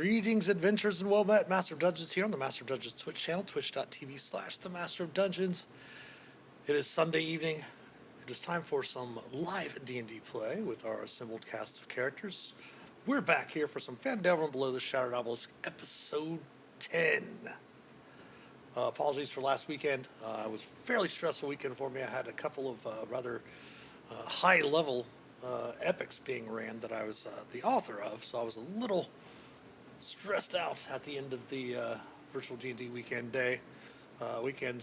Greetings, adventurers, and well met. Master of Dungeons here on the Master of Dungeons Twitch channel, twitch.tv/the Master of Dungeons. It is Sunday evening. It is time for some live D&D play with our assembled cast of characters. We're back here for some Fandelver Below the Shattered Obelisk, episode 10. Apologies for last weekend. It was a fairly stressful weekend for me. I had a couple of rather high-level epics being ran that I was the author of, so I was a little stressed out at the end of the virtual D&D weekend.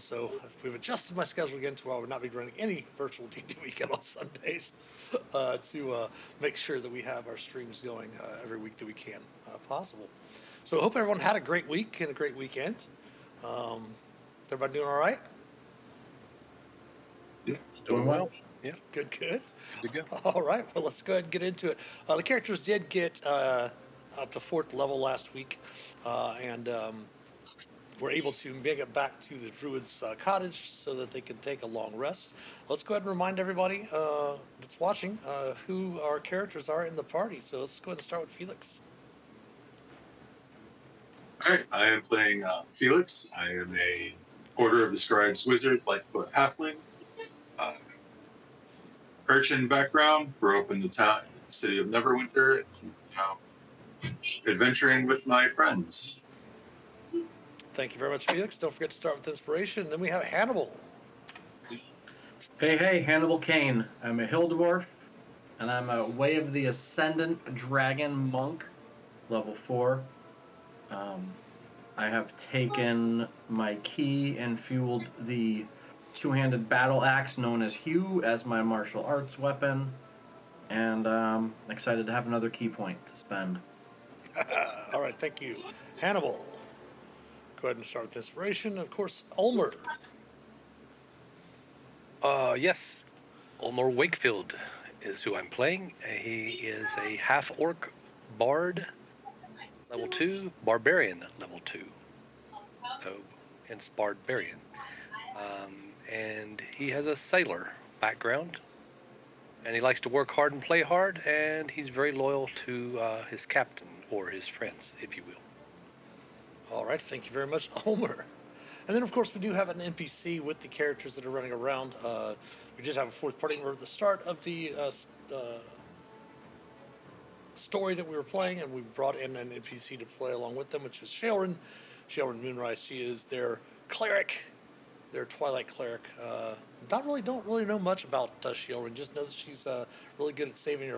So we've adjusted my schedule again to where I would not be running any virtual D&D weekend on Sundays to make sure that we have our streams going every week that we can possible. So I hope everyone had a great week and a great weekend. Everybody doing all right? Yeah, doing well. Yeah. Good. Good to go. All right, well, let's go ahead and get into it. The characters did get up to 4th level last week, and were able to make it back to the Druid's cottage so that they can take a long rest. Let's go ahead and remind everybody that's watching who our characters are in the party. So let's go ahead and start with Felix. All right, I am playing Felix. I am a Order of the Scribes Wizard, Lightfoot Halfling. Urchin background, grew up in the city of Neverwinter, and now adventuring with my friends. Thank you very much, Felix. Don't forget to start with inspiration. Then we have Hannibal. Hey, Hannibal Kane. I'm a hill dwarf, and I'm a Way of the Ascendant Dragon Monk, level 4. I have taken my key and fueled the two-handed battle axe known as Hugh as my martial arts weapon, and I'm excited to have another key point to spend. All right, thank you. Hannibal. Go ahead and start with inspiration. Of course, Ulmer. Yes, Ulmer Wakefield is who I'm playing. He is a half-orc bard, level 2, barbarian, level 2. So, hence barbarian. And he has a sailor background, and he likes to work hard and play hard, and he's very loyal to his captain or his friends, if you will. All right, thank you very much, Ulmer. And then, of course, we do have an NPC with the characters that are running around. We did have a 4th party member at the start of the story that we were playing, and we brought in an NPC to play along with them, which is Shaelrin Moonrise. She is their cleric, their Twilight cleric. Don't really know much about Shaelrin. Just know that she's really good at saving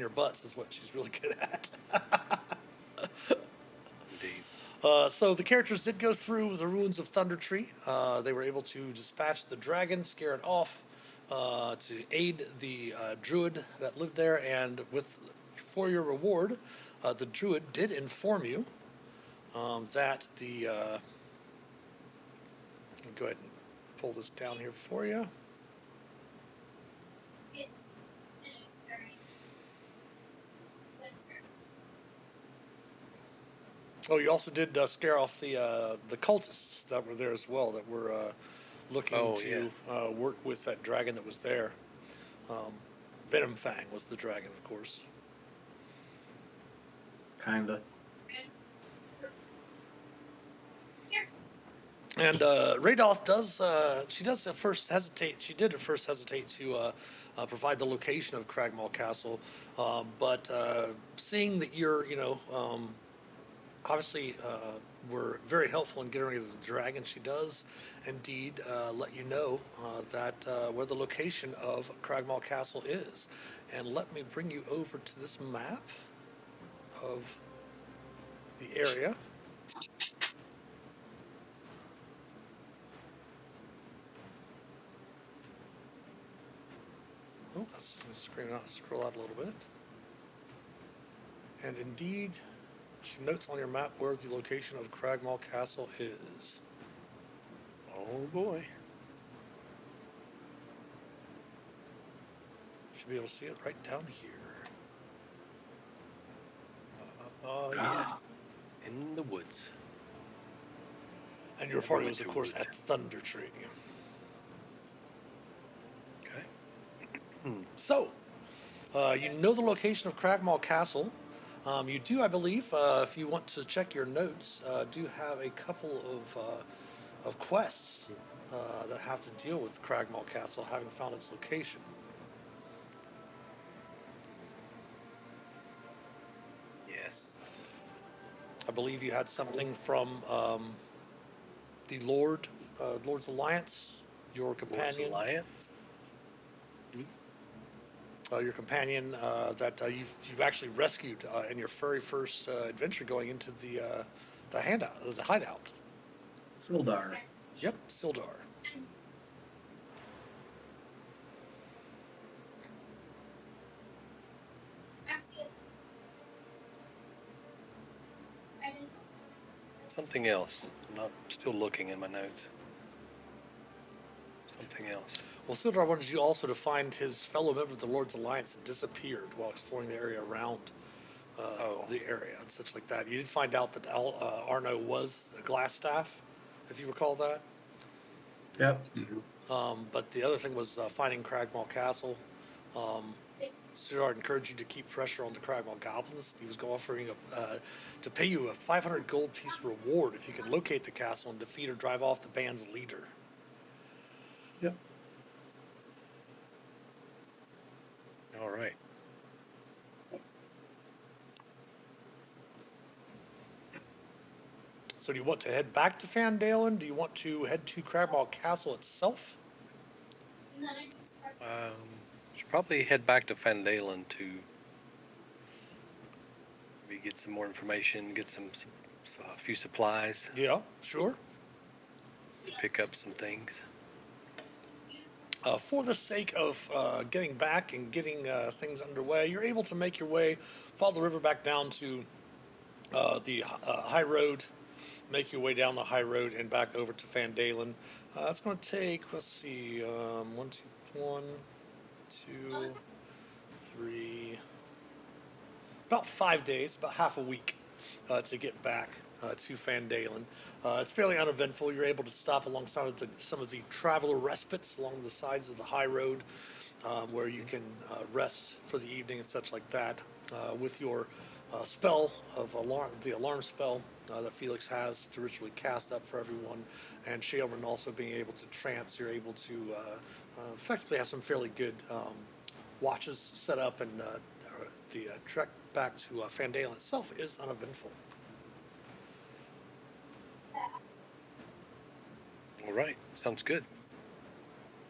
your butts is what she's really good at. Indeed. So the characters did go through the ruins of Thunder Tree. They were able to dispatch the dragon, scare it off, to aid the druid that lived there, and for your reward, the druid did inform you that the... I'll go ahead and pull this down here for you. Oh, you also did scare off the cultists that were there as well, that were looking to work with that dragon that was there. Venom Fang was the dragon, of course. Kinda. And Radoth does at first hesitate. She did at first hesitate to provide the location of Cragmaw Castle, but seeing that you're, obviously were very helpful in getting rid of the dragon, she does indeed let you know that where the location of Cragmaw Castle is. And let me bring you over to this map of the area. Oh, let's scroll out a little bit. And indeed, she notes on your map where the location of Cragmaw Castle is. Oh boy. Should be able to see it right down here. Yes. In the woods. And your party was, of course, at Thunder Tree. Okay. So, you know the location of Cragmaw Castle. You do, I believe, if you want to check your notes, do have a couple of quests that have to deal with Cragmaw Castle, having found its location. Yes. I believe you had something from the Lord's Alliance, your Lord's companion. Alliance. Your companion that you've actually rescued in your very first adventure going into the hideout. Sildar. Yep, Sildar. Something else. I'm still looking in my notes. Something else. Well, Sildar wanted you also to find his fellow member of the Lord's Alliance that disappeared while exploring the area around the area and such like that. You did find out that Arno was a glass staff, if you recall that. Yep. But the other thing was finding Cragmaw Castle. Sildar encouraged you to keep pressure on the Cragmaw goblins. He was offering to pay you a 500 gold piece reward if you can locate the castle and defeat or drive off the band's leader. Yep. All right. So do you want to head back to Fandalen? Do you want to head to Cragmaw Castle itself? Should probably head back to Fandalen to maybe get some more information, get a few supplies, Yeah, sure. pick up some things. For the sake of getting back and getting things underway, you're able to make your way, follow the river back down to the high road, make your way down the high road and back over to Fandalen. That's going to take, let's see, 1, 2, 3, about 5 days, about half a week to get back to Fandalen. It's fairly uneventful. You're able to stop alongside of some of the traveler respites along the sides of the high road where you can rest for the evening and such like that. With your spell of alarm, the alarm spell that Felix has to ritually cast up for everyone, and Shailran also being able to trance, you're able to effectively have some fairly good watches set up, and the trek back to Fandalen itself is uneventful. All right. Sounds good.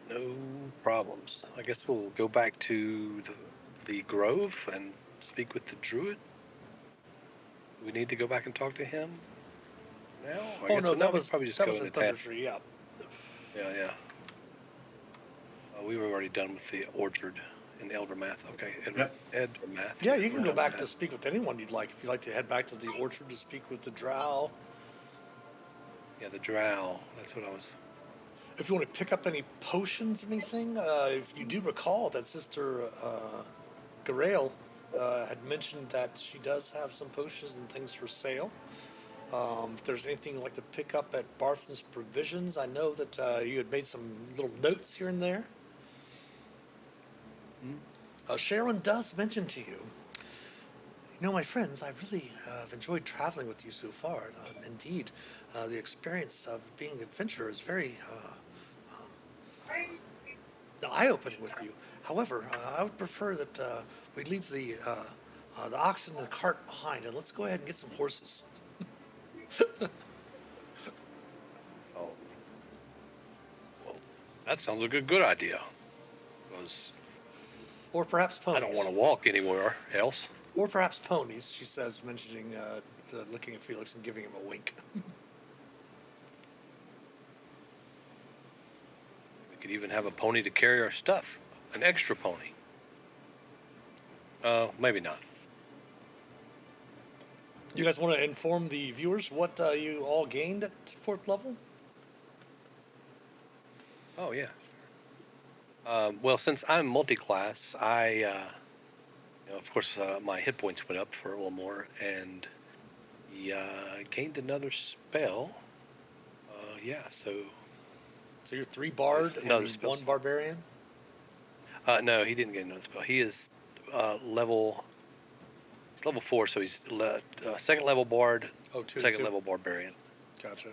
No problems. I guess we'll go back to the Grove and speak with the Druid. We need to go back and talk to him now? That was probably just that go was into in Thunder Tree, yeah. Yeah. We were already done with the orchard in Eldermath. Okay, Eldermath. Yeah, you can We're go done back with to that. speak with anyone you'd like. If you'd like to head back to the orchard to speak with the Drow. Yeah, the Drow. That's what I was. If you want to pick up any potions or anything, if you do recall that Sister Garael had mentioned that she does have some potions and things for sale. If there's anything you'd like to pick up at Barthen's Provisions, I know that you had made some little notes here and there. Sharon does mention to you, my friends, I really have enjoyed traveling with you so far. Indeed, the experience of being an adventurer is very eye-opening with you. However, I would prefer that we leave the ox and the cart behind, and let's go ahead and get some horses. Oh, well, that sounds like a good idea. Because Or perhaps ponies. I don't want to walk anywhere else. Or perhaps ponies, she says, mentioning looking at Felix and giving him a wink. We could even have a pony to carry our stuff. An extra pony. Maybe not. You guys want to inform the viewers what you all gained at 4th level? Oh, yeah. Well, since I'm multi-class, I, of course, my hit points went up for a little more, and gained another spell. So you're 3 bard another and spell 1 barbarian? No, he didn't get another spell. He is level He's level 4, so he's second level bard, Oh, two. second level barbarian. Gotcha.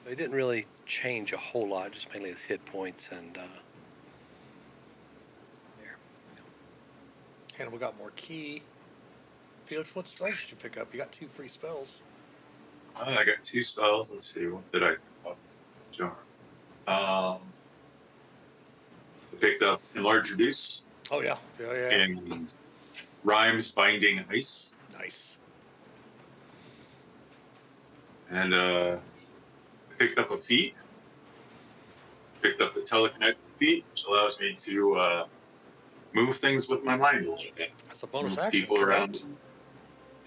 So he didn't really change a whole lot, just mainly his hit points and there. Hannibal got more key. Felix, what spells did you pick up? You got 2 free spells. I got 2 spells. Let's see, what did I pick up? Jar. I picked up Enlarge Reduce Oh yeah, yeah. and Rhymes Binding Ice, Nice. and I picked up a feat. Picked up the Telekinetic feat, which allows me to move things with my mind a little bit. That's a bonus Move action, people correct? around.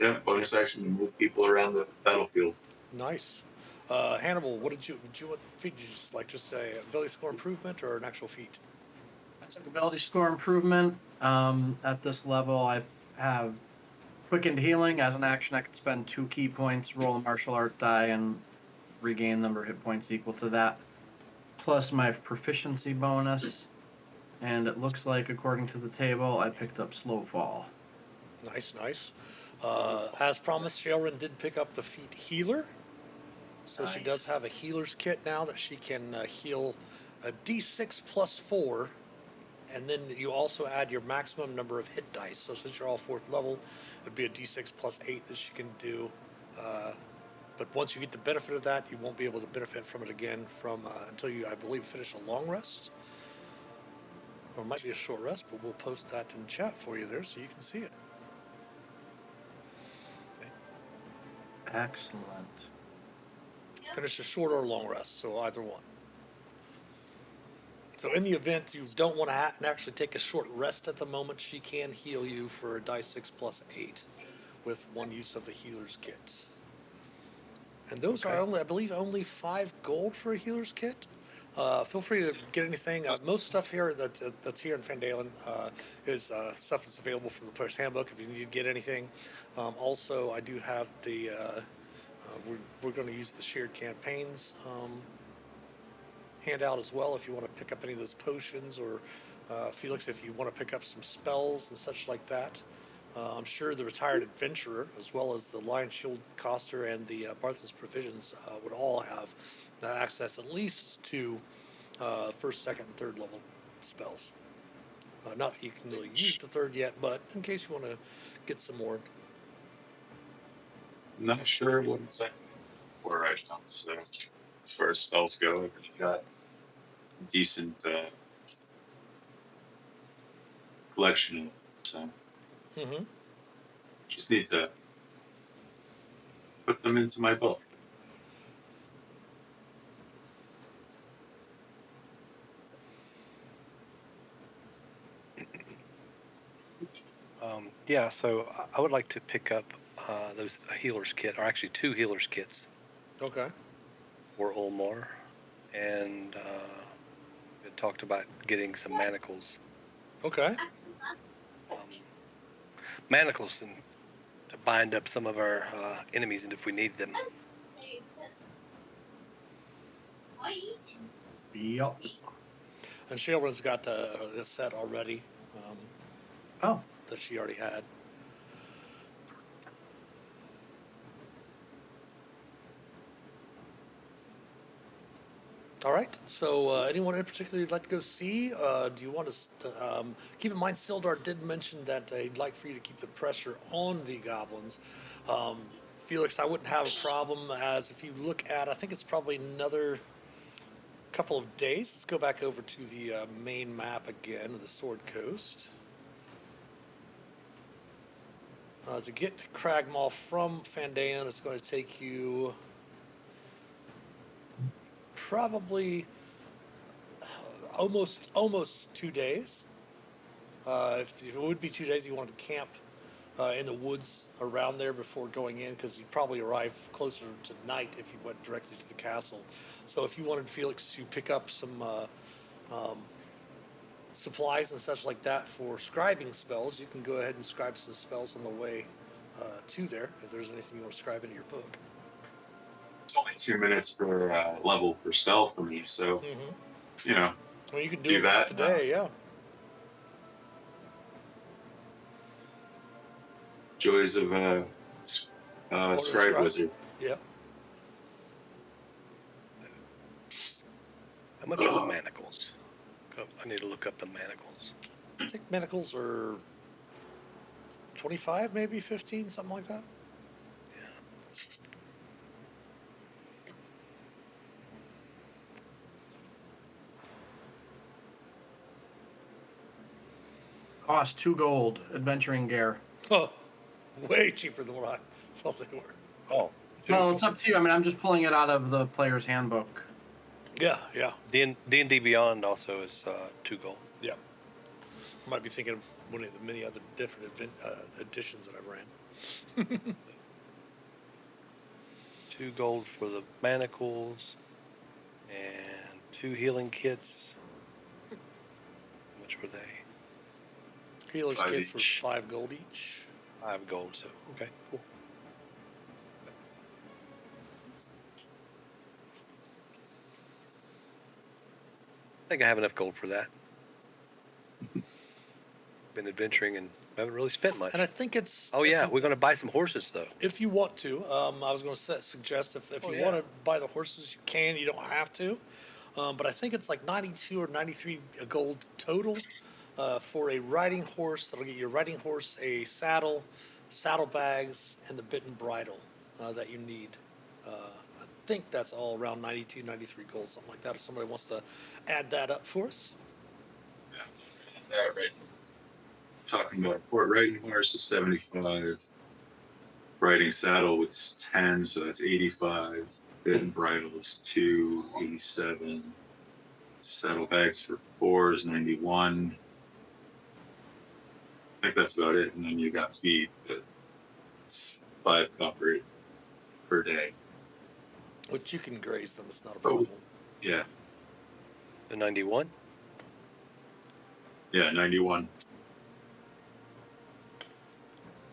Yeah, bonus action to move people around the battlefield. Nice. Hannibal, what feat did you just say ability score improvement or an actual feat? I took ability score improvement. At this level, I have quickened healing. As an action, I could spend 2 key points, roll a martial art die, and regain number of hit points equal to that, plus my proficiency bonus. And it looks like, according to the table, I picked up slow fall. Nice. As promised, Shailran did pick up the feat healer. So she does Nice. have a healer's kit now that she can heal a d6 plus 4. And then you also add your maximum number of hit dice. So since you're all 4th level, it'd be a d6 plus 8 that she can do. But once you get the benefit of that, you won't be able to benefit from it again until you, I believe, finish a long rest. Or it might be a short rest, but we'll post that in chat for you there so you can see it. Excellent. Finish a short or long rest, so either one. So in the event you don't want to actually take a short rest at the moment, she can heal you for a die 6 plus 8 with one use of the healer's kit. And those are only, I believe, only 5 gold for a healer's kit. Feel free to get anything. Most stuff here that's here in Fandalen is stuff that's available from the Player's Handbook if you need to get anything. Also, I do have the. We're going to use the shared campaigns handout as well if you want to pick up any of those potions, or Felix, if you want to pick up some spells and such like that. I'm sure the Retired Adventurer, as well as the Lion Shield Coster and the Barthel's Provisions, would all have access at least to 1st, 2nd, and 3rd level spells. Not that you can really use the 3rd yet, but in case you want to get some more. I'm not sure what exactly for right now. So as far as spells go, I've already got a decent collection of them. So just need to put them into my book. Yeah, so I would like to pick up those healer's kit, or actually 2 healer's kits. Okay. For Ulmar, and we had talked about getting some manacles. Okay. Manacles to bind up some of our enemies, and if we need them. Yup. And Shailran's got this set already. Oh. That she already had. All right. So, anyone in particular you'd like to go see? Do you want to keep in mind? Sildar did mention that he'd like for you to keep the pressure on the goblins. Felix, I wouldn't have a problem, as if you look at, I think it's probably another couple of days. Let's go back over to the main map again of the Sword Coast. To get to Cragmaw from Fandalen, it's going to take you probably almost 2 days. If it would be 2 days, you want to camp in the woods around there before going in, because you'd probably arrive closer to night if you went directly to the castle. So if you wanted Felix to pick up some supplies and such like that for scribing spells, you can go ahead and scribe some spells on the way to there, if there's anything you want to scribe into your book. It's only 2 minutes per level per spell for me, so you know. Well, you can do it that, today, yeah. Joys of Or the Scribe Wizard. Yeah. How much are the manacles? I need to look up the manacles. I think manacles are 25, maybe 15, something like that. Yeah. Cost 2 gold. Adventuring gear. Oh, way cheaper than what I thought they were. Oh. Well, it's up to you. I mean, I'm just pulling it out of the player's handbook. Yeah, yeah, D&D Beyond also is 2 gold. yeah. I might be thinking of one of the many other different editions that I've ran. 2 gold for the manacles and 2 healing kits. How much were they? Healer's 5 kits were each. 5 gold each. 5 gold, so okay, cool. I think I have enough gold for that. Been adventuring and haven't really spent much. And I think it's. Oh if yeah, you- we're going to buy some horses though. If you want to, I was going to suggest if Oh, you yeah. want to buy the horses, you can. You don't have to. But I think it's like 92 or 93 gold total for a riding horse. That'll get your riding horse a saddle, saddlebags, and the bit and bridle that you need. I think that's all around 92, 93 gold, something like that. If somebody wants to add that up for us. Yeah. That right. Talking about port riding horse is 75. Riding saddle was 10, so that's 85. Bit and bridle is 2, 87. Saddlebags for 4 is 91. I think that's about it. And then you got feed, but it's 5 copper per day. Which you can graze them, it's not a Oh. problem. Yeah. The 91? Yeah, 91.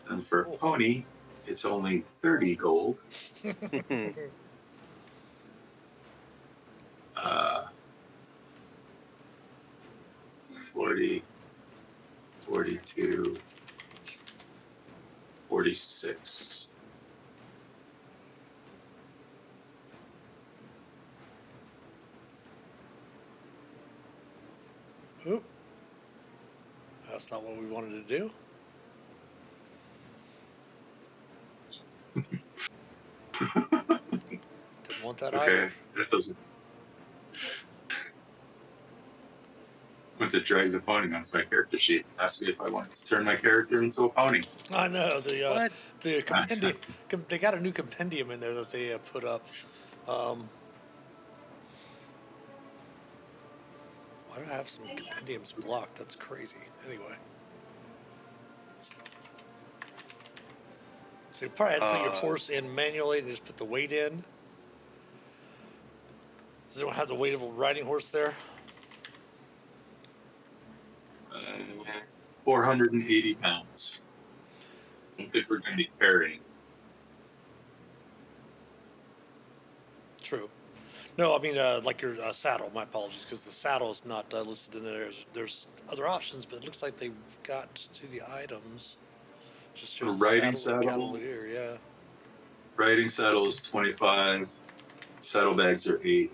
And for a pony, it's only 30 gold. 40, 42, 46. Oop. That's not what we wanted to do. Didn't want that Okay, either. that doesn't. Went to drag the pony onto my character sheet. Asked me if I wanted to turn my character into a pony. I know What? the compendium. They got a new compendium in there that they put up. Why do I have some compendiums blocked? That's crazy. Anyway, so you probably had to put your horse in manually and just put the weight in. Does anyone have the weight of a riding horse there? 480 pounds. I don't think we're going to be carrying. True. No, I mean like your saddle. My apologies, because the saddle is not listed in there. There's other options, but it looks like they've got to the items. Just shows the riding saddle and saddle? cavalier. Yeah. Riding saddle is 25. Saddlebags are 8.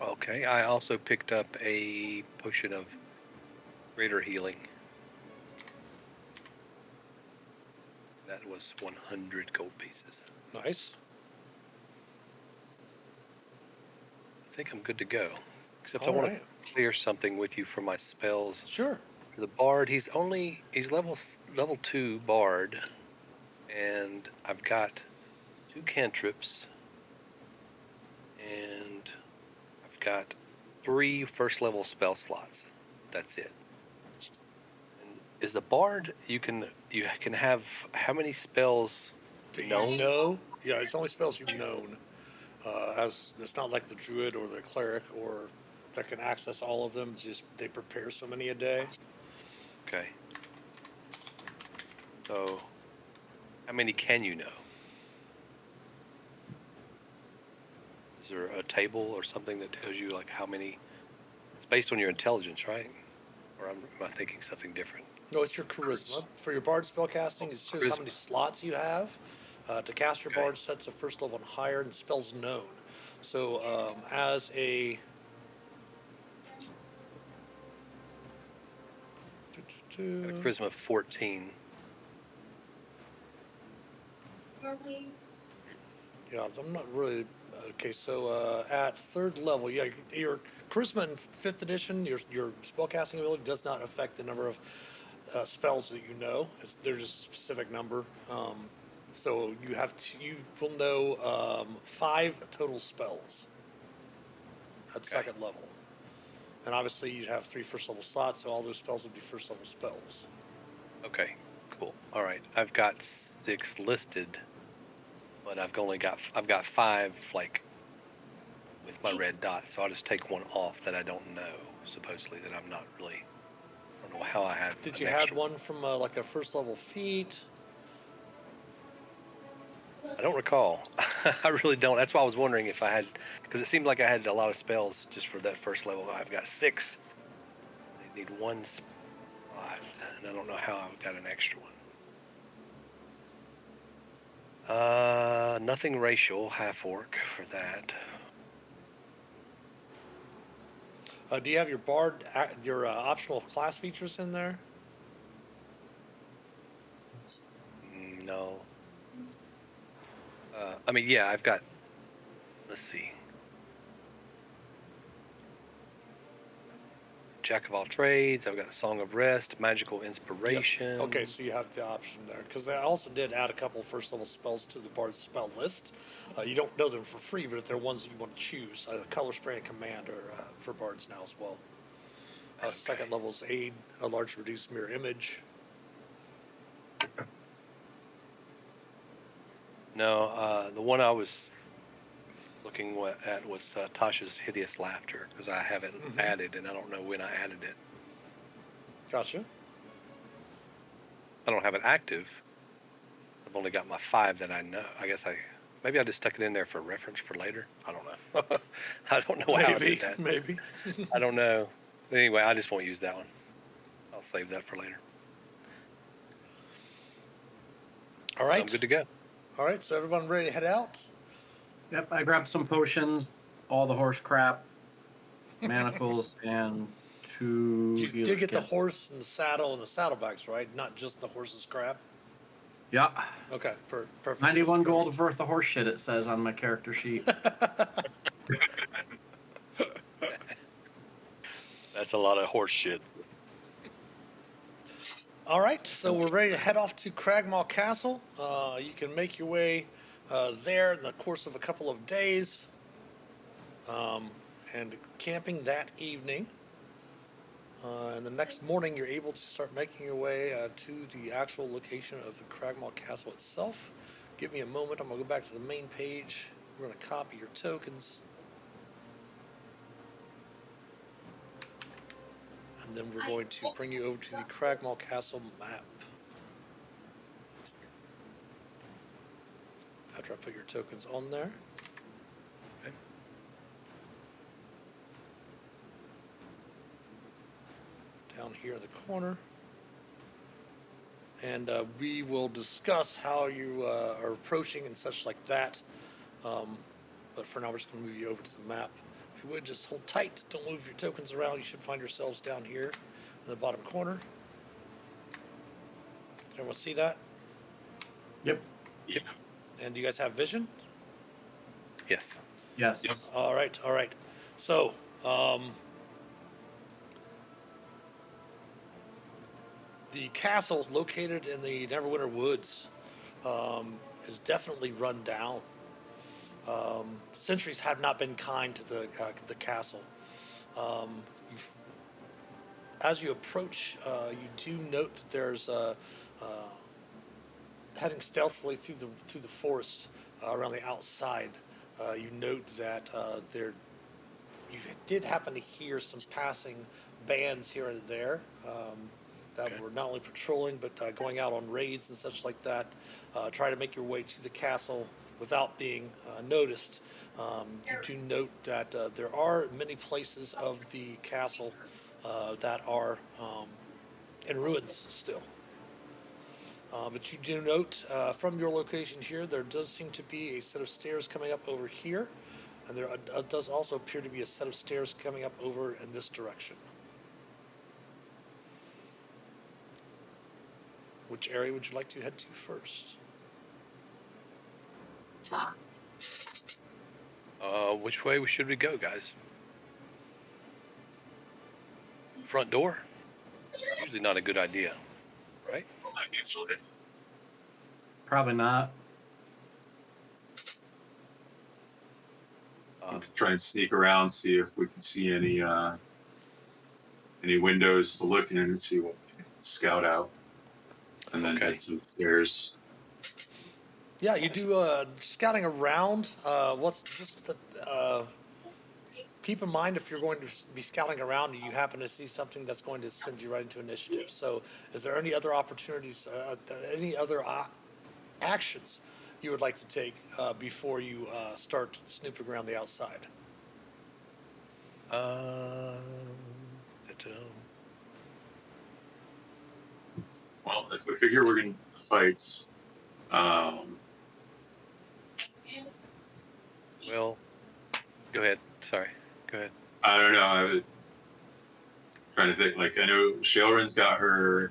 Okay, I also picked up a potion of greater healing. That was 100 gold pieces. Nice. I think I'm good to go. Except I All want right. to clear something with you for my spells. Sure. For the bard, he's level 2 bard, and I've got 2 cantrips, and I've got 3 first level spell slots. That's it. And is the bard you can have how many spells Do you known? know? Yeah, it's only spells you've known. As it's not like the druid or the cleric or that can access all of them. Just they prepare so many a day. Okay. So, how many can you know? Is there a table or something that tells you like how many? It's based on your intelligence, right? Or am I thinking something different? No, it's your charisma. For your bard spellcasting, it shows how Charisma. many slots you have. To cast your Okay. bard sets of first level and higher, and spells known. So as a I have a charisma of 14. yeah, I'm not really okay. So at third level, yeah, your charisma in fifth edition, your spellcasting ability does not affect the number of spells that you know. They're just a specific number. So you will know 5 total spells at Okay. second level, and obviously you'd have 3 first level slots, so all those spells would be first level spells. Okay. Cool. All right. I've got 6 listed, but I've got 5 like with my red dot. So I'll just take one off that I don't know. Supposedly that I'm not really. I don't know how I have. Did an you add extra one from like a first level feat? I don't recall. I really don't. That's why I was wondering if I had, because it seemed like I had a lot of spells just for that first level. I've got 6. I need 1 spot, and I don't know how I've got an extra one. Nothing racial, half orc for that. Do you have your bard, your optional class features in there? No. I mean, yeah, I've got. Let's see. Jack of all trades. I've got a Song of Rest, Magical Inspiration. Okay, so you have the option there because they also did add a couple first level spells to the bard's spell list. You don't know them for free, but if they're ones that you want to choose, color spray and command are for bards now as well. Okay. Second level's aid, a large reduced mirror image. No, the one I was looking at was Tasha's Hideous Laughter because I have it added and I don't know when I added it. Gotcha. I don't have it active. I've only got my 5 that I know. I guess maybe I just stuck it in there for reference for later. I don't know. I don't know how I did that. Maybe. I don't know. Anyway, I just won't use that one. I'll save that for later. All right. I'm good to go. All right, so everyone ready to head out? Yep, I grabbed some potions, all the horse crap, manacles, and 2 You healer did get the kits. horse and the saddle and the saddlebags, right? Not just the horse's crap. Yeah. Okay, perfect. 91 gold worth of horse shit, it says on my character sheet. That's a lot of horse shit. All right, so we're ready to head off to Cragmaw Castle. You can make your way there in the course of a couple of days, and camping that evening. And the next morning, you're able to start making your way to the actual location of the Cragmaw Castle itself. Give me a moment. I'm going to go back to the main page. We're going to copy your tokens. And then we're going to bring you over to the Cragmaw Castle map. After I put your tokens on there. Okay. Down here in the corner. And we will discuss how you are approaching and such like that. But for now, we're just going to move you over to the map. If you would, just hold tight. Don't move your tokens around. You should find yourselves down here in the bottom corner. Can everyone see that? Yep. Yeah. And do you guys have vision? Yes. Yes. Yep. All right, all right. So, the castle located in the Neverwinter Woods is definitely run down. Sentries have not been kind to the castle. As you approach, you do note that there's heading stealthily through the forest around the outside. You note that there you did happen to hear some passing bands here and there that Okay. were not only patrolling but going out on raids and such like that. Try to make your way to the castle without being noticed. You do note that there are many places of the castle that are in ruins still. But you do note from your location here, there does seem to be a set of stairs coming up over here, and there does also appear to be a set of stairs coming up over in this direction. Which area would you like to head to first? Which way should we go, guys? Front door? Usually not a good idea, right? Usually. Probably not. We could try and sneak around, see if we can see any windows to look in, see what we can scout out, and then Okay. head to the stairs. Yeah, you do scouting around. What's just keep in mind if you're going to be scouting around and you happen to see something that's going to send you right into initiative. So, is there any other opportunities, any other actions you would like to take before you start snooping around the outside? Um, Well, if we figure we're going to fights, well, go ahead. Sorry. Go ahead. I don't know. I was trying to think. Like, I know Shailran's got her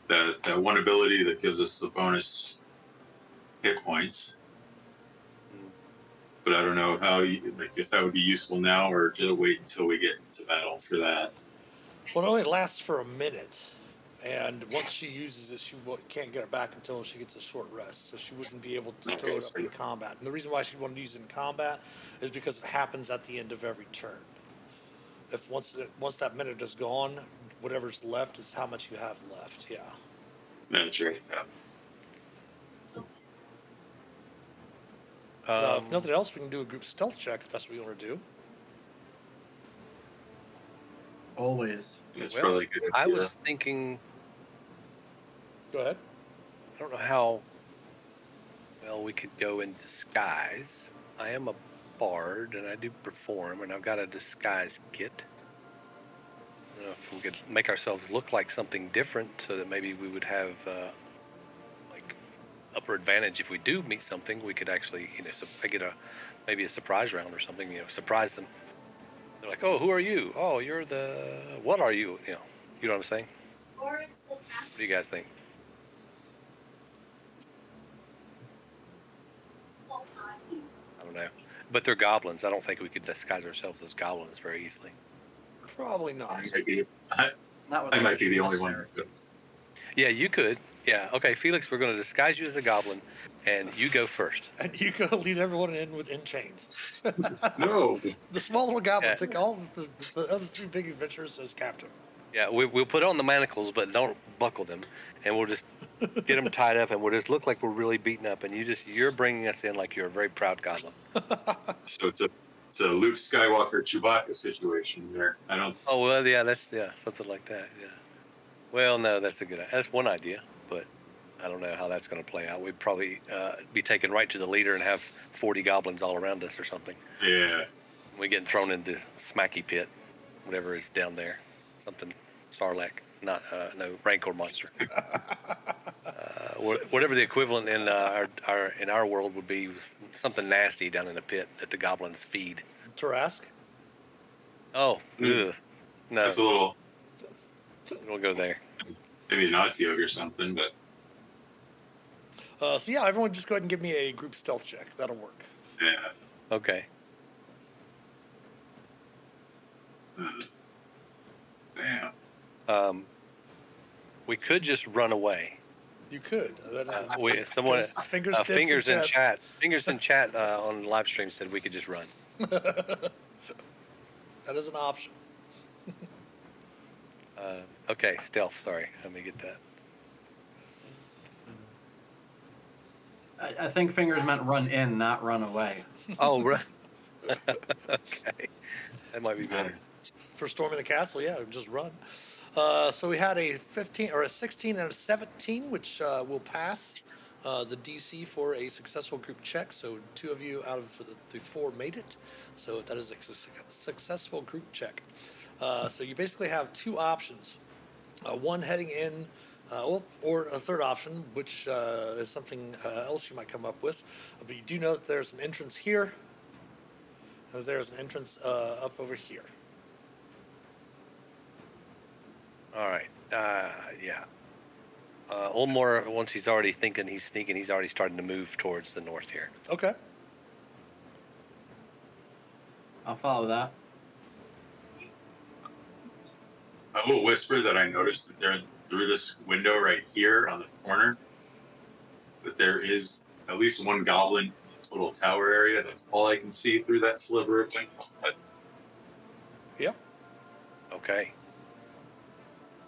that one ability that gives us the bonus hit points. But I don't know how if that would be useful now or to wait until we get into battle for that. Well, it only lasts for a minute, and once she uses it, she can't get it back until she gets a short rest. So she wouldn't be able to throw it up in combat. And the reason why she wanted to use it in combat is because it happens at the end of every turn. If once that minute is gone, whatever's left is how much you have left. Yeah. That's right. If nothing else, we can do a group stealth check if that's what you want to do. Always. That's Well, probably a good idea. I was thinking, Go ahead. I don't know how well we could go in disguise. I am a bard and I do perform, and I've got a disguise kit. I don't know if we could make ourselves look like something different so that maybe we would have like upper advantage if we do meet something. We could actually, get maybe a surprise round or something. Surprise them. They're like, "Oh, who are you? Oh, you're the what are you? You know what I'm saying? What do you guys think?" I don't know. But they're goblins. I don't think we could disguise ourselves as goblins very easily. Probably not. I might be the only one who could. Yeah, you could. Yeah. Okay, Felix, we're going to disguise you as a goblin, and you go first. And you go lead everyone in chains. No. The small little goblin Yeah. took all the other three big adventurers as captain. Yeah, we'll put on the manacles, but don't buckle them, and we'll just get them tied up, and we'll just look like we're really beaten up, and you're bringing us in like you're a very proud goblin. So it's a Luke Skywalker Chewbacca situation there. I don't. Oh well, yeah, that's something like that. Yeah. Well, no, that's one idea, but I don't know how that's going to play out. We'd probably be taken right to the leader and have 40 goblins all around us or something. Yeah. We getting thrown into Smacky Pit, whatever is down there, something Sarlacc, not no Rancor monster. Whatever the equivalent in our world would be was something nasty down in the pit that the goblins feed. Tarask? Oh, ugh. No, That's a little we'll go there. maybe an Otyog or something, but So yeah, everyone just go ahead and give me a group stealth check. That'll work. yeah. Okay. Damn. We could just run away. You could. Someone fingers in chat. Fingers in chat on live stream said we could just run. That is an option. Okay, stealth. Sorry, let me get that. I think Fingers meant run in, not run away. Oh, right. Okay, that might be better. For storming the castle, yeah, just run. So we had a 15 or a 16 and a 17, which will pass the DC for a successful group check. So 2 of you out of the 4 made it. So that is a successful group check. So you basically have 2 options. One heading in, or a third option, which is something else you might come up with. But you do know that there's an entrance here. There's an entrance up over here. All right. Yeah. Ulmore, once he's already thinking he's sneaking, he's already starting to move towards the north here. Okay. I'll follow that. I will whisper that I noticed that there, through this window right here on the corner, that there is at least one goblin in this little tower area. That's all I can see through that sliver of window. But Yep. Okay.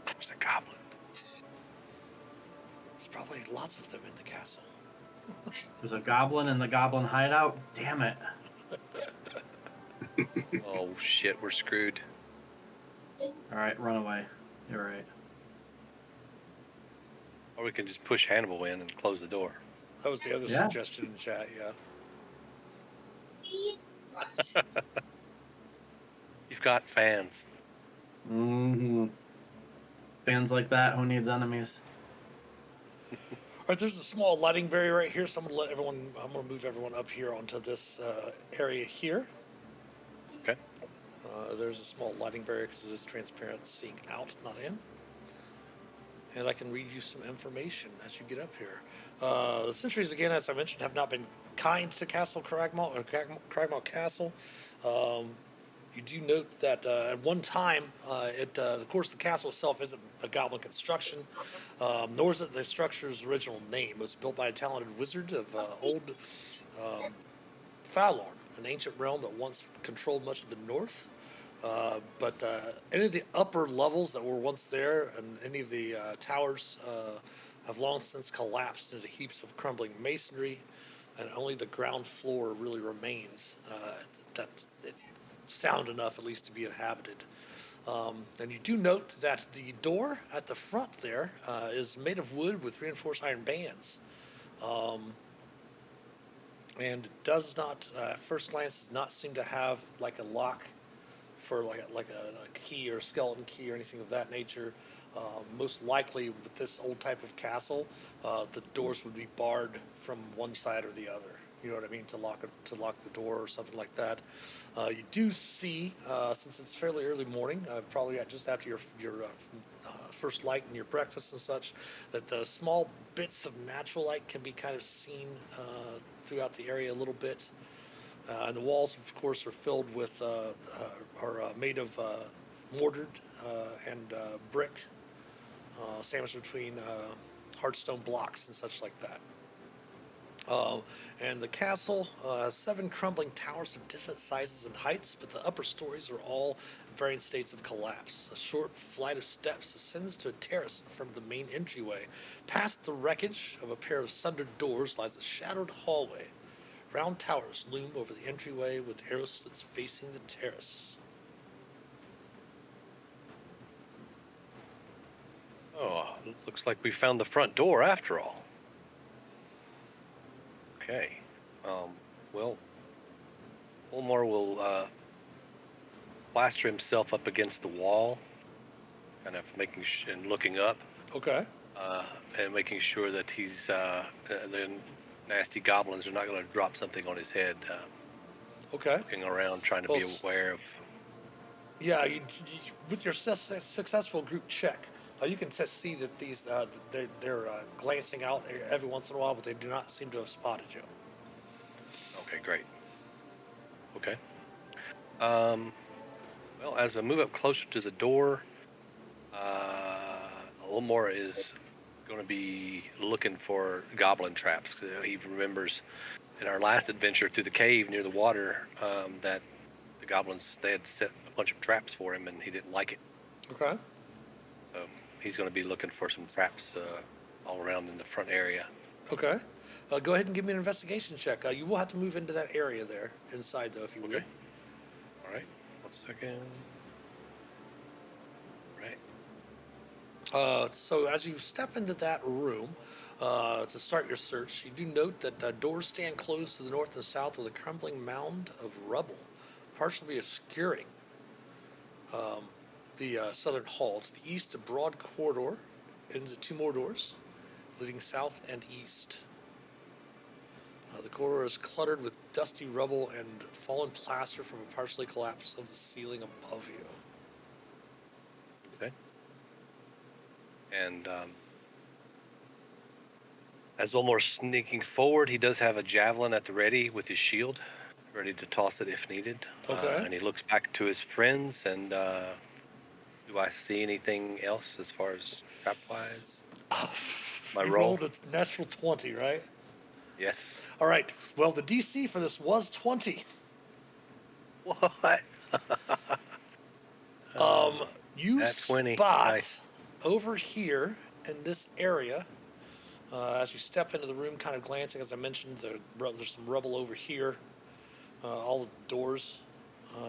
There's a goblin. There's probably lots of them in the castle. There's a goblin in the goblin hideout. Damn it. Oh shit, we're screwed. All right, run away. You're right. Or we can just push Hannibal in and close the door. That was the other Yeah. suggestion in the chat, yeah. You've got fans. Mm-hmm. Fans like that, who needs enemies? All right, there's a small lighting barrier right here, so I'm gonna move everyone up here onto this area here. Okay. There's a small lighting barrier because it is transparent, seeing out, not in. And I can read you some information as you get up here. The sentries, again, as I mentioned, have not been kind to Castle Cragmaw, or Cragmaw Castle. You do note that at one time, of course, the castle itself isn't a goblin construction, nor is it the structure's original name. It was built by a talented wizard of old Falorn, an ancient realm that once controlled much of the north. But any of the upper levels that were once there and any of the towers have long since collapsed into heaps of crumbling masonry, and only the ground floor really remains that it's sound enough at least to be inhabited. And you do note that the door at the front there is made of wood with reinforced iron bands. And it does not, at first glance, does not seem to have like a lock for like a key or a skeleton key or anything of that nature. Most likely, with this old type of castle, the doors would be barred from one side or the other. You know what I mean? To lock the door or something like that. You do see, since it's fairly early morning, probably just after your first light and your breakfast and such, that the small bits of natural light can be kind of seen throughout the area a little bit. And the walls, of course, are filled with, are made of mortared and brick, sandwiched between hard stone blocks and such like that. And the castle has 7 crumbling towers of different sizes and heights, but the upper stories are all in varying states of collapse. A short flight of steps ascends to a terrace in front of the main entryway. Past the wreckage of a pair of sundered doors lies a shattered hallway. Round towers loom over the entryway with arrow slits facing the terrace. Oh, it looks like we found the front door after all. Okay. Well, Ulmar will plaster himself up against the wall, kind of making and looking up, Okay. and making sure that he's the nasty goblins are not going to drop something on his head. Okay. Looking around, trying to Well, be aware of. Yeah, with your successful group check, you can see that these they're glancing out every once in a while, but they do not seem to have spotted you. Okay, great. Okay. Well, as I move up closer to the door, Ulmar is going to be looking for goblin traps. He remembers in our last adventure through the cave near the water that the goblins, they had set a bunch of traps for him, and he didn't like it. Okay. So he's going to be looking for some traps all around in the front area. Okay. Go ahead and give me an investigation check. You will have to move into that area there inside, though, if you would. Okay. All right. 1 second. Right. So as you step into that room to start your search, you do note that doors stand closed to the north and south with a crumbling mound of rubble, partially obscuring the southern hall. To the east, a broad corridor ends at 2 more doors, leading south and east. The corridor is cluttered with dusty rubble and fallen plaster from a partially collapse of the ceiling above you. Okay. And as Olmore's sneaking forward, he does have a javelin at the ready with his shield, ready to toss it if needed. Okay. And he looks back to his friends, and do I see anything else as far as trap-wise? My You roll? rolled a natural 20, right? Yes. All right. Well, the DC for this was 20. What? You At 20. spot Nice. over here in this area, as you step into the room, kind of glancing, as I mentioned, there's some rubble over here, all the doors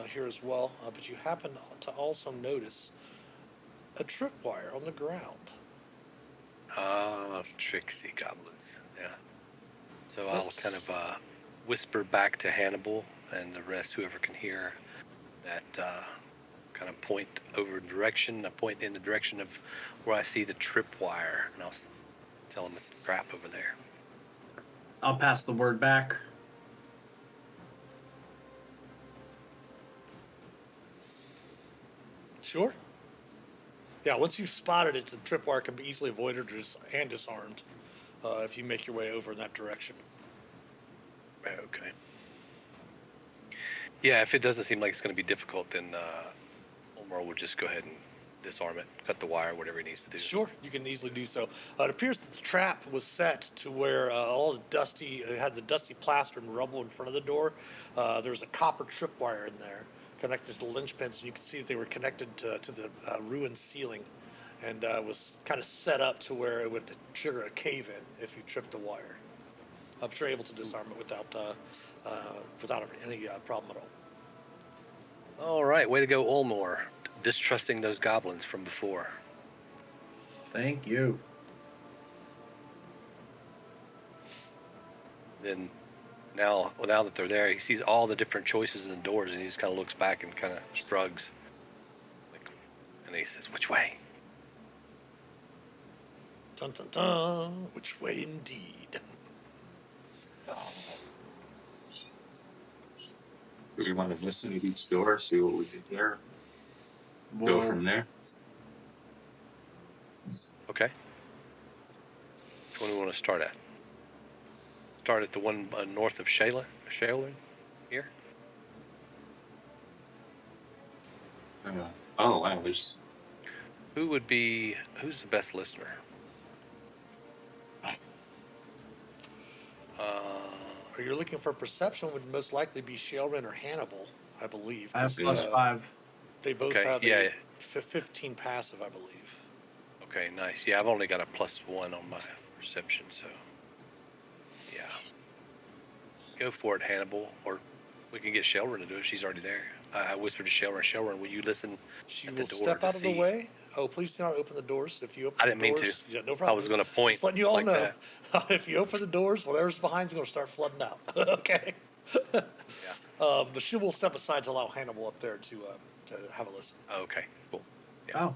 here as well. But you happen to also notice a tripwire on the ground. Tricksy goblins. Yeah. So I'll Oops. kind of whisper back to Hannibal and the rest, whoever can hear, that kind of point over direction. I point in the direction of where I see the tripwire, and I'll tell them it's a trap over there. I'll pass the word back. Sure. Yeah, once you've spotted it, the tripwire can be easily avoided and disarmed if you make your way over in that direction. Okay. Yeah, if it doesn't seem like it's going to be difficult, then Omar will just go ahead and disarm it, cut the wire, whatever he needs to do. Sure, you can easily do so. It appears that the trap was set to where it had the dusty plaster and rubble in front of the door. There's a copper tripwire in there connected to the linchpins, and you can see that they were connected to the ruined ceiling, and was kind of set up to where it would trigger a cave-in if you tripped the wire. I'm sure able to disarm it without any problem at all. All right, way to go, Olmore. Distrusting those goblins from before. Thank you. Then now that they're there, he sees all the different choices in the doors, and he just kind of looks back and kind of shrugs. And he says, "Which way?" Dun dun dun. Which way indeed? Do we want to listen at each door, see what we can hear? Go from there? Okay. Which one do we want to start at? Start at the one north of Shaylin here? Oh, wow. There's. Who's the best listener? Or you're looking for perception, would most likely be Shailrin or Hannibal, I believe. I have 'cause, +5. They both Okay, have yeah. a 15 passive, I believe. Okay, nice. Yeah, I've only got a +1 on my perception, so yeah. Go for it, Hannibal, or we can get Shelrin to do it. She's already there. I whispered to Shelrin, will you listen? She At the will door step to out of the see. way. Oh, please do not open the doors. If you open I the didn't mean doors, to. yeah, no I problem. was going to point Just letting you all like know. that. If you open the doors, whatever's behind is going to start flooding out. Okay. Yeah. But she will step aside to allow Hannibal up there to have a listen. Okay, cool. Yeah. Oh,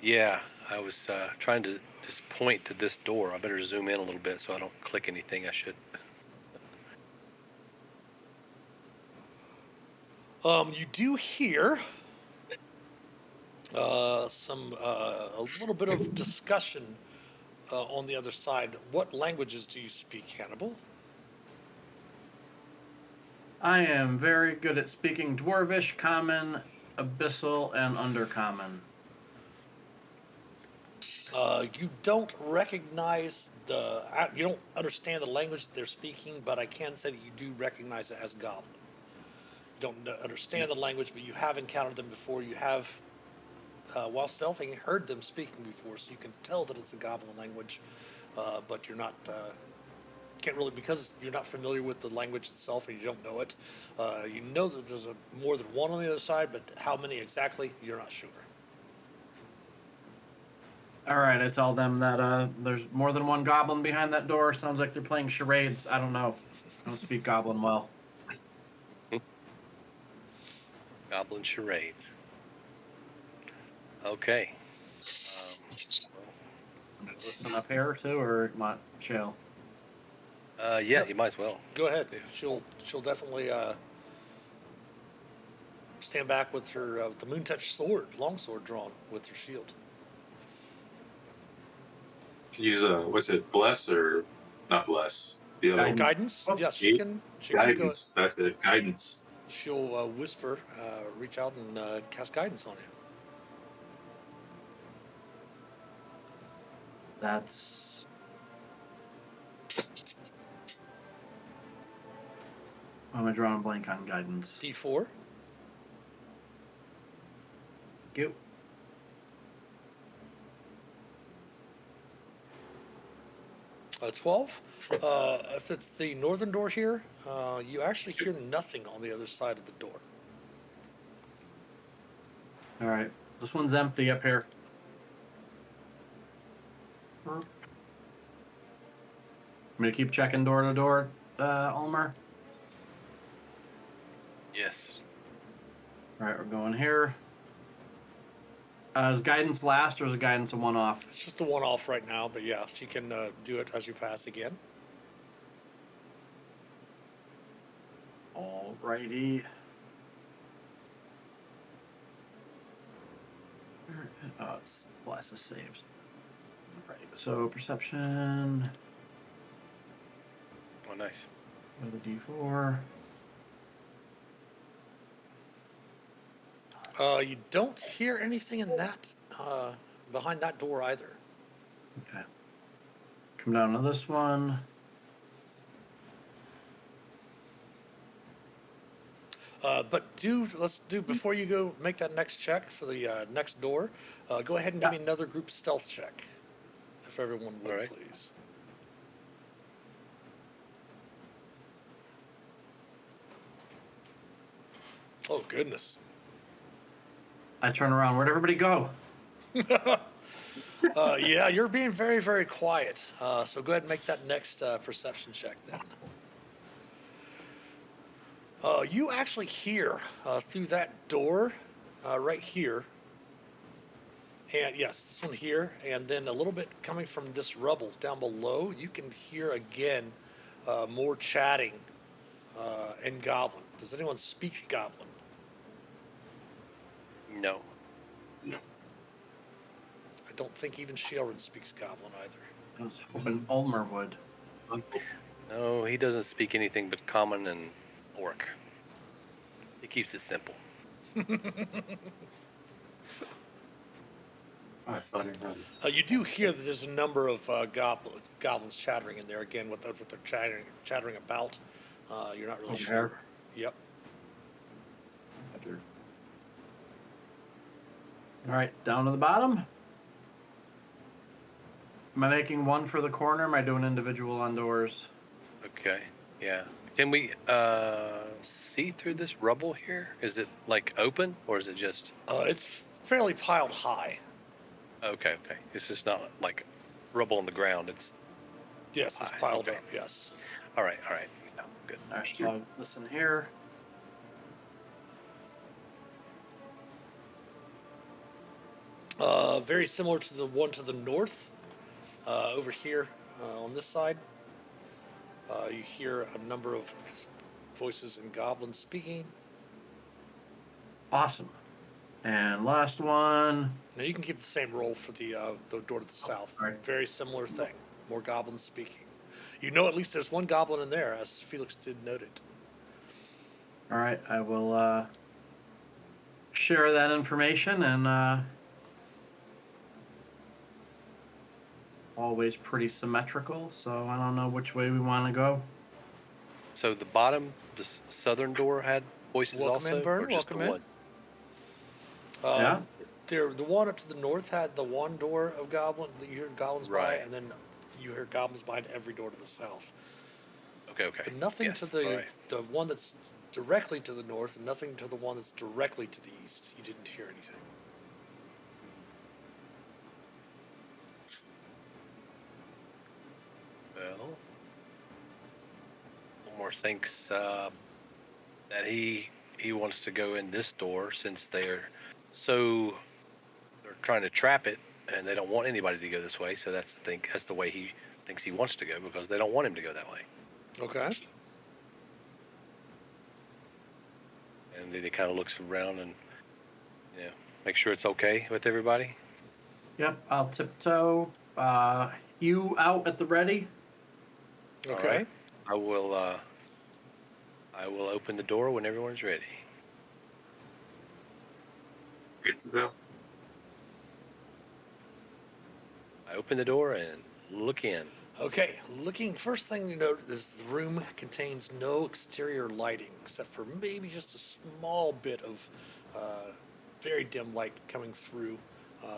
Yeah, I was trying to just point to this door. I better zoom in a little bit so I don't click anything I shouldn't. You do hear a little bit of discussion on the other side. What languages do you speak, Hannibal? I am very good at speaking Dwarvish, Common, Abyssal, and Undercommon. You don't recognize you don't understand the language that they're speaking, but I can say that you do recognize it as Goblin. You don't understand the language, but you have encountered them before. You have while stealthing, heard them speaking before, so you can tell that it's a goblin language, but you're not. Can't really, because you're not familiar with the language itself and you don't know it. You know that there's more than one on the other side, but how many exactly, you're not sure. All right, I tell them that there's more than one goblin behind that door. Sounds like they're playing charades. I don't know. I don't speak goblin well. Goblin charades. Okay. Listen up here too, or not chill? Yeah, you might as well. Go ahead. Yeah. She'll definitely stand back with her the moon touch sword, longsword drawn with her shield. Use what's it? Bless or not bless? The other one. Guidance. Oh, Yes, she can. She can go. Guidance. That's it. Guidance. She'll whisper, reach out and cast guidance on you. That's I'm gonna draw a blank on guidance. D4. Thank you. 12. If it's the northern door here, you actually hear nothing on the other side of the door. All right, this one's empty up here. I'm gonna keep checking door to door, Ulmer. Yes. All right, we're going here. Is guidance last, or is it guidance a one-off? It's just a one-off right now, but yeah, she can do it as you pass again. Alrighty. Oh, it's bless the saves. Alright, so perception Oh, nice. with a D4. You don't hear anything in that behind that door either. Okay. Come down to this one. But let's do before you go make that next check for the next door. Go ahead and give me another group stealth check, if everyone would, All right. please. Oh goodness. I turn around. Where'd everybody go? Yeah, you're being very, very quiet. So go ahead and make that next perception check then. You actually hear through that door right here. And yes, this one here. And then a little bit coming from this rubble down below, you can hear again more chatting in Goblin. Does anyone speak Goblin? No. No. I don't think even Sheldon speaks Goblin either. I was hoping Ulmer would. No, he doesn't speak anything but common and orc. He keeps it simple. You do hear that there's a number of goblins chattering in there again. What they're chattering about, you're not really Over sure. here? Yep. All right, down to the bottom. Am I making one for the corner? Am I doing individual on doors? Okay. Yeah. Can we see through this rubble here? Is it like open or is it just? It's fairly piled high. Okay. Okay. It's just not like rubble on the ground. It's Yes, it's High, piled okay. up. Yes. all right. All right. No, good. All right, so I'll listen here. Very similar to the one to the north. Over here on this side, you hear a number of voices in Goblin speaking. Awesome. And last one. Now you can keep the same roll for the door to the south. all right. Very similar thing. More goblins speaking. You know, at least there's one goblin in there, as Felix did note it. All right, I will share that information, and always pretty symmetrical, so I don't know which way we want to go. So the bottom, the southern door had voices Welcome also, in, Bern. or just Welcome the in. one? Yeah? the one up to the north had the one door of goblin that you heard goblins by, Right. and then you heard goblins behind every door to the south. Okay. But nothing Yes, to the alright. the one that's directly to the north, and nothing to the one that's directly to the east. You didn't hear anything. Well, Elmore thinks that he wants to go in this door since they're trying to trap it and they don't want anybody to go this way. So that's the way he thinks he wants to go because they don't want him to go that way. Okay. And then he kind of looks around and make sure it's okay with everybody. Yep, I'll tiptoe. You out at the ready? Okay. Alright. I will open the door when everyone's ready. Get to that. I open the door and look in. Okay. Looking, first thing you note is the room contains no exterior lighting except for maybe just a small bit of very dim light coming through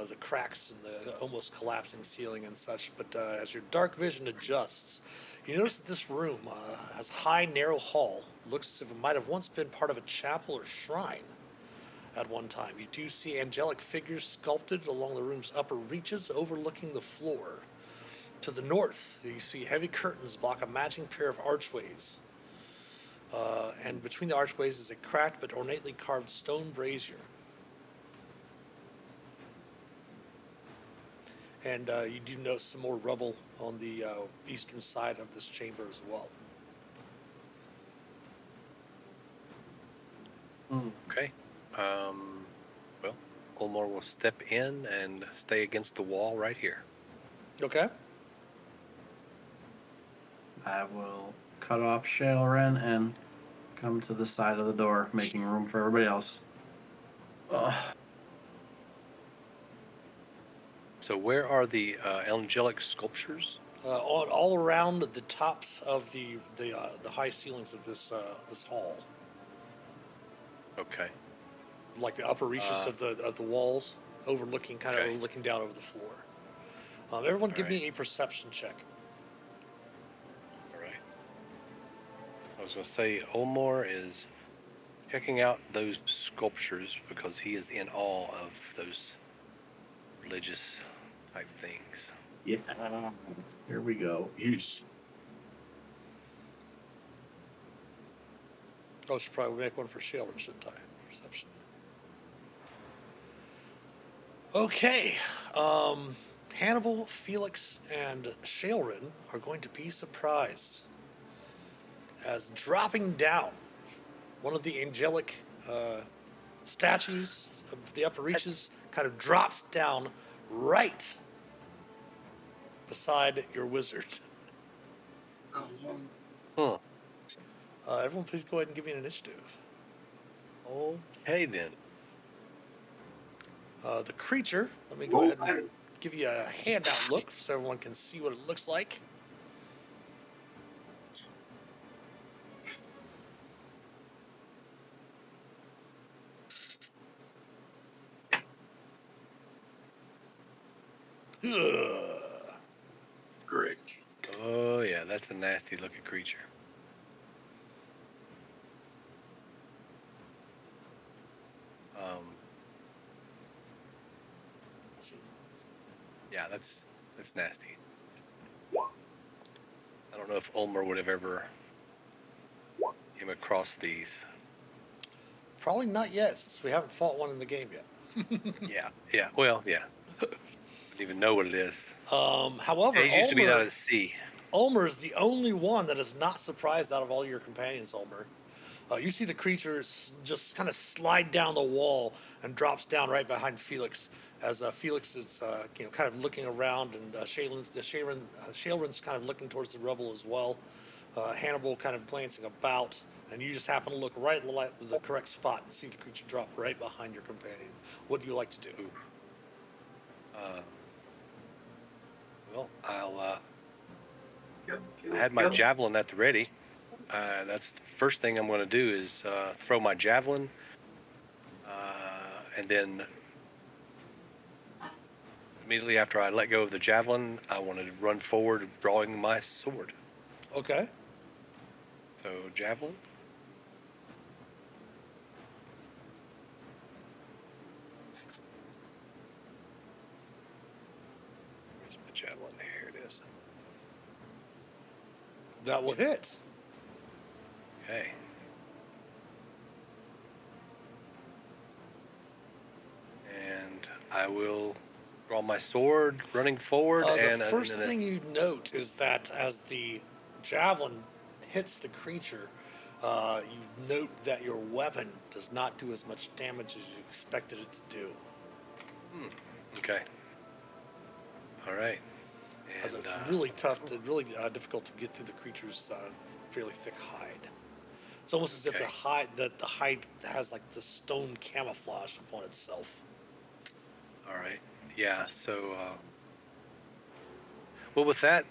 the cracks in the almost collapsing ceiling and such. But as your dark vision adjusts, you notice that this room has a high, narrow hall. Looks as if it might have once been part of a chapel or shrine at one time. You do see angelic figures sculpted along the room's upper reaches overlooking the floor. To the north, you see heavy curtains block a matching pair of archways. And between the archways is a cracked but ornately carved stone brazier. And you do notice some more rubble on the eastern side of this chamber as well. Okay. Well, Elmore will step in and stay against the wall right here. Okay. I will cut off Shalerin and come to the side of the door, making room for everybody else. Ugh. So where are the angelic sculptures? All around the tops of the high ceilings of this hall, Okay. like the upper reaches of the walls, overlooking Okay. overlooking down over the floor. Everyone, give me a perception check. All right. I was going to say Elmore is checking out those sculptures because he is in awe of those religious type things. Yeah. Here we go. Use. I should probably make one for Shalerin, shouldn't I? Perception. Okay. Hannibal, Felix, and Shalerin are going to be surprised as dropping down one of the angelic statues of the upper reaches kind of drops down right beside your wizard. Huh. Everyone, please go ahead and give me an initiative. Okay then. The creature, let me go ahead and give you a handout look so everyone can see what it looks like. Ugh. Great. Oh yeah, that's a nasty looking creature. Yeah, that's nasty. I don't know if Ulmer would have ever came across these. Probably not yet, since we haven't fought one in the game yet. Yeah. Well, yeah. Don't even know what it is. However, It used to be out at sea. Ulmer is the only one that is not surprised out of all your companions, Ulmer. You see the creature just kind of slide down the wall and drops down right behind Felix, as Felix is kind of looking around, and Shalerin's kind of looking towards the rubble as well. Hannibal kind of glancing about, and you just happen to look right at the correct spot and see the creature drop right behind your companion. What do you like to do? Well, I had my javelin at the ready. That's the first thing I'm going to do is throw my javelin, and then Immediately after I let go of the javelin, I want to run forward, drawing my sword. Okay. So javelin. Where's my javelin? Here it is. That will hit. Okay. And I will draw my sword, running forward, and The first and then thing you note is that as the javelin hits the creature, you note that your weapon does not do as much damage as you expected it to do. Okay. All right. As And it's really tough to, really difficult to get through the creature's fairly thick hide. It's almost as if Okay. the hide has like the stone camouflage upon itself. all right. Yeah. So, well, with that,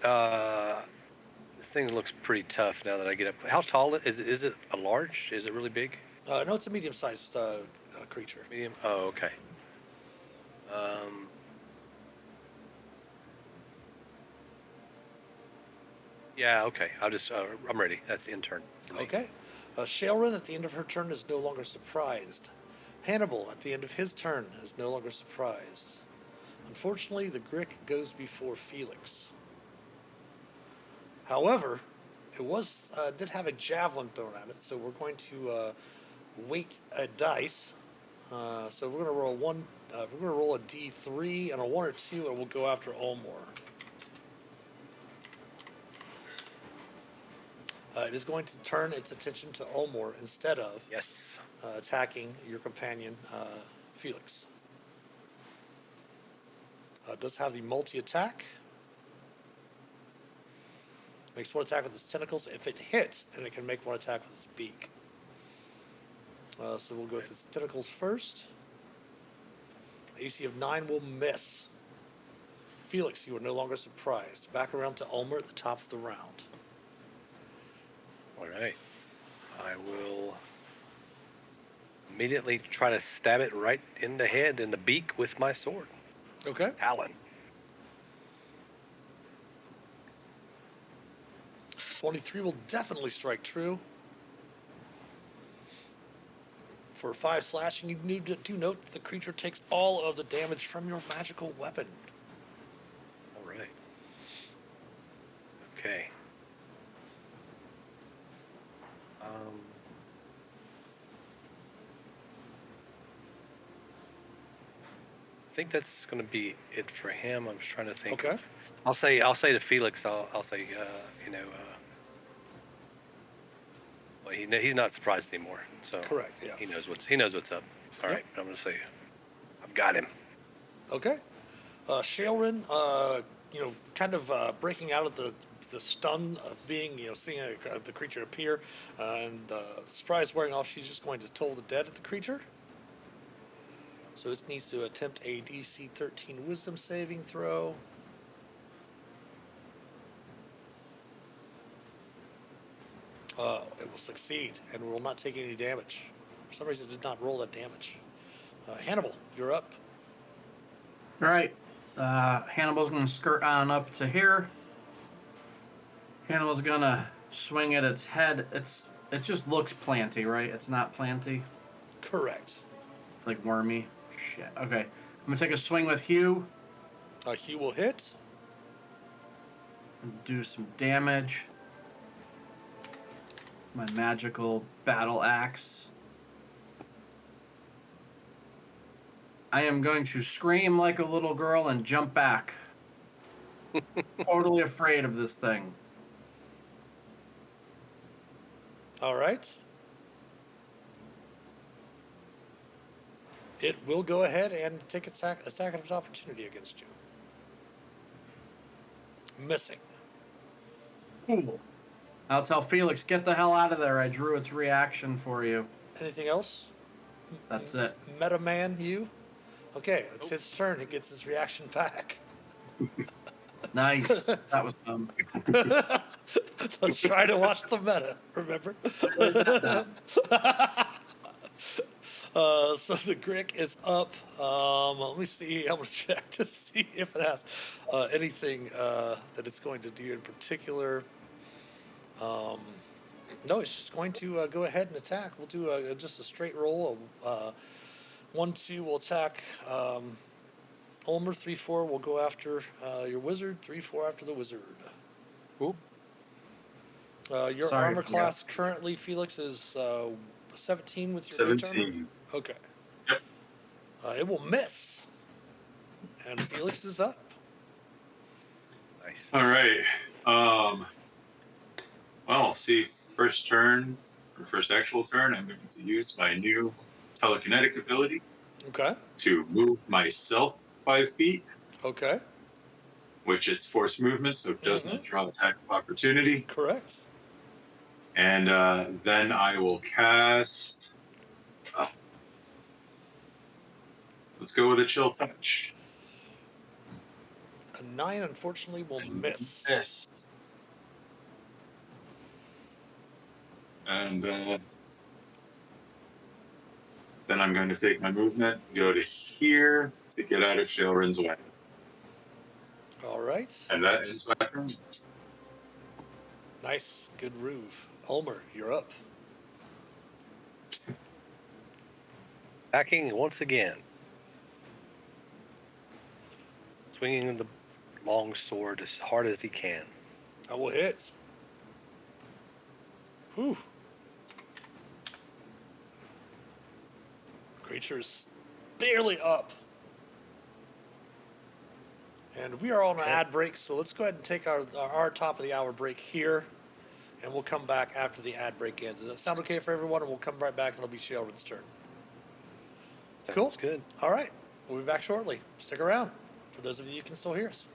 this thing looks pretty tough now that I get up. How tall is it? Is it a large? Is it really big? No, it's a medium-sized creature. Medium? Oh, okay. Um, yeah, okay. I'm ready. That's in turn for me. Okay. Shailrin at the end of her turn is no longer surprised. Hannibal at the end of his turn is no longer surprised. Unfortunately, the Grick goes before Felix. However, it did have a javelin thrown at it, so we're going to weight a dice. So we're going to roll we're going to roll a D3 and a 1 or 2, and we'll go after Olmor. It is going to turn its attention to Olmor instead of Yes. attacking your companion, Felix. It does have the multi-attack. Makes one attack with its tentacles. If it hits, then it can make one attack with its beak. So we'll go with its tentacles first. AC of 9 will miss. Felix, you are no longer surprised. Back around to Ulmer at the top of the round. All right. I will immediately try to stab it right in the head, in the beak with my sword. Okay. Talon. 23 will definitely strike true. For 5 slashing, you do note that the creature takes all of the damage from your magical weapon. All right. Okay. I think that's going to be it for him. I'm just trying to think. Okay. I'll say to Felix. I'll say well, he's not surprised anymore. So Correct, yeah. He knows what's up. All Yep. right. I'm going to say, I've got him. Okay. Shailrin, kind of breaking out of the stun of being, seeing the creature appear, and surprise wearing off, she's just going to toll the dead at the creature. So it needs to attempt a DC 13 Wisdom saving throw. It will succeed and will not take any damage. For some reason, it did not roll that damage. Hannibal, you're up. All right. Hannibal's going to skirt on up to here. Hannibal's going to swing at its head. It just looks planty, right? It's not planty. Correct. It's like wormy. Shit. Okay. I'm going to take a swing with Hugh He will hit. and do some damage. My magical battle axe. I am going to scream like a little girl and jump back. Totally afraid of this thing. All right. It will go ahead and take attack of opportunity against you. Missing. Cool. I'll tell Felix, get the hell out of there. I drew its reaction for you. Anything else? That's it. Meta Man, you? Okay, it's his turn. He gets his reaction back. Nice. That was dumb. Let's try to watch the meta, remember? So the Grick is up. Let me see. I'm gonna check to see if it has anything that it's going to do in particular. Um, no, it's just going to go ahead and attack. We'll do just a straight roll. 1-2 will attack Ulmer. 3-4 will go after your wizard. 3-4 after the wizard. Cool. Your Sorry, armor yeah. class currently, Felix, is 17 with your mage armor? 17. Okay. Yep. It will miss. And Felix is up. Nice. All right. Well, see, first turn, or first actual turn, I'm going to use my new telekinetic ability Okay. to move myself 5 feet, Okay. which it's force movement, so it doesn't draw attack of opportunity. Correct. And then I will cast. Let's go with a chill touch. A 9, unfortunately, will miss. Miss. And then I'm going to take my movement, go to here to get out of Shailrin's way. All right. And that is my turn. Nice. Good move. Ulmer, you're up. Attacking once again. Swinging the long sword as hard as he can. I will hit. Whew. Creature's barely up. And we are on an ad break, so let's go ahead and take our top of the hour break here. And we'll come back after the ad break ends. Does that sound okay for everyone? And we'll come right back and it'll be Sheldon's turn. Cool. Sounds good. All right. We'll be back shortly. Stick around for those of you who can still hear us.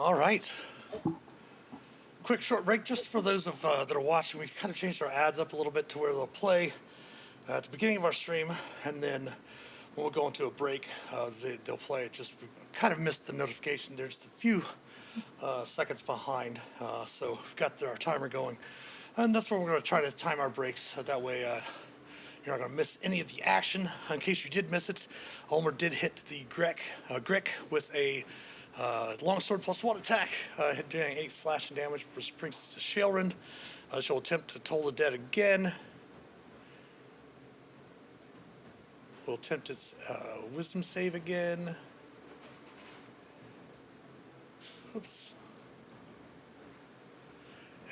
All right. Quick short break just for those of that are watching. We kind of changed our ads up a little bit to where they'll play at the beginning of our stream, and then when we go into a break, they'll play it. Just we kind of missed the notification. They're just a few seconds behind, so we've got our timer going, and that's where we're going to try to time our breaks. That way, you're not going to miss any of the action. In case you did miss it, Ulmer did hit the Grick with a longsword plus one attack, doing 8 slashing damage, which brings us to Shalrend. She'll attempt to Toll the Dead again. We'll attempt its wisdom save again. Oops.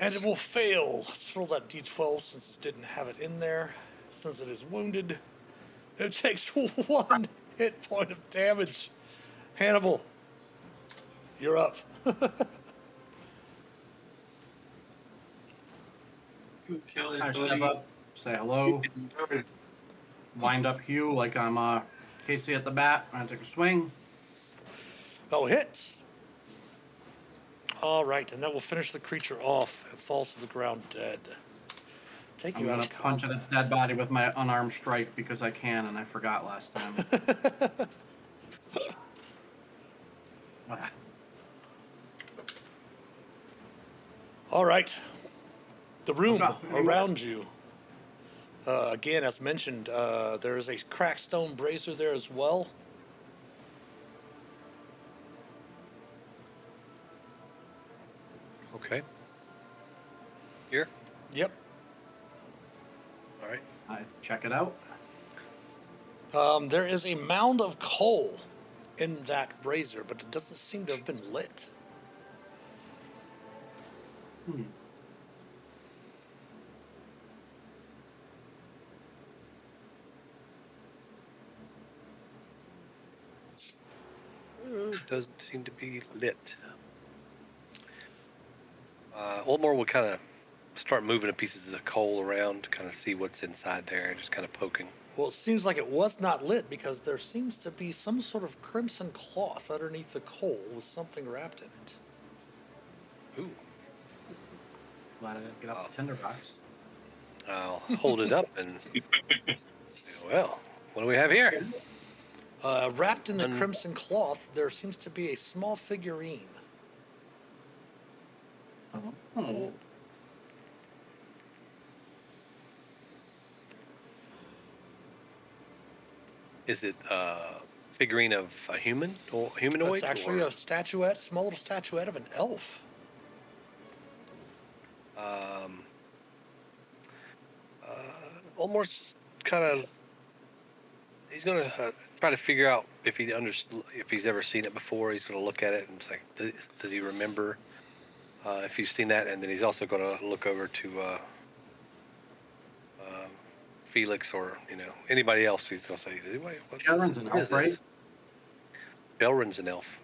And it will fail. Let's roll that d12 since it didn't have it in there. Since it is wounded, it takes 1 hit point of damage. Hannibal, you're up. Good killing, I step buddy. up, say hello, wind up Hugh like I'm Casey at the bat, and I take a swing. Oh, hits. All right, and that will finish the creature off. It falls to the ground dead. Taking I'm you out gonna of punch at combat. its dead body with my unarmed strike because I can, and I forgot last time. Ah, All right. The room Okay. around you. Again, as mentioned, there is a cracked stone brazier there as well. Okay. Here. Yep. All right. I check it out. There is a mound of coal in that brazier, but it doesn't seem to have been lit. Hmm. Doesn't seem to be lit. Ulmor will kind of start moving the pieces of coal around to kind of see what's inside there, just kind of poking. Well, it seems like it was not lit because there seems to be some sort of crimson cloth underneath the coal with something wrapped in it. Ooh. Glad I didn't get up the tinderbox. I'll hold it up and well, what do we have here? Wrapped in the crimson cloth, there seems to be a small figurine. Oh. Is it a figurine of a human or humanoid? It's actually or, a statuette, a small little statuette of an elf. Ulmor's kind of he's gonna try to figure out if he's ever seen it before. He's gonna look at it and say, does he remember if he's seen that? And then he's also gonna look over to Felix or anybody else. He's gonna say, "Wait, what Shalrend's an elf, right? Shalrend's an elf,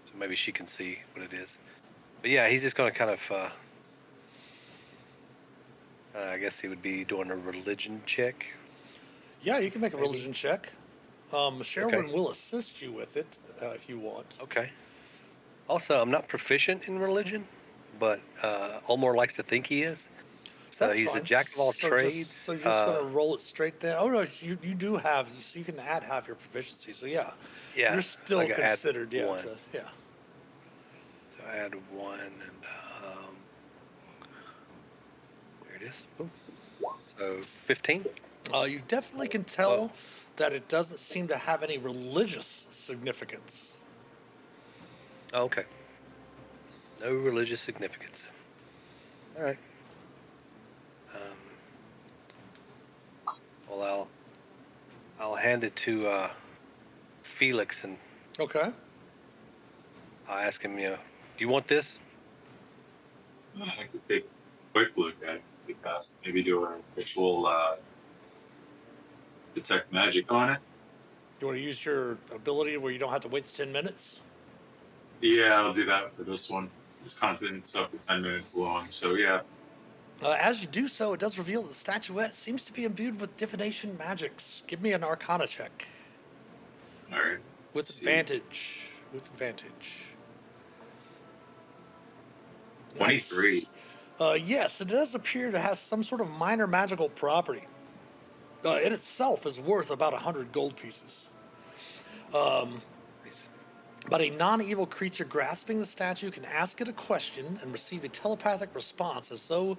so maybe she can see what it is." But yeah, he's just gonna kind of. I guess he would be doing a religion check. Yeah, you can make a Maybe. religion check. Sherwin will assist you with it if you want. Okay. Also, I'm not proficient in religion, but Ulmor likes to think he is. So That's he's fine. a jack of all trades. So you're just going to roll it straight down. Oh, no, you do have, so you can add half your proficiency. So yeah, yeah, you're still like add considered, yeah. one. So I add 1, and there it is. Boom. So 15. You definitely can tell that it doesn't seem to have any religious significance. Oh, okay. No religious significance. All right. Well, I'll hand it to Felix, and Okay. I'll ask him. Do you want this? I could take a quick look at the cast. Maybe do a ritual detect magic on it. You want to use your ability where you don't have to wait the 10 minutes? Yeah, I'll do that for this one. This content's up to 10 minutes long, so yeah. As you do so, it does reveal that the statuette seems to be imbued with divination magics. Give me an Arcana check. All right. With advantage. With advantage. 23. Yes, it does appear to have some sort of minor magical property. It itself is worth about 100 gold pieces. Nice. But a non-evil creature grasping the statue can ask it a question and receive a telepathic response as though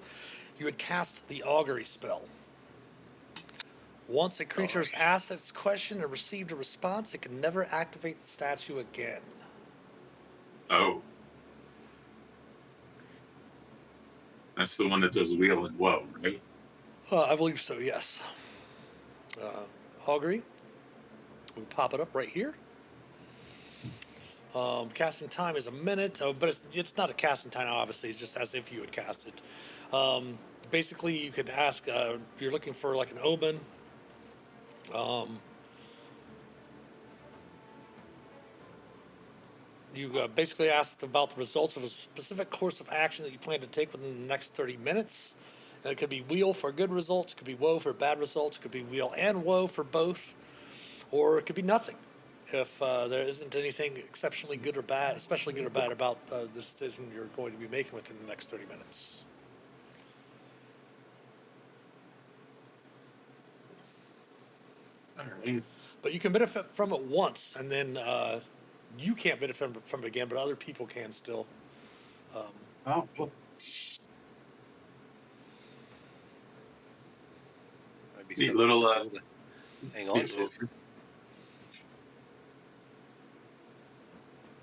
you had cast the augury spell. Once a creature has asked its question and received a response, it can never activate the statue again. Oh. That's the one that does wheel and woe, right? I believe so, yes. Augury. We pop it up right here. Casting time is a minute, but it's not a casting time, obviously. It's just as if you had cast it. Basically, you could ask, you're looking for like an omen. You basically asked about the results of a specific course of action that you plan to take within the next 30 minutes. And it could be wheel for good results, it could be woe for bad results, it could be wheel and woe for both, or it could be nothing. If there isn't anything exceptionally good or bad, especially good or bad about the decision you're going to be making within the next 30 minutes. Alright. But you can benefit from it once, and then you can't benefit from it again, but other people can still. Oh, cool. Might be Neat something little, to hang on to.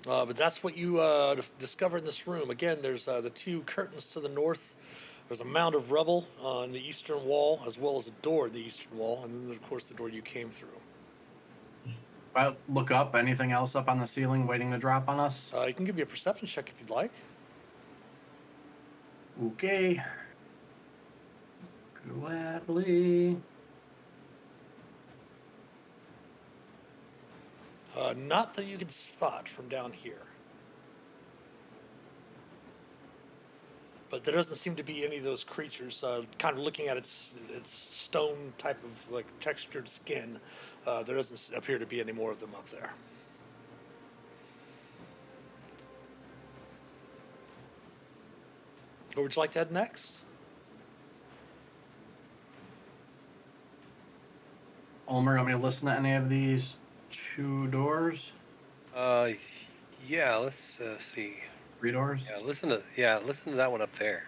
But that's what you discover in this room. Again, there's the two curtains to the north. There's a mound of rubble on the eastern wall, as well as a door in the eastern wall, and then, of course, the door you came through. If I look up, anything else up on the ceiling waiting to drop on us? You can give me a perception check if you'd like. Okay. Gladly. Not that you can spot from down here. But there doesn't seem to be any of those creatures. Kind of looking at its stone type of like textured skin, there doesn't appear to be any more of them up there. Where would you like to head next? Ulmer, want me to listen to any of these two doors? Yeah. Let's see. 3 doors? Listen to that one up there.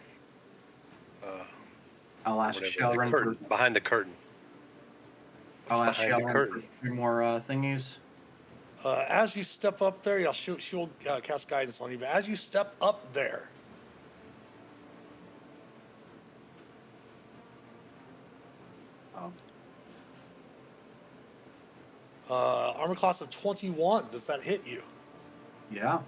I'll ask Whatever. The Shalrin curtain for, behind the curtain. I'll What's ask behind the Shalrin curtain? for 3 more thingies. As you step up there, she'll cast guidance on you. But as you step up there, armor class of 21. Does that hit you? Yeah.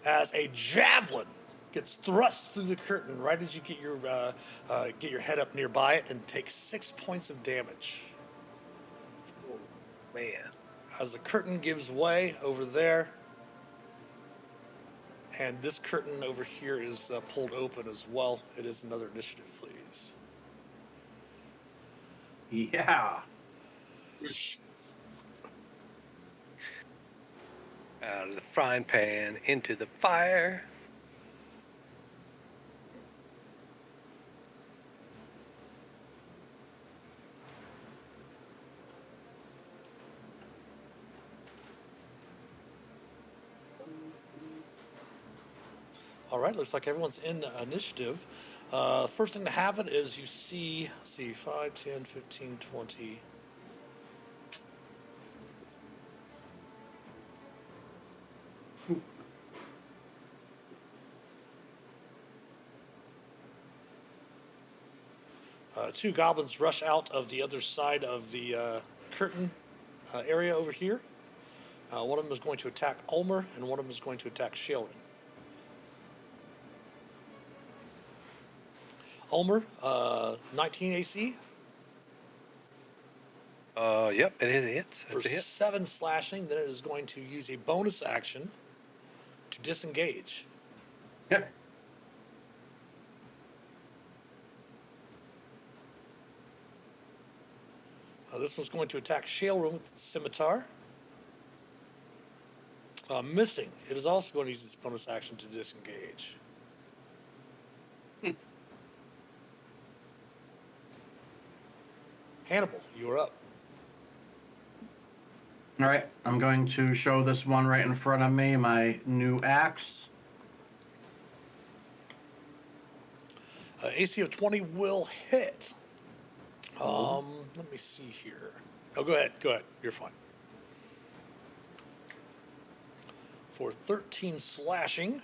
As a javelin gets thrust through the curtain right as you get your head up nearby it and take 6 points of damage. Oh, man. As the curtain gives way over there, and this curtain over here is pulled open as well. It is another initiative, please. Yeah. Out of the frying pan into the fire. All right, looks like everyone's in initiative. First thing to happen is you see, 5, 10, 15, 20. Two goblins rush out of the other side of the curtain area over here. One of them is going to attack Ulmer, and one of them is going to attack Shalrin. Ulmer, 19 AC. Yep, it is a hit. For It's a hit. 7 slashing, then it is going to use a bonus action to disengage. Yep. This one's going to attack Shalrin with the scimitar. Missing. It is also going to use its bonus action to disengage. Hannibal, you are up. All right, I'm going to show this one right in front of me, my new axe. AC of 20 will hit. Let me see here. Oh, go ahead. Go ahead. You're fine. For 13 slashing.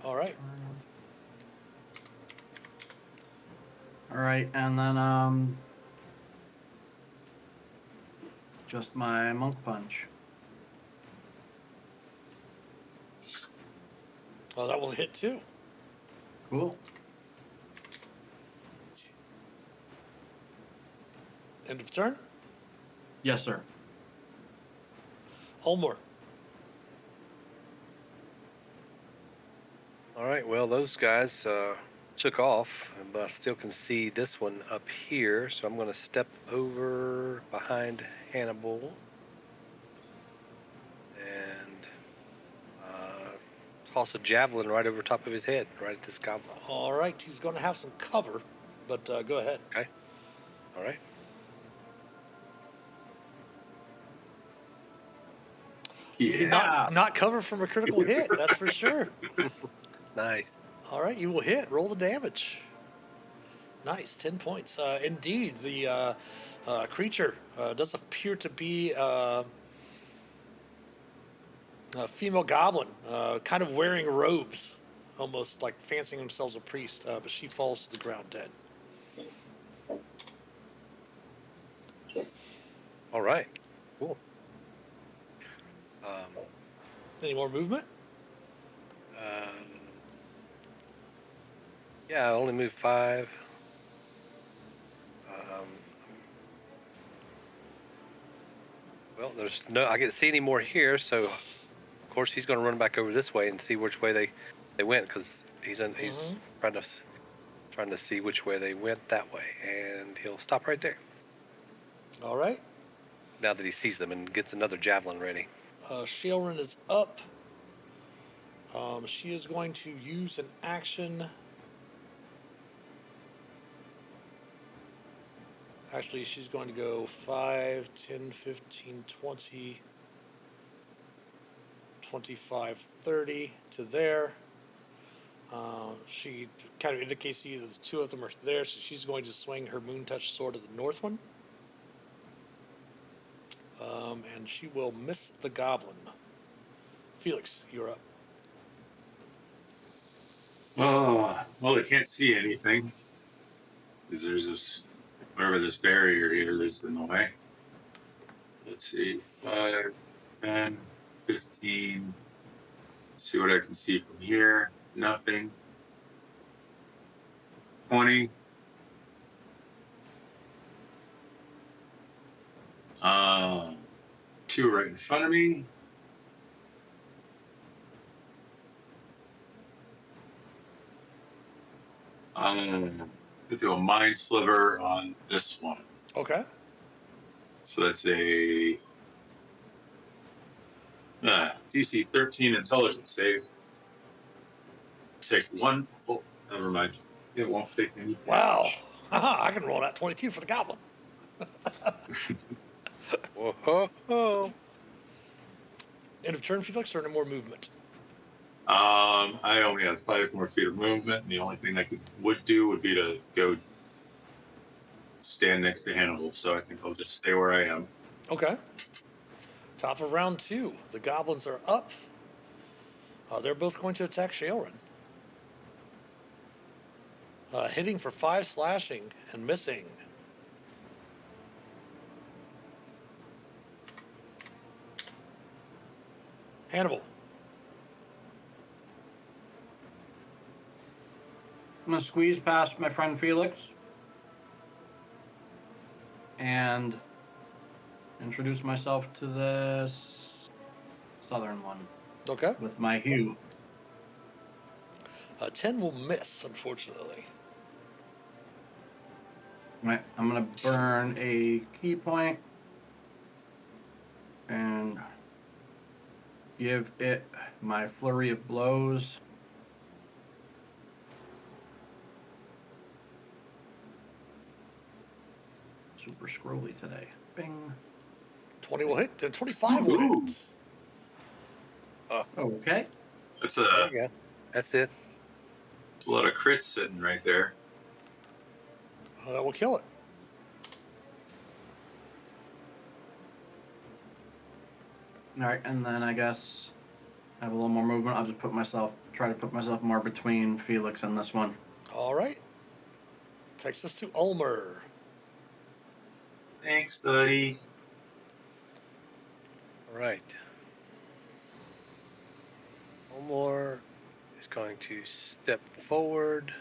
All right. All right, and then just my monk punch. Oh, that will hit too. Cool. End of turn. Yes, sir. Ulmor. All right, well, those guys took off, but I still can see this one up here, so I'm going to step over behind Hannibal and toss a javelin right over top of his head, right at this goblin. All right. He's going to have some cover, but go ahead. Okay. All right. Yeah. Not cover from a critical hit. That's for sure. Nice. All right. You will hit. Roll the damage. Nice. 10 points. Indeed, the creature does appear to be a female goblin, kind of wearing robes, almost like fancying themselves a priest, but she falls to the ground dead. All right. Cool. Any more movement? Yeah, I only moved 5. Well, there's no, I can't see any more here, so of course he's going to run back over this way and see which way they went, because he's trying to see which way they went that way, and he'll stop right there All right. now that he sees them and gets another javelin ready. Shailrin is up. She is going to use an action. Actually, she's going to go 5, 10, 15, 20, 25, 30 to there. She kind of indicates to you that the two of them are there, so she's going to swing her Moon Touch sword at the north one. And she will miss the goblin. Felix, you're up. Oh, well, I can't see anything because there's this, whatever this barrier here is in the way. Let's see, 5, 10, 15. Let's see what I can see from here. Nothing. 20. Two right in front of me. To do a mind sliver on this one. Okay. So that's a DC 13 intelligence save. Take one. Oh, never mind. It won't take any. Wow. I can roll that 22 for the goblin. Whoa. End of turn, Felix, or any more movement? I only have 5 more feet of movement. And the only thing I would do would be to go stand next to Hannibal. So I think I'll just stay where I am. Okay. Top of round 2. The goblins are up. They're both going to attack Shailrin. Hitting for 5 slashing and missing. Hannibal. I'm going to squeeze past my friend Felix and introduce myself to this southern one Okay. with my hue. 10 will miss, unfortunately. Right, I'm going to burn a key point and give it my flurry of blows. Super scrolly today. Bing. 20 will hit, and 25 will Ooh. hit. Okay. That's There a you go. That's it. lot of crits sitting right there. That will kill it. All right, and then I guess I have a little more movement. I'll just try to put myself more between Felix and this one. All right. Takes us to Ulmer. Thanks, buddy. All right. Omar is going to step forward.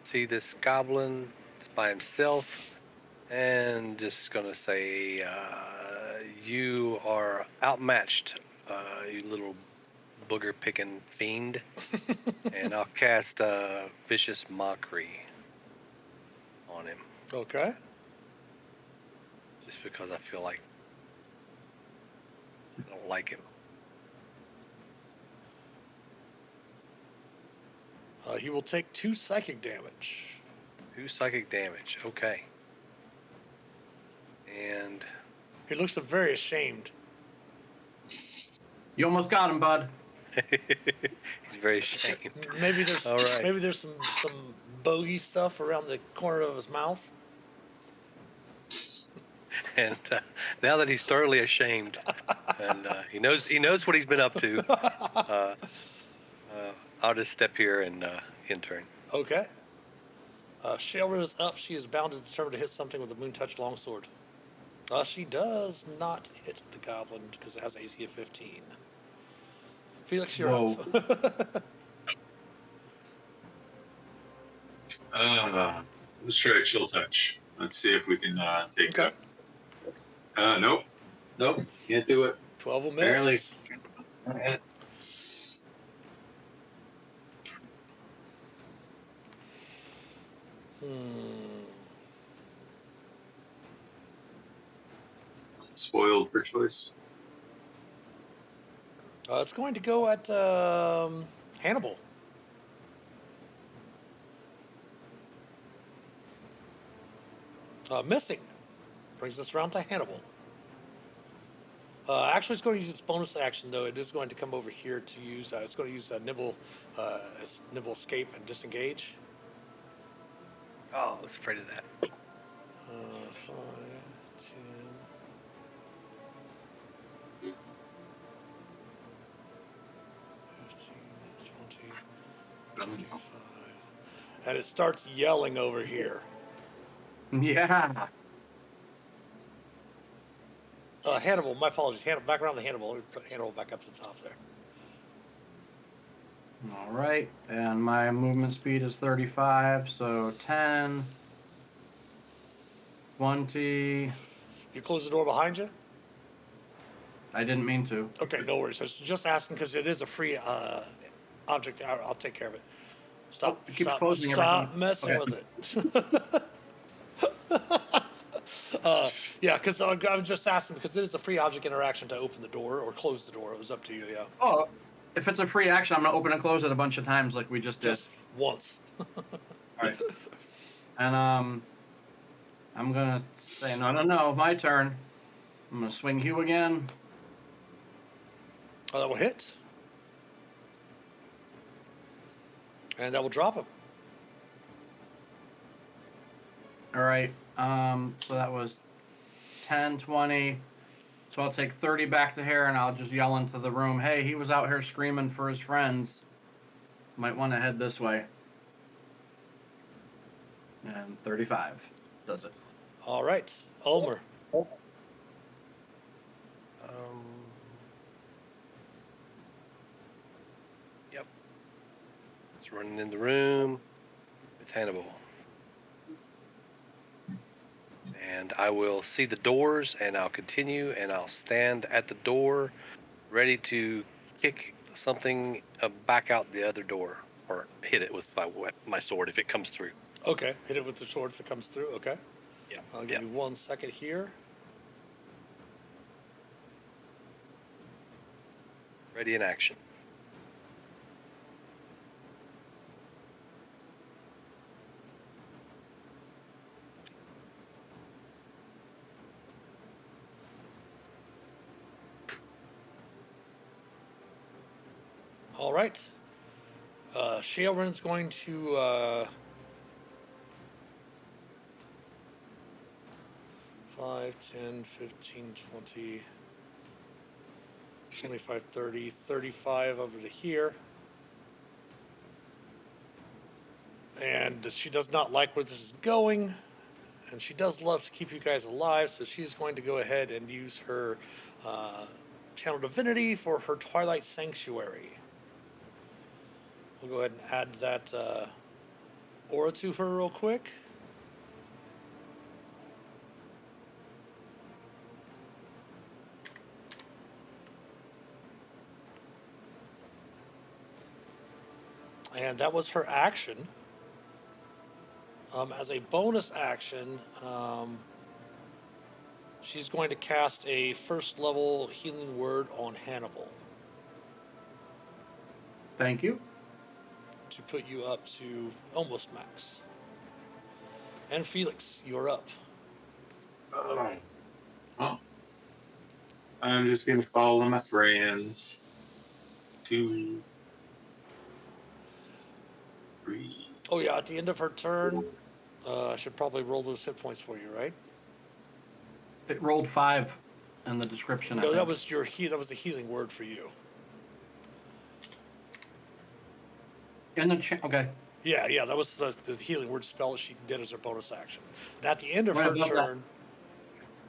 See this goblin is by himself, and just gonna say, you are outmatched, you little booger picking fiend. And I'll cast vicious mockery on him, Okay. just because I feel like I don't like him. He will take 2 psychic damage. 2 psychic damage. Okay. And He looks very ashamed. You almost got him, bud. he's very ashamed. Maybe there's All right. maybe there's some bogey stuff around the corner of his mouth. And now that he's thoroughly ashamed, and he knows what he's been up to, I'll just step here and intern. Okay. Shailra is up. She is bound and determined to hit something with a Moon Touch longsword. She does not hit the goblin because it has an AC of 15. Felix, you're up. Let's try a chill touch. Let's see if we can take Okay. that. Nope. Can't do it. 12 will Barely. miss. Spoiled for choice. It's going to go at Hannibal. Missing. Brings us around to Hannibal. Actually, it's going to use its bonus action, though. It is going to come over here to use. It's going to use Nibble, Nibble Escape and Disengage. Oh, I was afraid of that. 5, 10, 15, 20, 25. And it starts yelling over here. Yeah. Hannibal, my apologies. Back around to Hannibal. Let me put Hannibal back up to the top there. All right, and my movement speed is 35, so 10, 20. You close the door behind you? I didn't mean to. Okay, no worries. I was just asking because it is a free object. I'll take care of it. Stop. It keeps Stop, closing stop everything. messing Okay. with it. Yeah, because I was just asking because it is a free object interaction to open the door or close the door. It was up to you, yeah. Oh, if it's a free action, I'm gonna open and close it a bunch of times like we just did. Just once. All right. And I'm gonna say no, my turn. I'm gonna swing Hugh again. That will hit. And that will drop him. All right. So that was 10, 20. So I'll take 30 back to here, and I'll just yell into the room, hey, he was out here screaming for his friends. Might want to head this way. And 35 does it. All right. Ulmer. Yep. It's running in the room with Hannibal. And I will see the doors, and I'll continue, and I'll stand at the door, ready to kick something back out the other door, or hit it with my sword if it comes through. Okay. Hit it with the sword if it comes through. Okay. Yeah. I'll give you 1 second here. Ready in action. All right. Shailran's going to 5, 10, 15, 20, 25, 30, 35 over to here. And she does not like where this is going. And she does love to keep you guys alive, so she's going to go ahead and use her Channel Divinity for her Twilight Sanctuary. We'll go ahead and add that aura to her real quick. And that was her action. As a bonus action, she's going to cast a first level healing word on Hannibal Thank you. to put you up to almost max. And Felix, you're up. Oh. I'm just gonna follow my friends. 2, 3. Oh yeah, at the end of her turn, I should probably roll those hit points for you, right? It rolled 5 in the description. No, that was your that was the healing word for you. Okay. Yeah, that was the healing word spell that she did as her bonus action. And at the end of Right her above that. turn.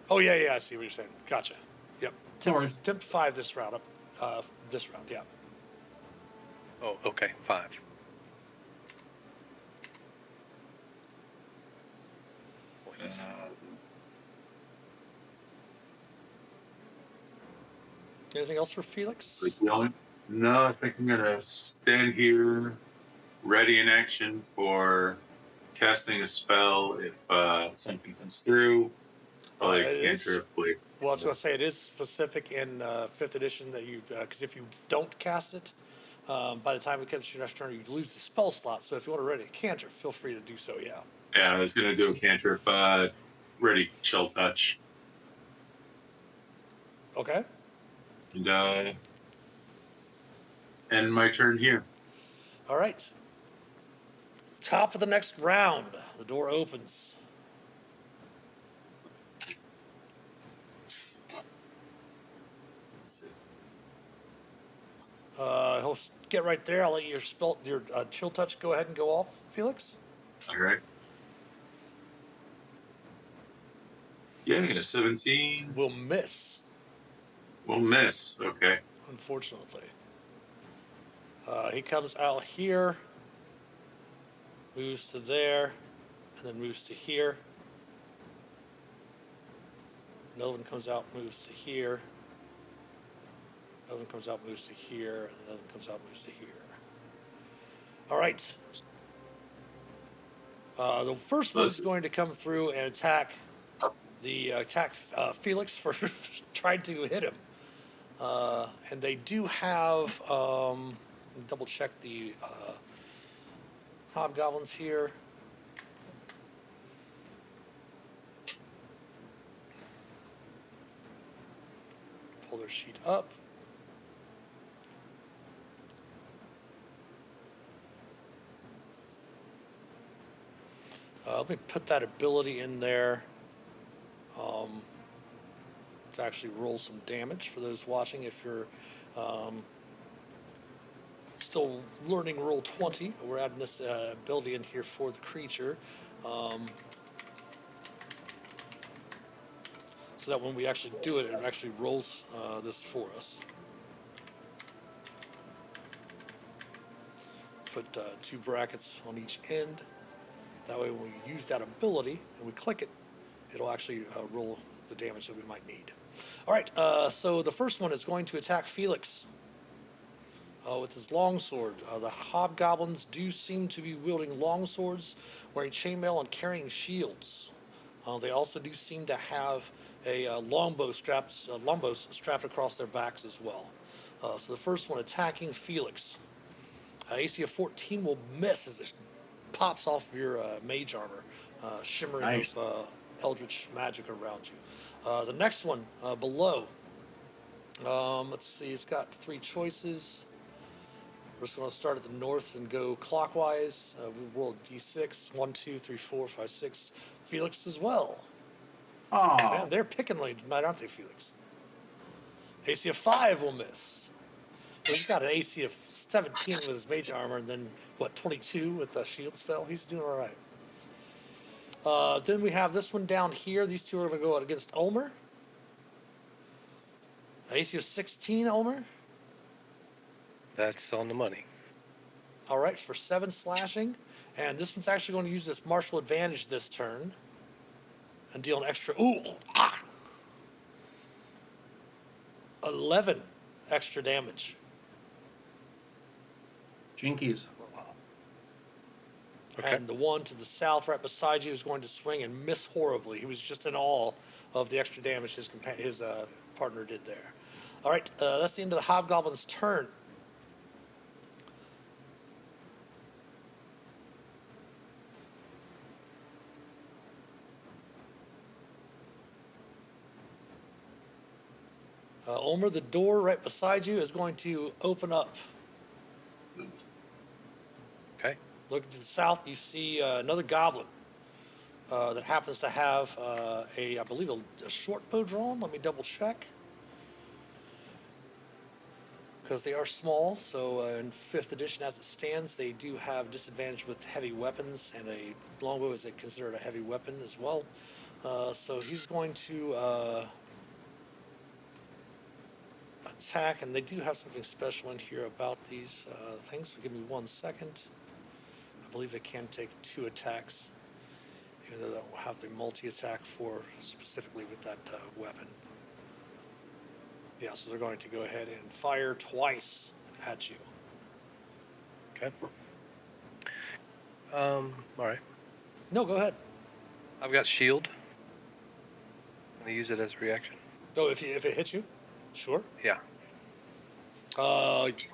Oh yeah, I see what you're saying. Gotcha. Yep. No worries. Temp 5 this round up. This round, yeah. Oh, okay. 5. Points. Anything else for Felix? No, I think I'm gonna stand here, ready in action for casting a spell if something comes through. Probably It a is- cantrip. Like, Well, I was going to say it is specific in 5th edition that you, because if you don't cast it, by the time it comes to your next turn, you lose the spell slot. So if you want to ready a cantrip, feel free to do so, yeah. yeah, I was gonna do a cantrip. Ready, chill touch, Okay. and end my turn here. All right. Top of the next round. The door opens. He'll get right there. I'll let your chill touch go ahead and go off, Felix. All right. Yeah, 17. Will miss, We'll miss. Okay. unfortunately. He comes out here, moves to there, and then moves to here. Another one comes out, moves to here. Another one comes out, moves to here, and another one comes out, moves to here. All right. The first one's going to come through and attack Felix for trying to hit him. And they do have double check the hobgoblins here. Pull their sheet up. Let me put that ability in there to actually roll some damage for those watching. If you're still learning roll 20, we're adding this ability in here for the creature. So that when we actually do it, it actually rolls this for us. Put 2 brackets on each end. That way when we use that ability and we click it, it'll actually roll the damage that we might need. All right, so the first one is going to attack Felix with his longsword. The hobgoblins do seem to be wielding longswords, wearing chainmail and carrying shields. They also do seem to have a longbow strapped across their backs as well. So the first one attacking Felix. AC of 14 will miss as it pops off of your mage armor, shimmering Nice. of eldritch magic around you. The next one below. Let's see, it's got 3 choices. We're just going to start at the north and go clockwise. We roll d6. 1, 2, 3, 4, 5, 6. Felix as well. Oh, Man, they're picking tonight, aren't they, Felix? AC of 5 will miss. But he's got an AC of 17 with his mage armor, and then, 22 with the shield spell? He's doing all right. Then we have this one down here. These two are going to go out against Ulmer. AC of 16, Ulmer. That's on the money. All right, for 7 slashing. And this one's actually going to use this martial advantage this turn and deal an extra. 11 extra damage. jinkies. Okay. And the one to the south, right beside you, is going to swing and miss horribly. He was just in awe of the extra damage his partner did there. All right, that's the end of the Hobgoblin's turn. Ulmer, the door right beside you is going to open up. Okay. Look to the south, you see another goblin that happens to have I believe, a short bow drawn. Let me double check. Because they are small, so in 5th edition as it stands, they do have disadvantage with heavy weapons, and a longbow is considered a heavy weapon as well. So he's going to attack, and they do have something special in here about these things, so give me 1 second. I believe they can take 2 attacks, even though they don't have the multi-attack for specifically with that weapon. Yeah, so they're going to go ahead and fire twice at you. Okay. All right. No, go ahead. I've got shield. I'm gonna use it as a reaction. Oh, if it hits you, sure. Yeah.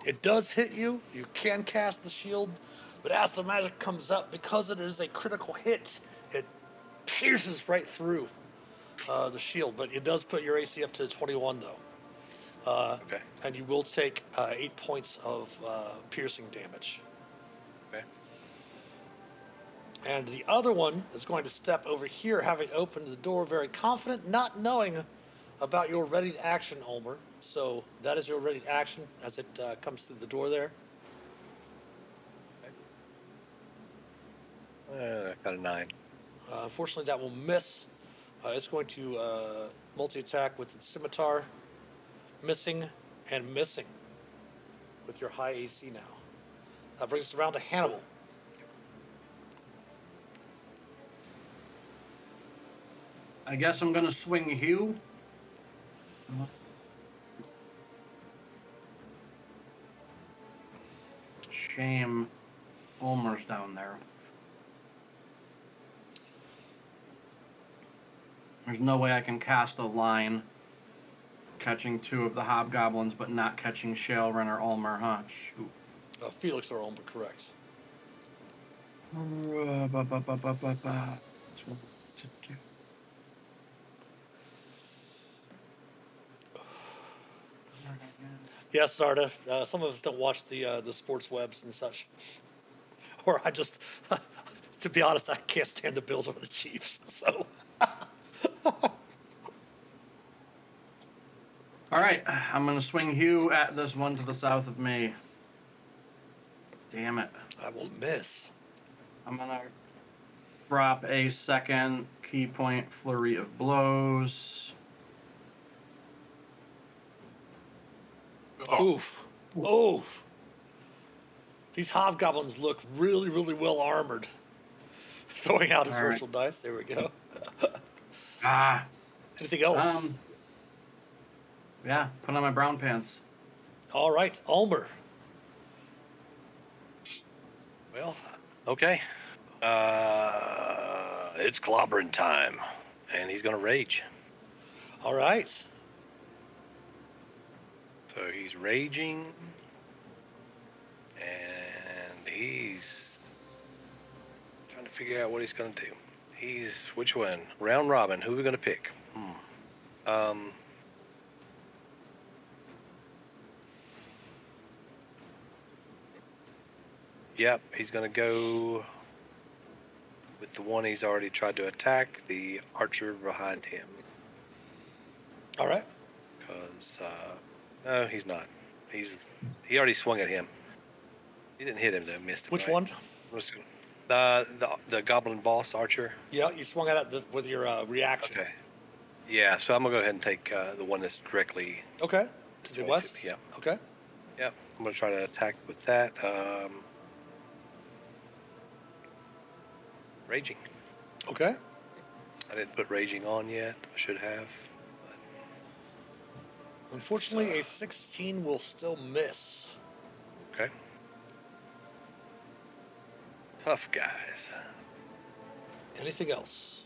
It does hit you. You can cast the shield, but as the magic comes up, because it is a critical hit, it pierces right through the shield. But it does put your AC up to 21, though. Okay. And you will take 8 points of piercing damage. Okay. And the other one is going to step over here, having opened the door very confident, not knowing about your ready to action, Ulmer. So that is your ready to action as it comes through the door there. Got a 9. Unfortunately, that will miss. It's going to multi-attack with its scimitar, missing and missing with your high AC now. That brings us around to Hannibal. I guess I'm gonna swing Hugh. Shame Ulmer's down there. There's no way I can cast a line catching 2 of the hobgoblins, but not catching Shailren or Ulmer, huh? Shoot. Felix or Ulmer, correct. That's what to do. Yes, Zarda. Some of us don't watch the sports webs and such. Or I just, to be honest, I can't stand the Bills over the Chiefs. So. All right, I'm gonna swing Hugh at this one to the south of me. Damn it. I will miss. I'm gonna drop a second key point flurry of blows. Oof. Oof. These hobgoblins look really, really well armored. Throwing out his All right. virtual dice. There we go. Ah. Anything else? Yeah, put on my brown pants. All right, Ulmer. Well, okay. It's clobbering time, and he's gonna rage. All right. So he's raging, and he's trying to figure out what he's going to do. Which one? Round robin. Who are we going to pick? Yep, he's going to go with the one he's already tried to attack, the archer behind him. All right. Because, no, he's not. He already swung at him. He didn't hit him, though. Missed him, Which right? one? The goblin boss archer. Yeah, you swung at it with your reaction. Okay. Yeah, so I'm going to go ahead and take the one that's directly Okay. To the to west? me. Yep. Okay. Yep. I'm going to try to attack with that. Raging. Okay. I didn't put raging on yet. I should have. Unfortunately, a 16 will still miss. Okay. Tough guys. Anything else?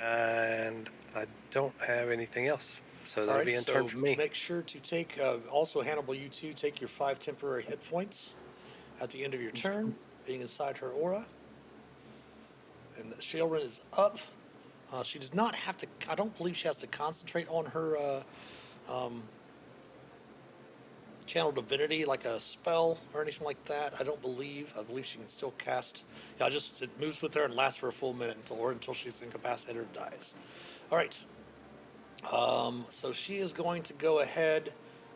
And I don't have anything else. So that'll be in so turn for me. make sure to take, also Hannibal, you too, take your 5 temporary hit points at the end of your turn, being inside her aura. And Shailrin is up. She does not have to, I don't believe she has to concentrate on her channel divinity like a spell or anything like that. I believe she can still cast. Yeah, it moves with her and lasts for a full minute until she's incapacitated or dies. All right. So she is going to go ahead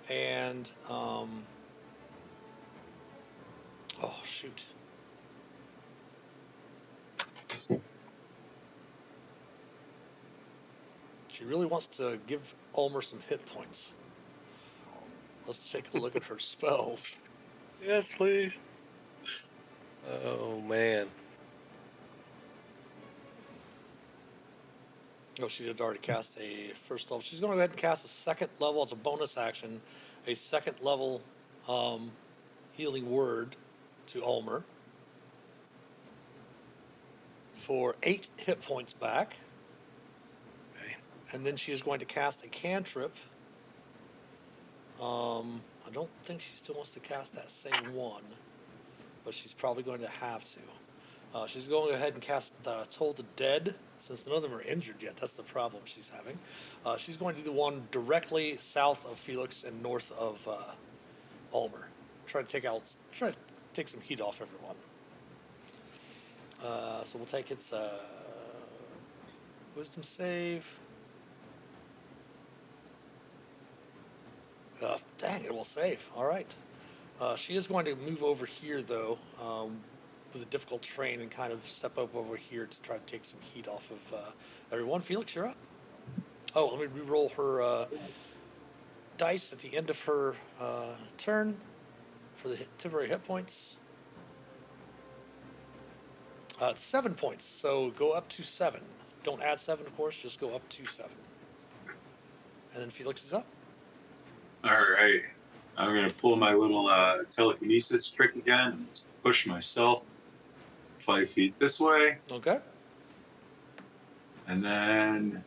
and oh shoot. She really wants to give Ulmer some hit points. Let's take a look at her spells. Yes, please. Oh, man. Oh, she did already cast a first level. She's going to go ahead and cast a second level as a bonus action, a second level healing word to Ulmer for 8 hit points back. Okay. And then she is going to cast a cantrip. I don't think she still wants to cast that same one, but she's probably going to have to. She's going to go ahead and cast Toll the Dead, since none of them are injured yet. That's the problem she's having. She's going to do the one directly south of Felix and north of Ulmer. Try to take some heat off everyone. So we'll take its wisdom save. Dang, it will save. All right. She is going to move over here, though, with a difficult terrain and kind of step up over here to try to take some heat off of everyone. Felix, you're up. Oh, let me re-roll her dice at the end of her turn for the temporary hit points. It's 7 points, so go up to 7. Don't add 7, of course, just go up to 7. And then Felix is up. All right. I'm going to pull my little telekinesis trick again and push myself 5 feet this way. Okay. And then,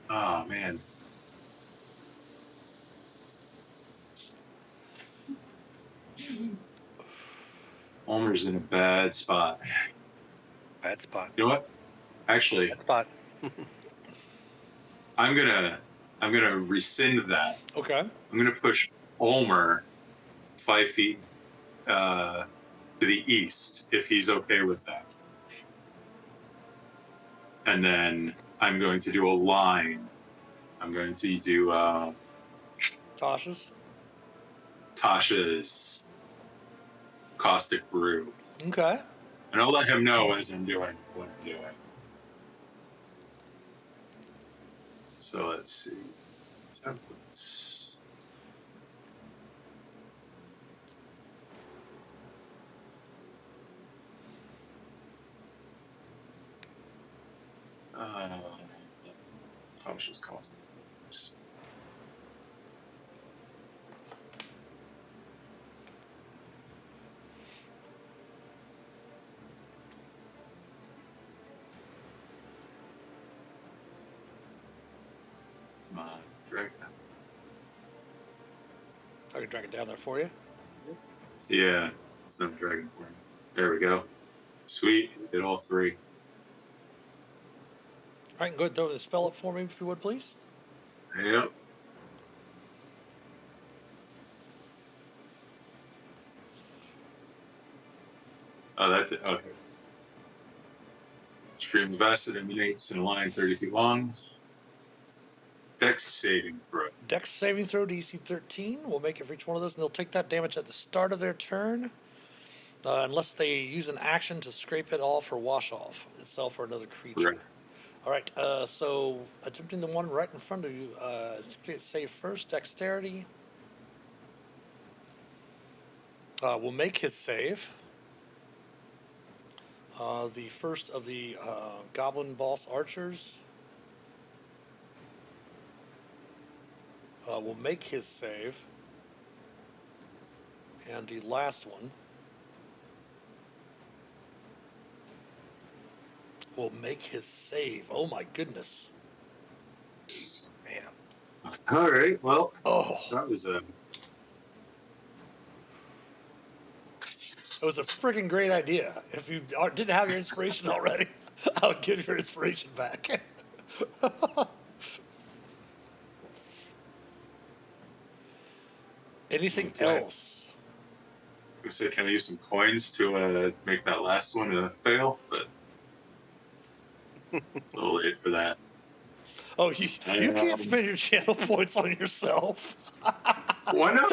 oh, man. Ulmer's in a bad spot. Bad spot. You know what? Actually, Bad spot. I'm gonna rescind that. Okay. I'm gonna push Ulmer 5 feet to the east if he's okay with that. And then I'm going to do a line. I'm going to do Tasha's caustic brew. Okay. And I'll let him know as I'm doing what I'm doing. So let's see. Templates. Tasha's caustic. Come on, drag that. I can drag it down there for you. Yeah, it's not dragon for me. There we go. Sweet. Hit all three. All right, go ahead and throw the spell up for me, if you would, please. Yep. Oh, that's it. Okay. Stream of acid emanates in a line 30 feet long. Dex saving throw. Dex saving throw DC 13. We'll make it for each one of those, and they'll take that damage at the start of their turn, unless they use an action to scrape it off or wash off itself or another creature. Right. All right, so attempting the one right in front of you, save first, dexterity. Will make his save. The first of the goblin boss archers will make his save. And the last one will make his save. Oh my goodness. Man. All right. Well, Oh, that was it was a freaking great idea. If you didn't have your inspiration already, I would give your inspiration back. Anything Okay. else? I said, can I use some coins to make that last one fail? But it's a little late for that. Oh, you can't spend your channel points on yourself. Why not?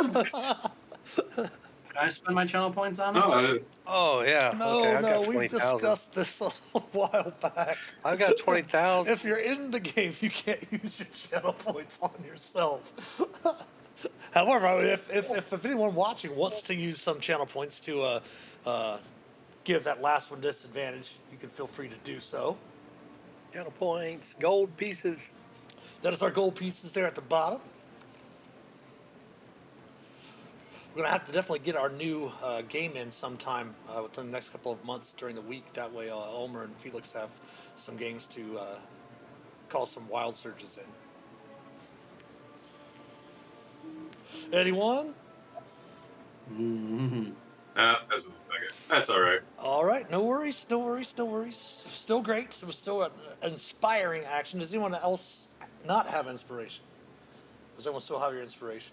Can I spend my channel points on it? No, Oh yeah. Okay, I've No, got we've 20,000. discussed this a while back. I've got 20,000. If you're in the game, you can't use your channel points on yourself. However, if anyone watching wants to use some channel points to give that last one disadvantage, you can feel free to do so. Channel points, gold pieces. That is our gold pieces there at the bottom. We're going to have to definitely get our new game in sometime within the next couple of months during the week. That way, Ulmer and Felix have some games to call some wild surges in. Anyone? Mm-hmm. that's all right. All right, no worries, no worries, no worries. Still great. It was still an inspiring action. Does anyone else not have inspiration? Does everyone still have your inspiration?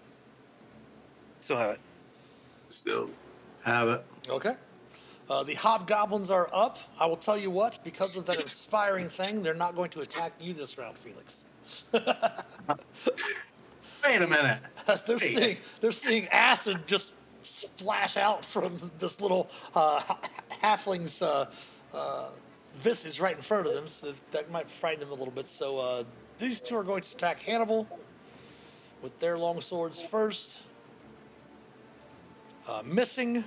Still have it. Still. Have it. Okay. The hobgoblins are up. I will tell you what, because of that inspiring thing, they're not going to attack you this round, Felix. Wait a minute. As they're seeing acid just splash out from this little halfling's visage right in front of them, so that might frighten them a little bit. So these two are going to attack Hannibal with their long swords first. Missing,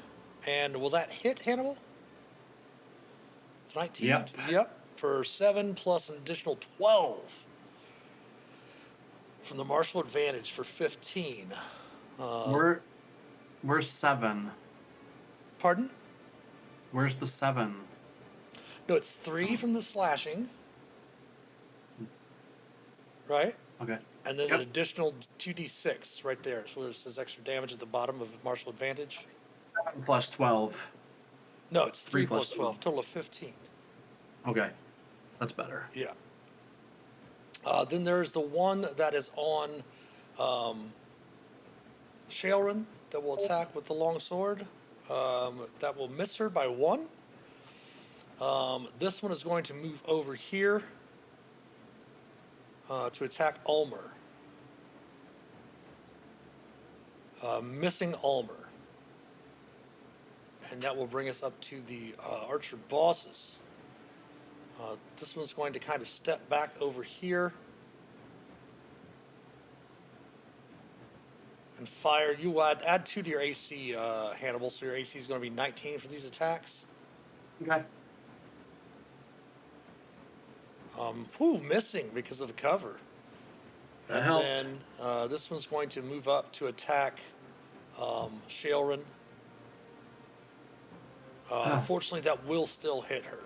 and will that hit Hannibal? 19? Yep. Yep, for 7 plus an additional 12 from the martial advantage for 15. Where's 7? Pardon? Where's the 7? No, it's 3 from the slashing. Right? Okay. And then Yep. an additional 2d6 right there. So it says extra damage at the bottom of martial advantage. 7 plus 12. No, it's 3 3 plus plus 12, total of 15. Okay. That's better. Yeah. Then there's the one that is on Shailran that will attack with the long sword. That will miss her by 1. This one is going to move over here to attack Ulmer. Missing Ulmer. And that will bring us up to the archer bosses. This one's going to kind of step back over here and fire. You add 2 to your AC, Hannibal, so your AC is going to be 19 for these attacks. Okay. Missing because of the cover. That And helped. then this one's going to move up to attack Shailran. Unfortunately, that will still hit her.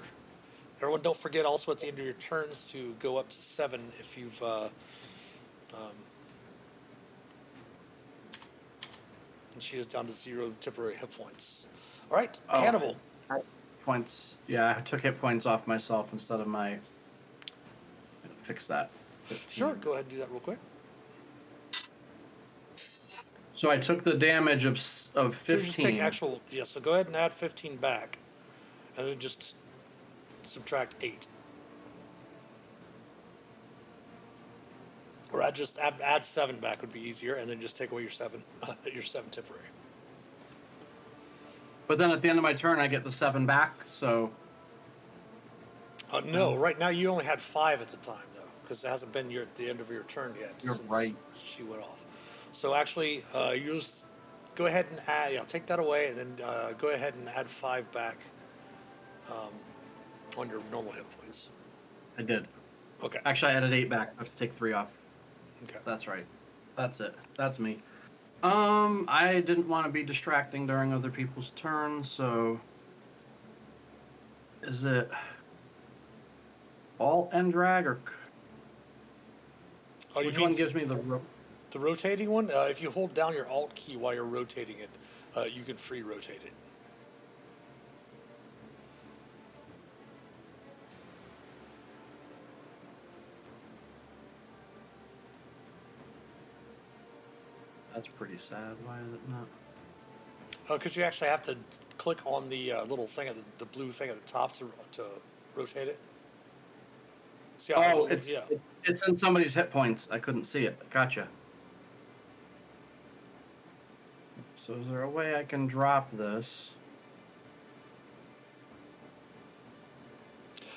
Everyone, don't forget also at the end of your turns to go up to 7 if you've and she is down to 0 temporary hit points. All right, Oh. Hannibal. Points. Yeah, I took hit points off myself instead of my. Fix that. 15. Sure, go ahead and do that real quick. So I took the damage of 15. So you just take actual, yeah, so go ahead and add 15 back, and then just subtract 8. Or add 7 back would be easier, and then just take away your 7, your 7 temporary. But then at the end of my turn, I get the 7 back, so... No, right now you only had 5 at the time, though, because it hasn't been at the end of your turn yet. You're since right. She went off. So actually, you just go ahead and add, take that away, and then go ahead and add 5 back on your normal hit points. I did. Okay. Actually, I added 8 back. I have to take 3 off. Okay. That's right. That's it. That's me. I didn't want to be distracting during other people's turns, so... Is it... Alt and drag, or... Oh, Which one gives me the... The rotating one? If you hold down your Alt key while you're rotating it, you can free rotate it. That's pretty sad. Why is it not? Because you actually have to click on the little thing, the blue thing at the top to rotate it. See how it's in somebody's hit points. I couldn't see it. Gotcha. So is there a way I can drop this?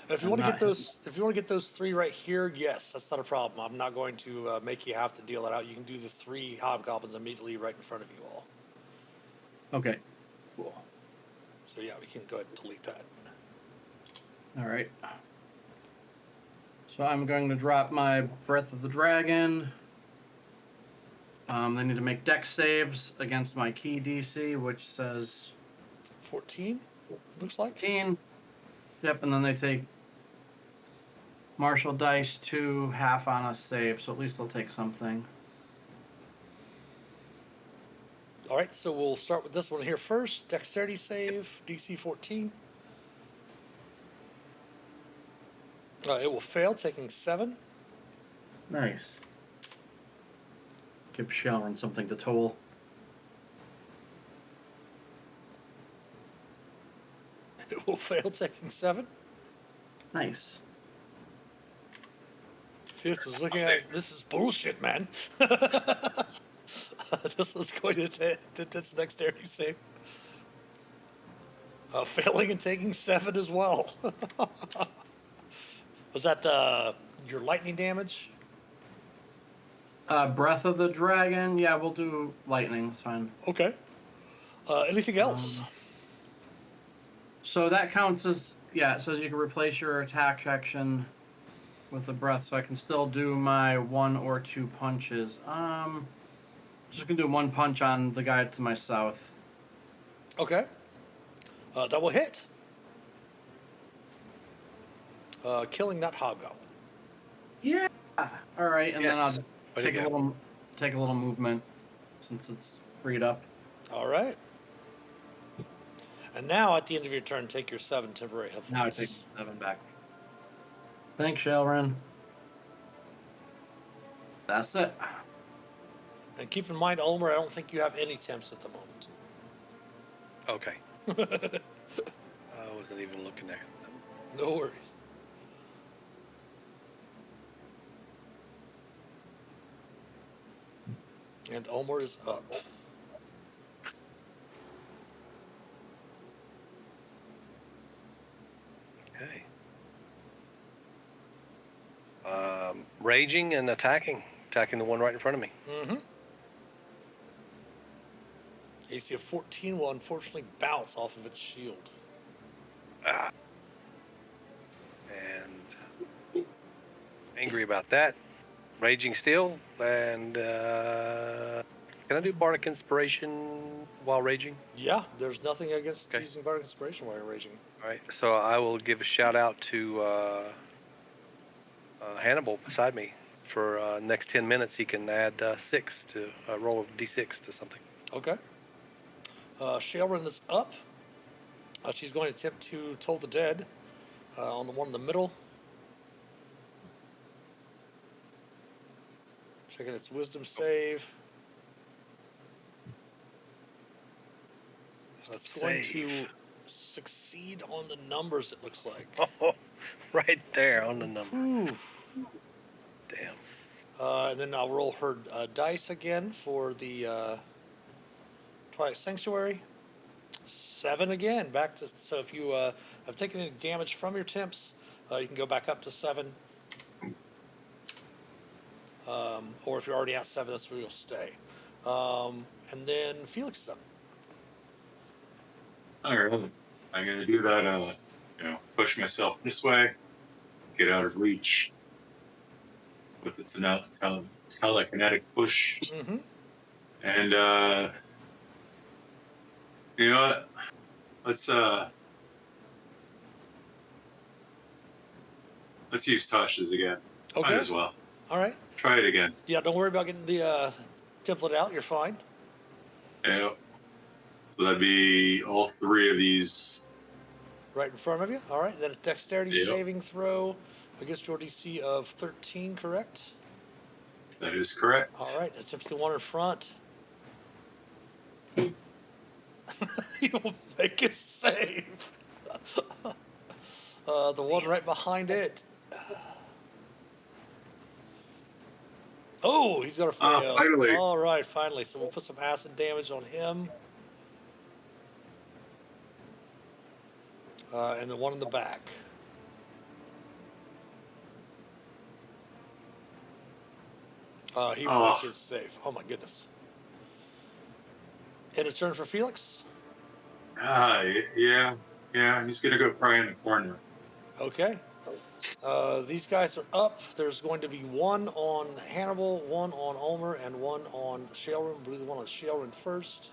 If you want to get those 3 right here, yes, that's not a problem. I'm not going to make you have to deal it out. You can do the 3 hobgoblins immediately right in front of you all. Okay, cool. So yeah, we can go ahead and delete that. All right. So I'm going to drop my Breath of the Dragon. They need to make dex saves against my key DC, which says 14. Looks like 14. Yep, and then they take martial dice 2 half on a save, so at least they'll take something. All right, so we'll start with this one here first. Dexterity save, DC 14. It will fail, taking 7. Nice. Give Shalron something to toll. It will fail, taking 7. Nice. Fierce is looking at it. This is bullshit, man. This was going to take this dexterity save. Failing and taking 7 as well. Was that your lightning damage? Breath of the Dragon. Yeah, we'll do lightning. It's fine. Okay. Anything else? So that counts as, yeah, it says you can replace your attack action with the breath, so I can still do my 1 or 2 punches. Just gonna do 1 punch on the guy to my south. Okay. That will hit. Killing that hobgoblin. Yeah. All right, and Yes. then I'll Way to go. take a little movement since it's freed up. All right. And now, at the end of your turn, take your 7 temporary hit points. Now I take 7 back. Thanks, Shalron. That's it. And keep in mind, Ulmer, I don't think you have any temps at the moment. Okay. I wasn't even looking there. No worries. And Ulmer is up. Okay. Raging and attacking the one right in front of me. Mm-hmm. AC of 14 will unfortunately bounce off of its shield. And angry about that. Raging still. And can I do Bardic Inspiration while raging? Yeah, there's nothing against Okay. using Bardic Inspiration while you're raging. All right. So I will give a shout out to Hannibal beside me. For next 10 minutes, he can add 6 to a roll of d6 to something. Okay. Shailrin is up. She's going to attempt to Toll the Dead on the one in the middle. Checking its wisdom save. That's going to succeed on the numbers, it looks like. Oh, right there on the number. Whew. Damn. And then I'll roll her dice again for the Twilight Sanctuary. 7 again. Back to, so if you have taken any damage from your temps, you can go back up to 7. Or if you're already at 7, that's where you'll stay. And then Felix is up. All right. I'm going to do that, push myself this way, get out of reach with the telekinetic push. Mm-hmm. And, you know what? Let's use Tasha's again. Okay. Might as well. All right. Try it again. Yeah, don't worry about getting the template out. You're fine. Yeah. So that'd be all 3 of these. Right in front of you. All right. Then a dexterity Yep. saving throw against your DC of 13, correct? That is correct. All right. Attempt the one in front. You'll make a save. The one right behind it. Oh, he's got a fail. Finally. All right, finally. So we'll put some acid damage on him. And the one in the back. He will make his save. Oh my goodness. End of turn for Felix. Yeah. He's gonna go cry in the corner. Okay. These guys are up. There's going to be one on Hannibal, one on Ulmer, and one on Shailrin. We'll do the one on Shailrin first.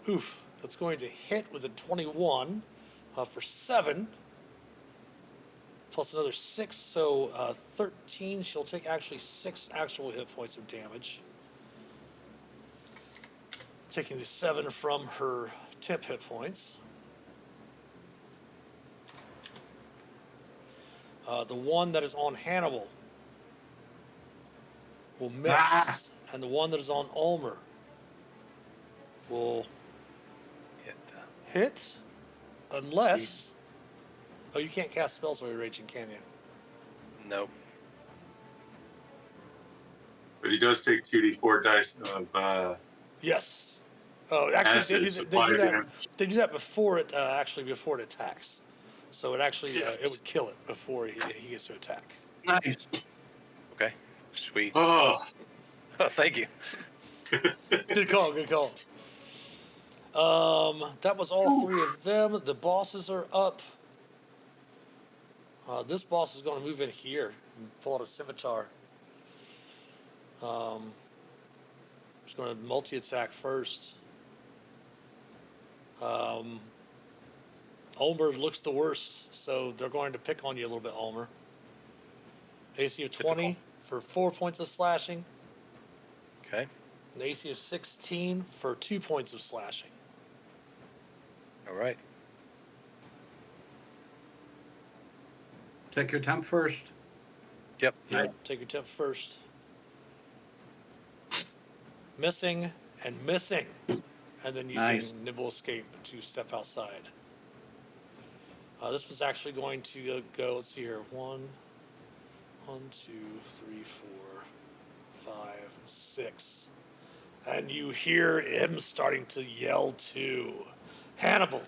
Oof. That's going to hit with a 21 for 7. Plus another 6, so 13. She'll take actually 6 actual hit points of damage. Taking the 7 from her temp hit points. The one that is on Hannibal will miss, and the one that is on Ulmer will hit, unless... Oh, you can't cast spells while you're raging, can you? No. But he does take 2d4 dice of Yes. Oh, actually, acid supply damage. they do that before it before it attacks. So it actually it would kill it before he gets to attack. Nice. Okay. Sweet. Oh, Thank you. Good call. Good call. That was all 3 of them. The bosses are up. This boss is going to move in here and pull out a scimitar. Just going to multi-attack first. Ulmer looks the worst, so they're going to pick on you a little bit, Ulmer. AC of 20 for 4 points of slashing. Okay. An AC of 16 for 2 points of slashing. All right. Take your temp first. Yep. Yep, take your temp first. Missing and missing. And then using Nice. Nimble Escape to step outside. This was actually going to go, let's see here. 1, 2, 3, 4, 5, 6. And you hear him starting to yell too. Hannibal.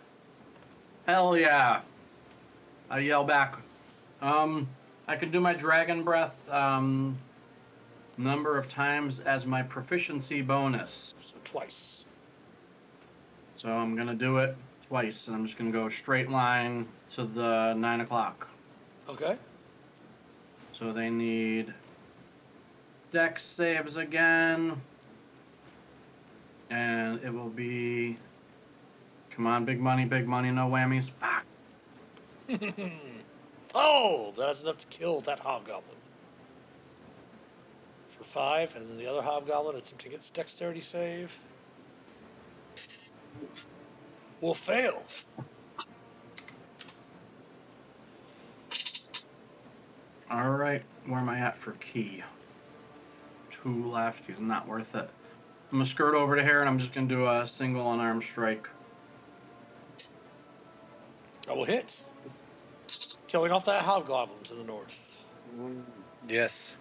Hell yeah. I yell back. I can do my dragon breath number of times as my proficiency bonus. So twice. So I'm gonna do it twice, and I'm just gonna go straight line to the 9 o'clock. Okay. So they need dex saves again, and it will be. Come on, big money, no whammies. Fuck. Oh, that's enough to kill that hobgoblin. for 5, and then the other hobgoblin attempting its dexterity save will fail. All right, where am I at for key? 2 left. He's not worth it. I'm gonna skirt over to here, and I'm just gonna do a single unarmed strike. That will hit, killing off that hobgoblin to the north. Yes.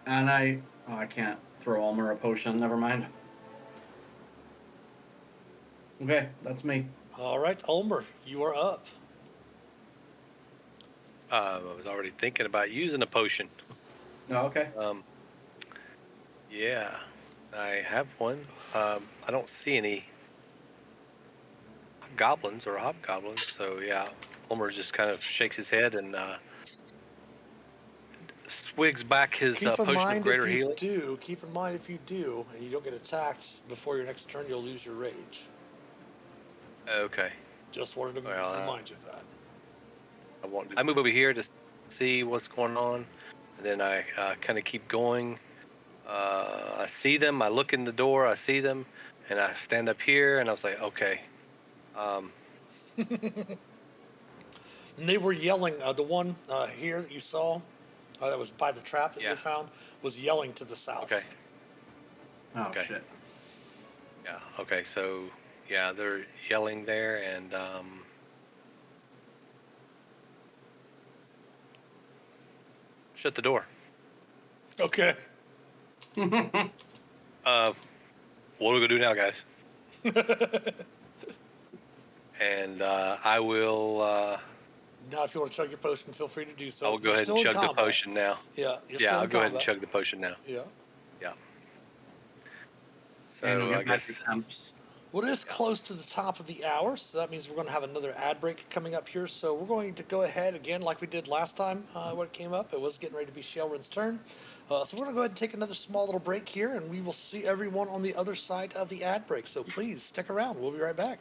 And I can't throw Ulmer a potion. Never mind. Okay, that's me. All right, Ulmer, you are up. I was already thinking about using a potion. Oh, okay. Yeah, I have one. I don't see any goblins or hobgoblins, so yeah. Homer just kind of shakes his head and swigs back his Keep in potion of mind greater if you healing. do. Keep in mind if you do, and you don't get attacked before your next turn, you'll lose your rage. Okay. Just wanted to Well, remind you of that. I won't do. I move over here to see what's going on, and then I kind of keep going. I see them. I look in the door. I see them, and I stand up here, and I was like, okay. And they were yelling. The one here that you saw, that was by the trap that Yeah. you found, was yelling to the south. Okay. Oh Okay. shit. Yeah. Okay. So yeah, they're yelling there, and shut the door. Okay. What are we gonna do now, guys? And I will. Now, if you want to chug your potion, feel free to do so. I will go You're ahead and still in chug the combat. potion now. Yeah, you're Yeah, still I'll in go ahead and combat. chug the potion now. Yeah. Yeah. And So we'll I get back to guess. temps. Well, it is close to the top of the hour, so that means we're going to have another ad break coming up here. So we're going to go ahead again, like we did last time when it came up. It was getting ready to be Shelrin's turn. So we're going to go ahead and take another small little break here, and we will see everyone on the other side of the ad break. So please stick around. We'll be right back.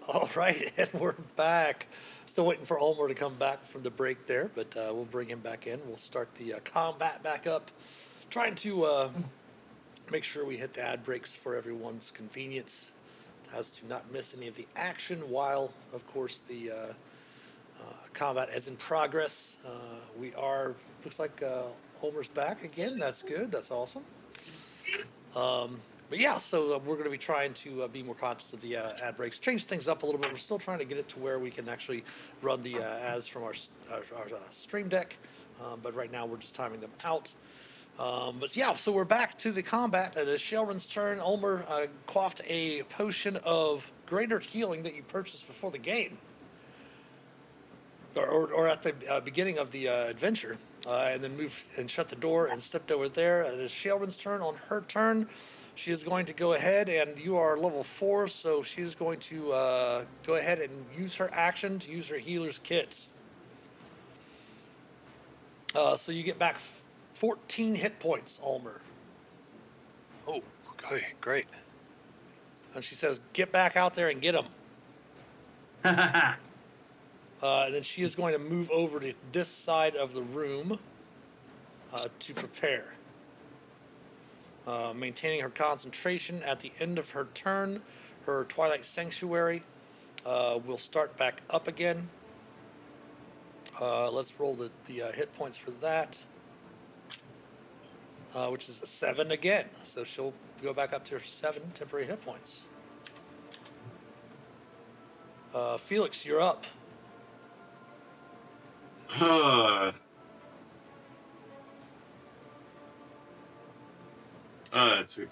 All right, and we're back. Still waiting for Ulmer to come back from the break there, but we'll bring him back in. We'll start the combat back up. Trying to make sure we hit the ad breaks for everyone's convenience, as to not miss any of the action while, of course, the combat is in progress. We are, looks like Ulmer's back again. That's good. That's awesome. But yeah, so we're going to be trying to be more conscious of the ad breaks, change things up a little bit. We're still trying to get it to where we can actually run the ads from our stream deck, but right now we're just timing them out. But yeah, so we're back to the combat. It is Shelrin's turn. Ulmer quaffed a potion of greater healing that you purchased before the game, or at the beginning of the adventure, and then moved and shut the door and stepped over there. It is Shelrin's turn. On her turn, she is going to go ahead, and you are level 4, so she is going to go ahead and use her action to use her healer's kit. So you get back 14 hit points, Ulmer. Oh, okay, great. And she says, get back out there and get them. And then she is going to move over to this side of the room to prepare. Maintaining her concentration at the end of her turn, her Twilight Sanctuary will start back up again. Let's roll the hit points for that, which is a 7 again. So she'll go back up to her 7 temporary hit points. Felix, you're up. That's a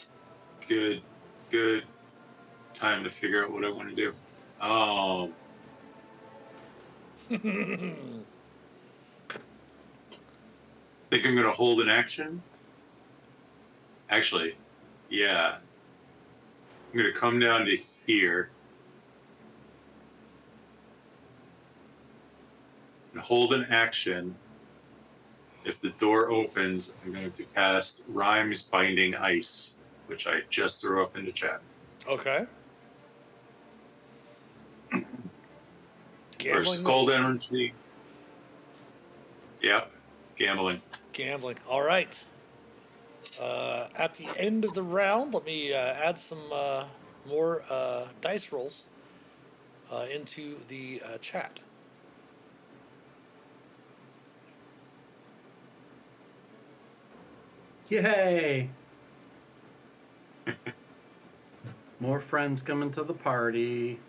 good time to figure out what I want to do. Think I'm going to hold an action. Actually, yeah. I'm going to come down to here and hold an action. If the door opens, I'm going to cast Rhymes Binding Ice, which I just threw up into chat. Okay. First, cold energy. Yep, gambling. All right. At the end of the round, let me add some more dice rolls into the chat. Yay! More friends coming to the party.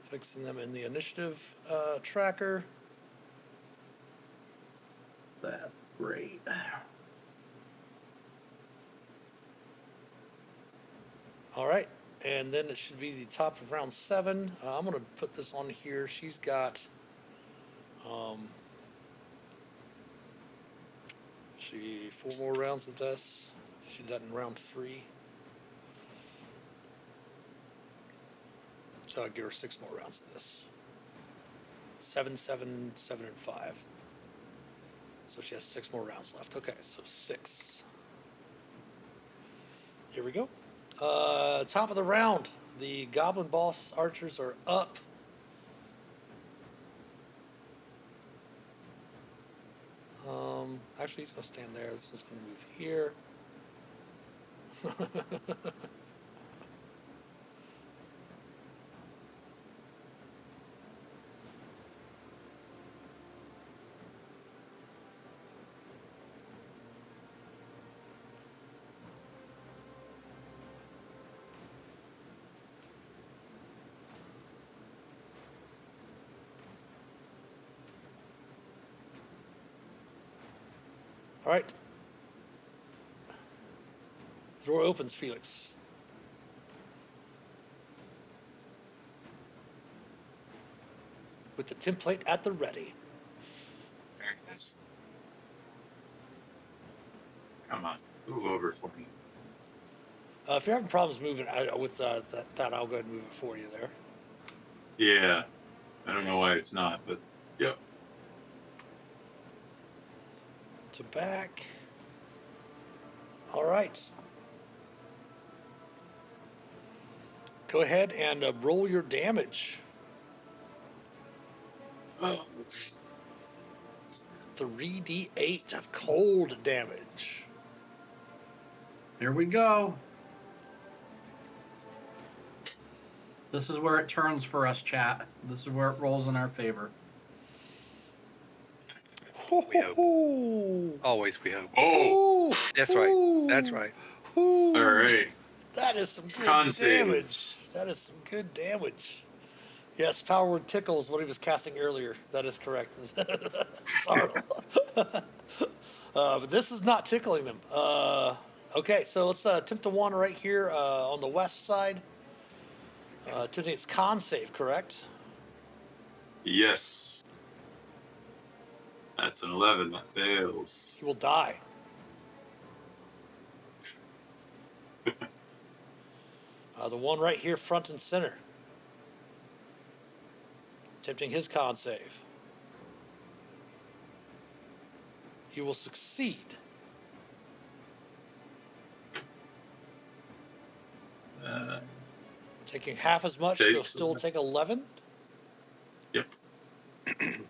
Fixing them in the initiative tracker. That's great. All right. And then it should be the top of round 7. I'm going to put this on here. She's got... she 4 more rounds of this. She did that in round 3. So I'll give her 6 more rounds of this. 7, 7, 7, and 5. So she has 6 more rounds left. Okay, so 6. Here we go. Top of the round. The Goblin Boss archers are up. Actually, he's going to stand there. This is going to move here. All right. The door opens, Felix. With the template at the ready. Very nice. Come on, move over for me. If you're having problems moving with that, I'll go ahead and move it for you there. Yeah, I don't know why it's not, but yep. To back. All right. Go ahead and roll your damage. Oh, 3d8 of cold damage. Here we go. This is where it turns for us, chat. This is where it rolls in our favor. We hope. Hoo-hoo-hoo. Always we hope. oh, That's right. That's right. Ooh. all right. That is some good Con damage. saves. That is some good damage. Yes, power word tickle is what he was casting earlier. That is correct. Sorry. But this is not tickling them. Okay, so let's attempt the one right here on the west side. Attempting its con save, correct? Yes. That's an 11. That fails. He will die. The one right here, front and center. Attempting his con save. He will succeed. Taking half as much, so Takes- still take 11. Yep. And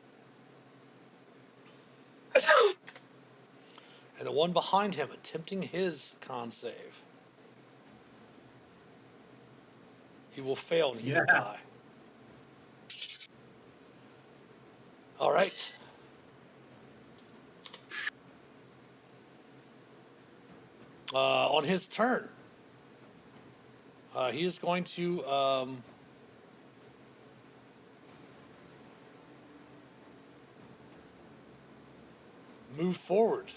the one behind him attempting his con save. He will fail and he will Yeah. die. All right. On his turn, he is going to move forward.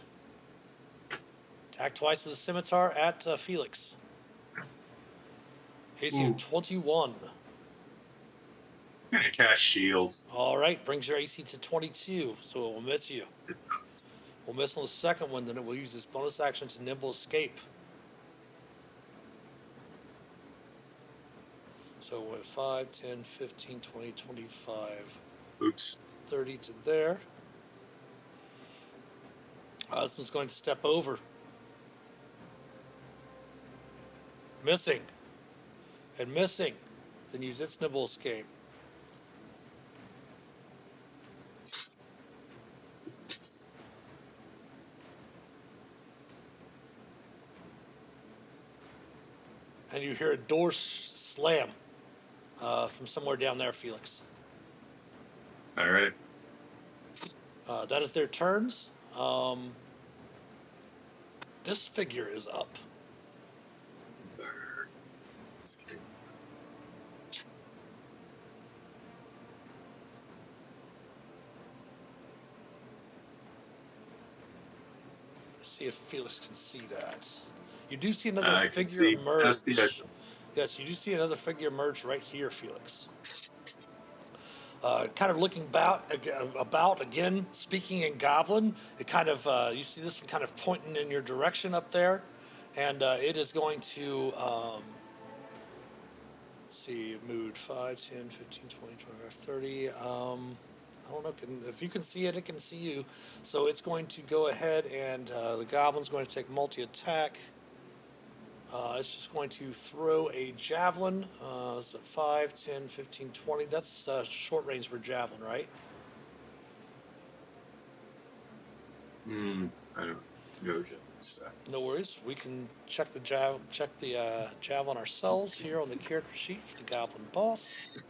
Attack twice with a scimitar at Felix. AC Ooh. of 21. I'm gonna cast shield. All right, brings your AC to 22, so it will miss you. We'll miss on the second one, then it will use this bonus action to nimble escape. So we went 5, 10, 15, 20, 25, Oops. 30 to there. This one's going to step over. Missing. And missing. Then use its nimble escape. And you hear a door slam from somewhere down there, Felix. All right. That is their turns. This figure is up. See if Felix can see that. You do see another I can figure see. emerge. That's the icon. Yes, you do see another figure emerge right here, Felix. Kind of looking about again, speaking in Goblin. It kind of you see this one kind of pointing in your direction up there, and it is going to see mood 5, 10, 15, 20, 25, 30. I don't know if you can see it, it can see you. So it's going to go ahead and the Goblin's going to take multi-attack. It's just going to throw a javelin. So 5, 10, 15, 20. That's short range for javelin, right? I don't know. No worries. We can check the javelin ourselves here on the character sheet for the Goblin boss.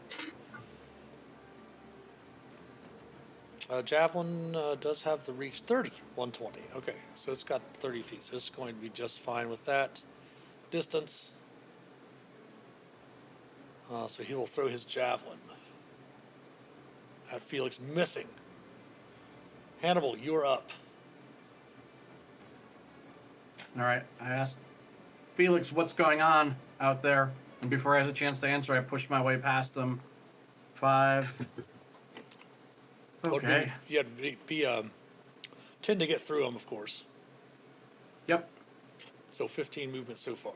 Javelin does have the reach 30, 120. Okay, so it's got 30 feet, so it's going to be just fine with that distance. So he will throw his javelin at Felix, missing. Hannibal, you're up. All right. I asked Felix what's going on out there, and before I has a chance to answer, I pushed my way past him. 5. Okay. You had to be 10 to get through him, of course. Yep. So 15 movements so far.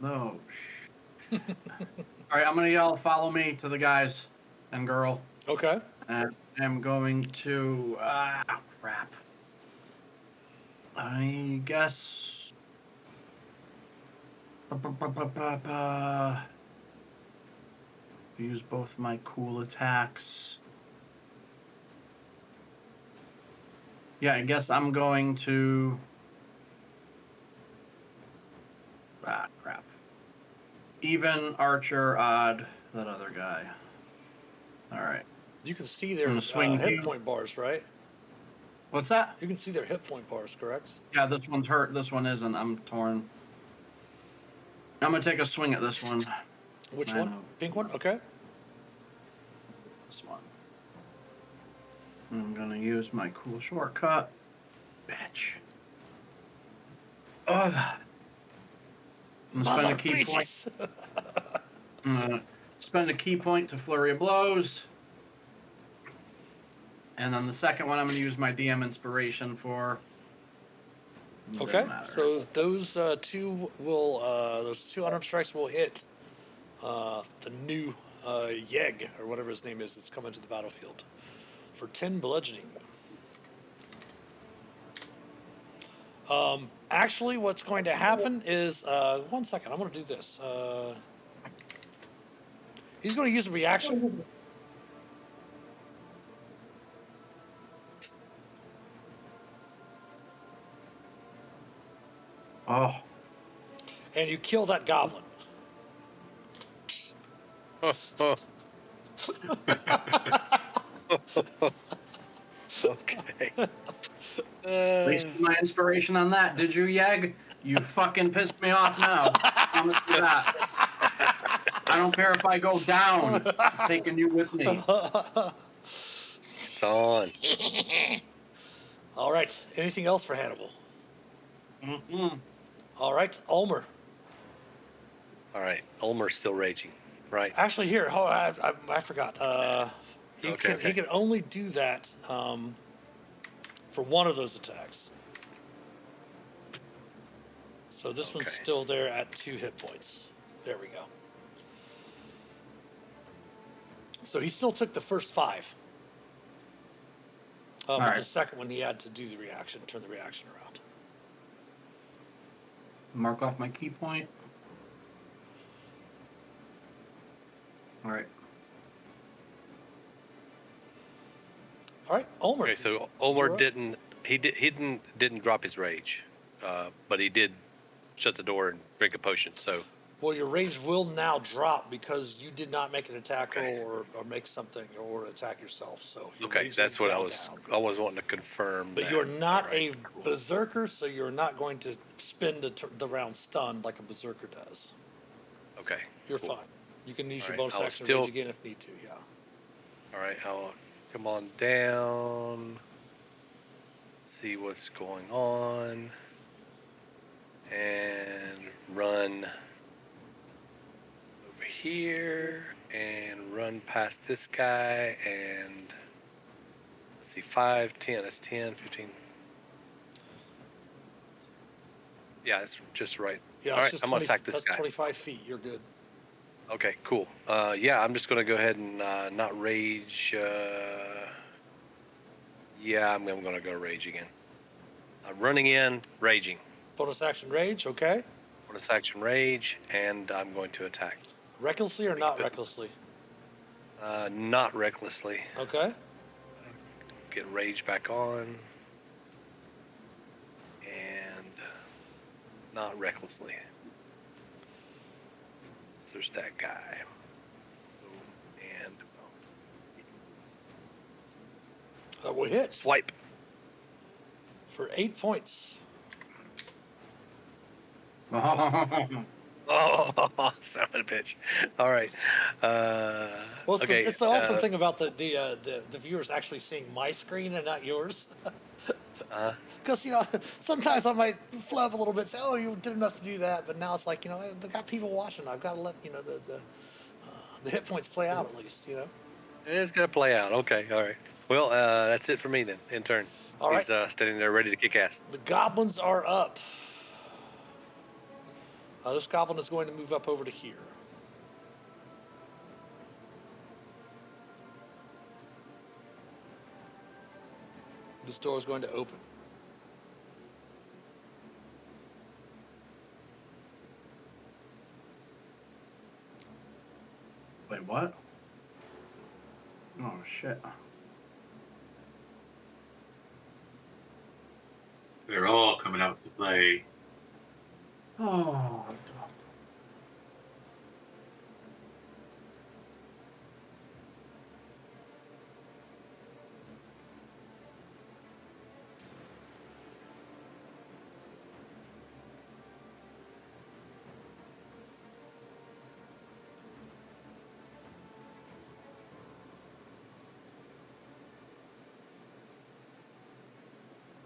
No. All right. I'm gonna yell, "Follow me!" to the guys and girl. Okay. And I'm going to crap. I guess. Use both my cool attacks. Yeah, I guess I'm going to. Ah, crap. Even, archer, odd, that other guy. All right. You can see I'm their gonna swing hit you. point bars, right? What's that? You can see their hit point bars, correct? Yeah, this one's hurt. This one isn't. I'm torn. I'm gonna take a swing at this one. Which I one? know. Pink one? Okay. This one. I'm gonna use my cool shortcut. Bitch. Ugh. I'm gonna spend a key point. Bitches. I'm gonna spend a key point to flurry of blows. And then the second one, I'm gonna use my DM inspiration for. Doesn't Okay, matter. so those two will those two unarmed strikes will hit the new Yeg or whatever his name is that's coming to the battlefield for 10 bludgeoning. Actually, what's going to happen is 1 second. I'm going to do this. He's going to use a reaction. Oh. And you kill that goblin. Okay. Wasted my inspiration on that, did you, Yeg? You fucking pissed me off now. Promise you that. I don't care if I go down. I'm taking you with me. It's on. All right. Anything else for Hannibal? Mm-hmm. All right. Ulmer. All right. Ulmer's still raging, right? Actually, here. Oh, I forgot. He Okay. can only do that for one of those attacks. So this one's Okay. still there at 2 hit points. There we go. So he still took the first 5. But right. the second one he had to do the reaction, turn the reaction around. Mark off my key point. All right. All right, Ulmer. Okay, so Ulmer You're up. didn't drop his rage, but he did shut the door and drink a potion. So Well, your rage will now drop because you did not make an attack Okay. roll or make something or attack yourself. So your okay, rage that's is what down. I was wanting to confirm. But that. you're not All right, a cool. berserker, so you're not going to spend the round stunned like a berserker does. Okay, You're cool. fine. You can use All your right, bonus I'll action still- rage again if need to. Yeah. All right, I'll come on down. See what's going on, and run over here and run past this guy and let's see, 5, 10. That's 10, 15. Yeah, it's just right. Yeah. All It's right, just I'm gonna attack this that's guy. 25 feet. You're good. Okay, cool. Yeah, I'm just gonna go ahead and not rage. Yeah, I'm gonna go rage again. Running in, raging. Bonus action rage. Okay. Bonus action rage, and I'm going to attack. Recklessly or not Good. recklessly? Not recklessly. Okay. Get rage back on, and not recklessly. There's that guy. Boom, and That will hit swipe. for 8 points. Oh, son of a bitch! All right. Well, it's, Okay. it's the awesome thing about the viewers actually seeing my screen and not yours. Because sometimes I might flub a little bit, say, "Oh, you did enough to do that," but now it's like I've got people watching. I've got to let the hit points play out at least. It's gonna play out. Okay. All right. Well, that's it for me then. In turn. All He's standing there ready to kick ass. The goblins are up. This goblin is going to move up over to here. This door is going to open. Wait, what? Oh, shit. They're all coming out to play. Oh,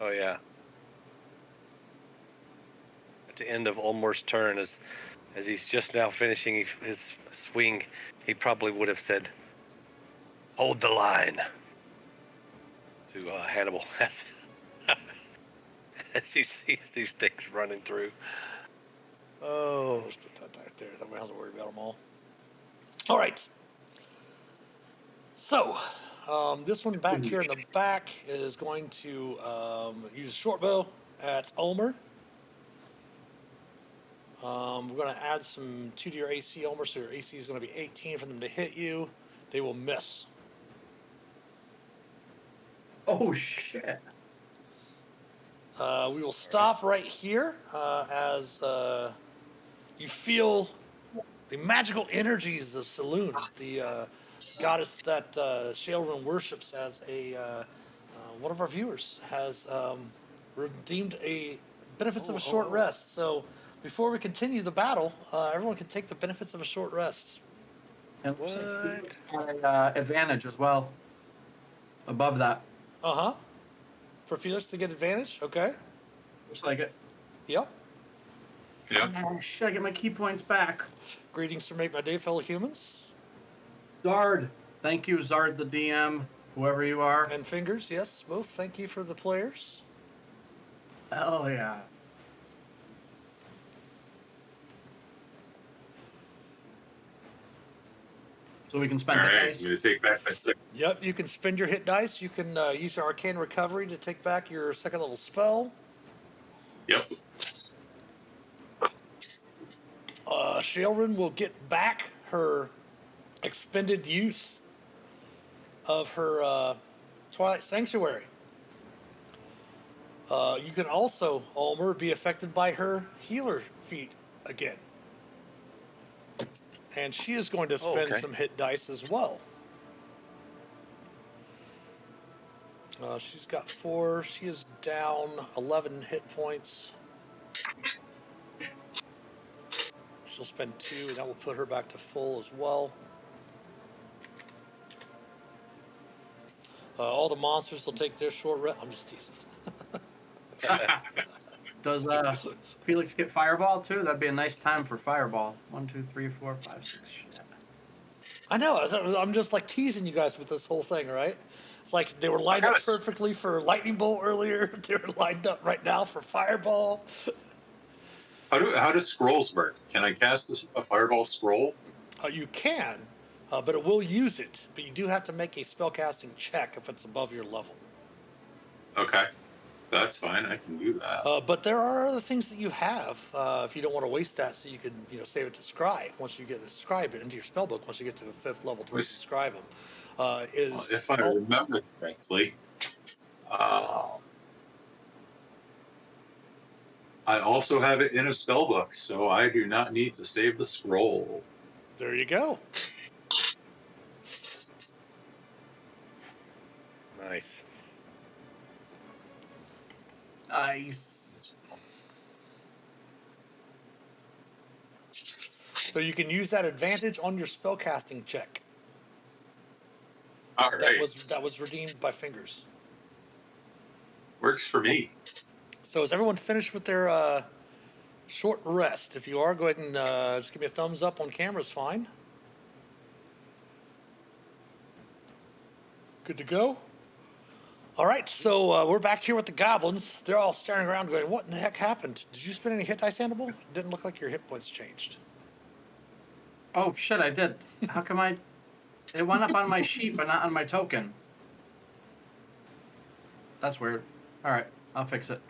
Oh yeah. At the end of Ulmer's turn, as he's just now finishing his swing, he probably would have said, "Hold the line," to Hannibal as he sees these things running through. Oh, Let's put that back there. That way I don't have to worry about them all. All right. So, this one back here in the back is going to use a short bow at Ulmer. We're going to add some 2 to your AC, Ulmer, so your AC is going to be 18 for them to hit you. They will miss. oh shit. We will stop right here as you feel the magical energies of Saloon, the goddess that Shailrun worships as one of our viewers has redeemed a benefits of a short rest. So before we continue the battle, everyone can take the benefits of a short rest. And What? got advantage as well. Above that. Uh-huh. For Felix to get advantage, okay. Looks like it. Yep. Yeah. Oh, shit, I get my key points back. Greetings to make my day, fellow humans. Zard. Thank you, Zard the DM, whoever you are. And Fingers, yes, both. Thank you for the players. Hell yeah. So we can spend All the right, dice. I'm going to take back that second. Yep, you can spend your hit dice. You can use your Arcane Recovery to take back your second level spell. Yep. Shailrun will get back her expended use of her Twilight Sanctuary. You can also, Ulmer, be affected by her healer feat again. And she is going to spend some hit dice as well. She's got 4. She is down 11 hit points. She'll spend 2, and that will put her back to full as well. All the monsters will take their short rest. I'm just teasing. Does Felix get Fireball too? That'd be a nice time for Fireball. 1, 2, 3, 4, 5, 6. Shit. I know. I'm just like teasing you guys with this whole thing, right? It's like they were lined up perfectly for Lightning Bolt earlier. They're lined up right now for Fireball. How does scrolls work? Can I cast a fireball scroll? You can, but it will use it. But you do have to make a spellcasting check if it's above your level. Okay, that's fine. I can do that. But there are other things that you have if you don't want to waste that, so you could save it to scribe once you get the scribe into your spellbook. Once you get to the 5th level to scribe them, If I remember correctly, I also have it in a spellbook, so I do not need to save the scroll. There you go. Nice. Nice. So you can use that advantage on your spellcasting check. All right. That was redeemed by Fingers. Works for me. So is everyone finished with their short rest? If you are, go ahead and just give me a thumbs up on camera is fine. Good to go? All right, so we're back here with the goblins. They're all staring around going, what in the heck happened? Did you spend any hit dice, Hannibal? It didn't look like your hit points changed. Oh shit, I did. How come it went up on my sheet but not on my token? That's weird. Alright, I'll fix it.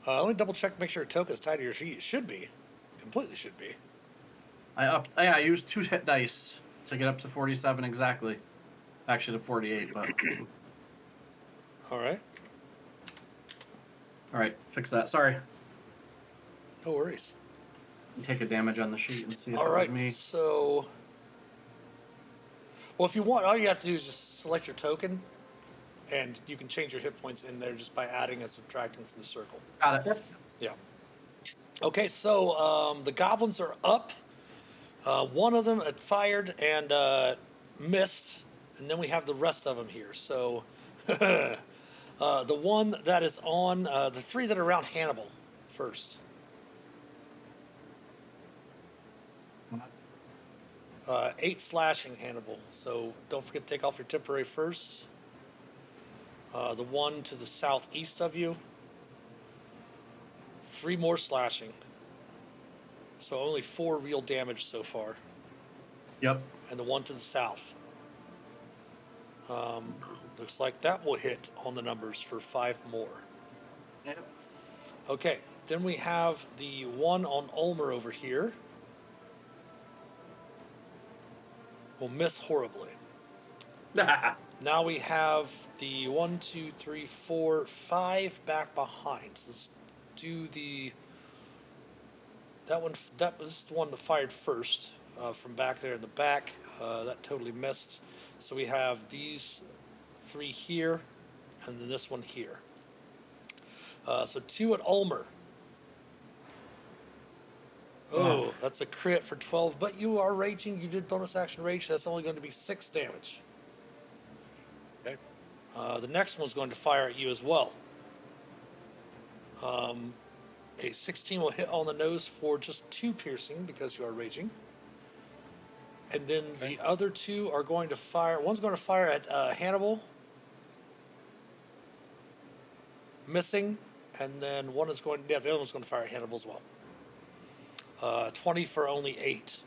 Let me double check, make sure your token's tied to your sheet. It should be. Completely should be. I used 2 hit dice to get up to 47 exactly. Actually, to 48, but All right. all right, fix that. Sorry. No worries. Take a damage on the sheet and see if All it was right. me. So, well, if you want, all you have to do is just select your token, and you can change your hit points in there just by adding and subtracting from the circle. Got it. Yeah. Okay, so the goblins are up. One of them had fired and missed, and then we have the rest of them here. So the one that is on the 3 that are around Hannibal first. 8 slashing Hannibal. So don't forget to take off your temporary first. The one to the southeast of you. 3 more slashing. So only 4 real damage so far. Yep. And the one to the south. Looks like that will hit on the numbers for 5 more. Yep. Okay, then we have the one on Ulmer over here. Will miss horribly. Now we have the 1, 2, 3, 4, 5 back behind. Let's do the this is the one that fired first from back there in the back. That totally missed. So we have these 3 here, and then this one here. So 2 at Ulmer. Oh, that's a crit for 12, but you are raging. You did bonus action rage. So that's only going to be 6 damage. Okay. The next one's going to fire at you as well. A 16 will hit on the nose for just 2 piercing because you are raging. And then Okay. the other 2 are going to fire. One's going to fire at Hannibal, missing, and then one is going. Yeah, the other one's going to fire at Hannibal as well. 20 for only 8.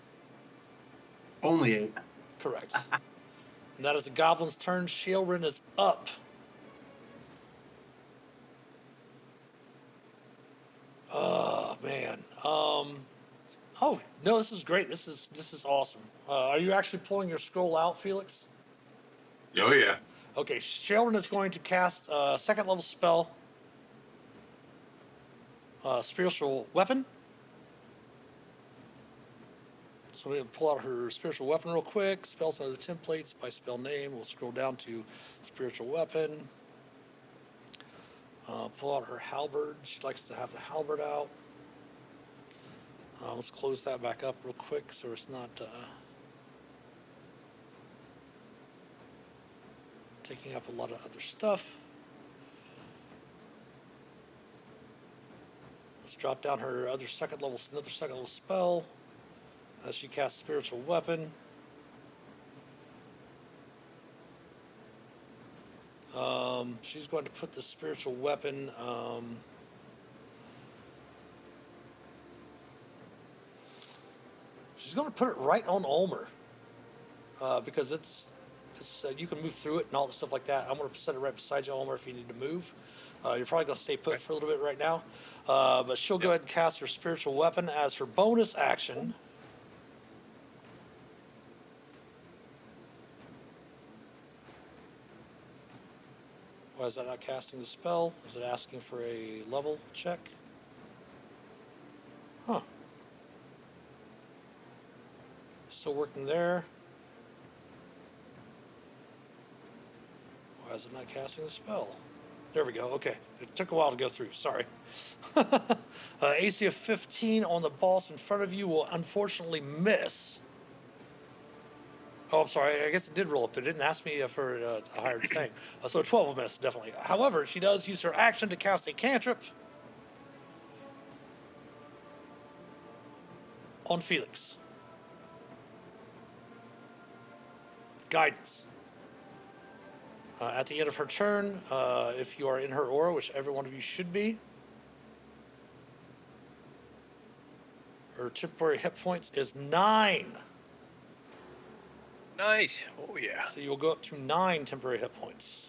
Only 8. Correct. And that is the goblin's turn. Sheilrin is up. Oh man. Oh no, this is great. This is awesome. Are you actually pulling your scroll out, Felix? Oh yeah. Okay, Sheldon is going to cast a 2nd level spell, spiritual weapon. So we're going to pull out her spiritual weapon real quick. Spells under the templates by spell name. We'll scroll down to spiritual weapon. Pull out her halberd. She likes to have the halberd out. Let's close that back up real quick so it's not taking up a lot of other stuff. Let's drop down her another second level spell as she casts spiritual weapon. She's going to put the spiritual weapon. She's going to put it right on Ulmer because it's you can move through it and all the stuff like that. I'm going to set it right beside you, Ulmer, if you need to move. You're probably going to stay put for a little bit right now, but she'll go ahead and cast her spiritual weapon as her bonus action. Why is that not casting the spell? Is it asking for a level check? Huh. Still working there. Why is it not casting the spell? There we go. Okay. It took a while to go through. Sorry. AC of 15 on the boss in front of you will unfortunately miss. Oh, I'm sorry. I guess it did roll up there. It didn't ask me for a higher thing. So a 12 will miss, definitely. However, she does use her action to cast a cantrip on Felix. Guidance. At the end of her turn, if you are in her aura, which every one of you should be, her temporary hit points is 9. Nice. Oh yeah. So you'll go up to 9 temporary hit points.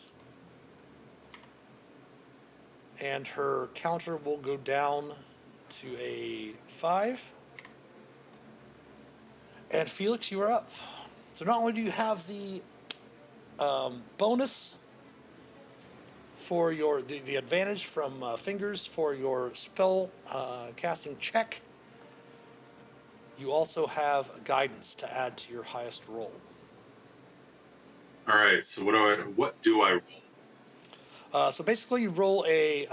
And her counter will go down to a 5. And Felix, you are up. So not only do you have the bonus for the advantage from fingers for your spell casting check, you also have guidance to add to your highest roll. All right. So what do I roll? So basically, you roll a.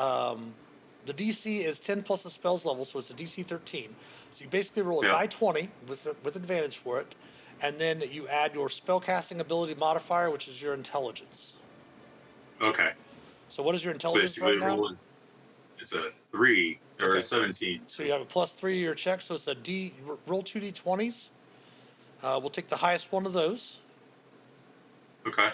The DC is 10 plus the spell's level, so it's a DC 13. So you basically roll a Yeah. die 20 with advantage for it, and then you add your spellcasting ability modifier, which is your intelligence. Okay. So what is your So intelligence basically, right now? rolling. It's a 3 or Okay. 17. So you have a +3 to your check, so it's a roll 2 d20s. We'll take the highest one of those. Okay.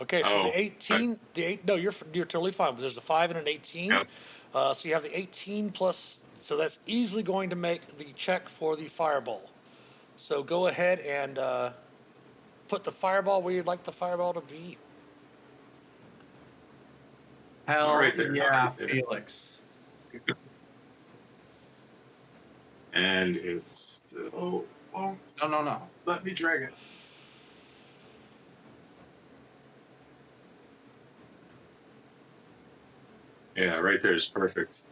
Okay, so the Oh, 18, no, you're totally fine. But there's a 5 and an 18. Yep. So you have the 18 plus, so that's easily going to make the check for the fireball. So go ahead and put the fireball where you'd like the fireball to be. Hell right there, yeah, right there. Felix. And it still won't No. let me drag it. Yeah, right there is perfect.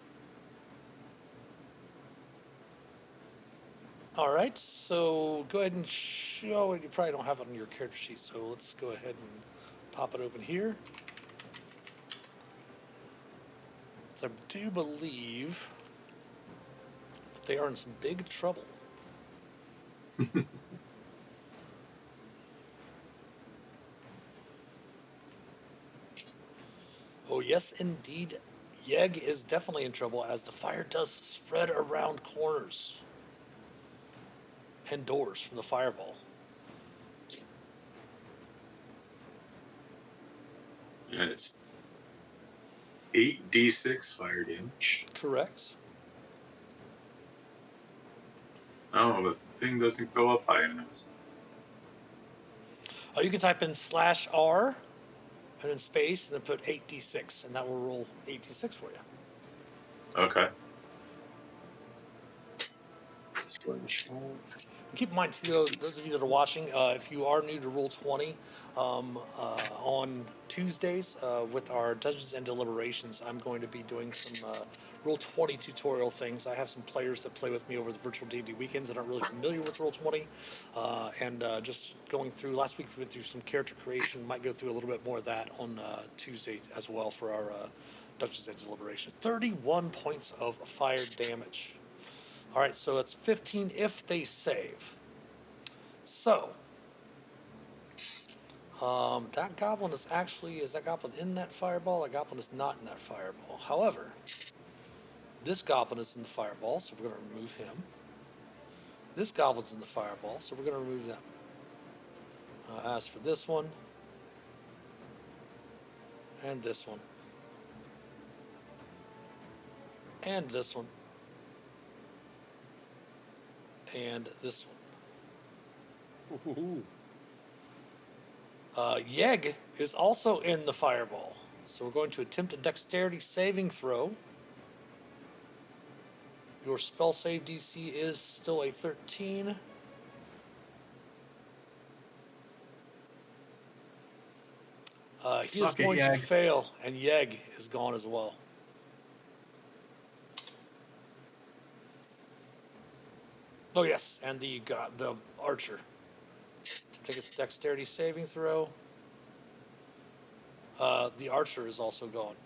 All right, so go ahead and show it. You probably don't have it on your character sheet, so let's go ahead and pop it open here. So I do believe that they are in some big trouble. Oh, yes, indeed. Yeg is definitely in trouble as the fire does spread around corners and doors from the fireball. And it's 8d6 fire damage. Correct. Oh, the thing doesn't go up high enough. Oh, you can type in /R and then space and then put 8d6, and that will roll 8d6 for you. Okay. Keep in mind, too, those of you that are watching, if you are new to Roll20, on Tuesdays with our Dungeons and Deliberations, I'm going to be doing some Roll20 tutorial things. I have some players that play with me over the virtual D&D weekends that aren't really familiar with Roll20, and just going through. Last week we went through some character creation. Might go through a little bit more of that on Tuesday as well for our Dungeons and Deliberations. 31 points of fire damage. All right, so it's 15 if they save. So, that goblin is that goblin in that fireball? That goblin is not in that fireball. However, this goblin is in the fireball, so we're going to remove him. This goblin's in the fireball, so we're going to remove them. As for this one, and this one, and this one, and this one. Yeg is also in the fireball. So we're going to attempt a dexterity saving throw. Your spell save DC is still a 13. He is Suck it, going to Yeg. fail, and Yeg is gone as well. Oh yes, and the archer. To take its dexterity saving throw. The archer is also gone.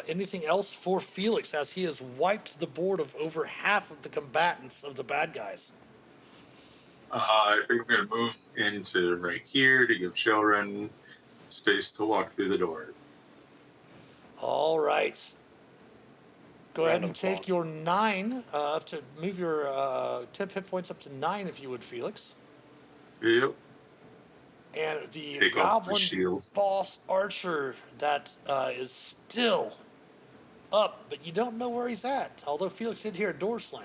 Anything else for Felix as he has wiped the board of over half of the combatants of the bad guys? I think I'm going to move into right here to give children space to walk through the door. All right. Go ahead Random and take pause. your 9 up to move your 10 hit points up to 9 if you would, Felix. Yep. And the Take off my goblin shield. boss archer that is still up, but you don't know where he's at. Although Felix did hear a door slam.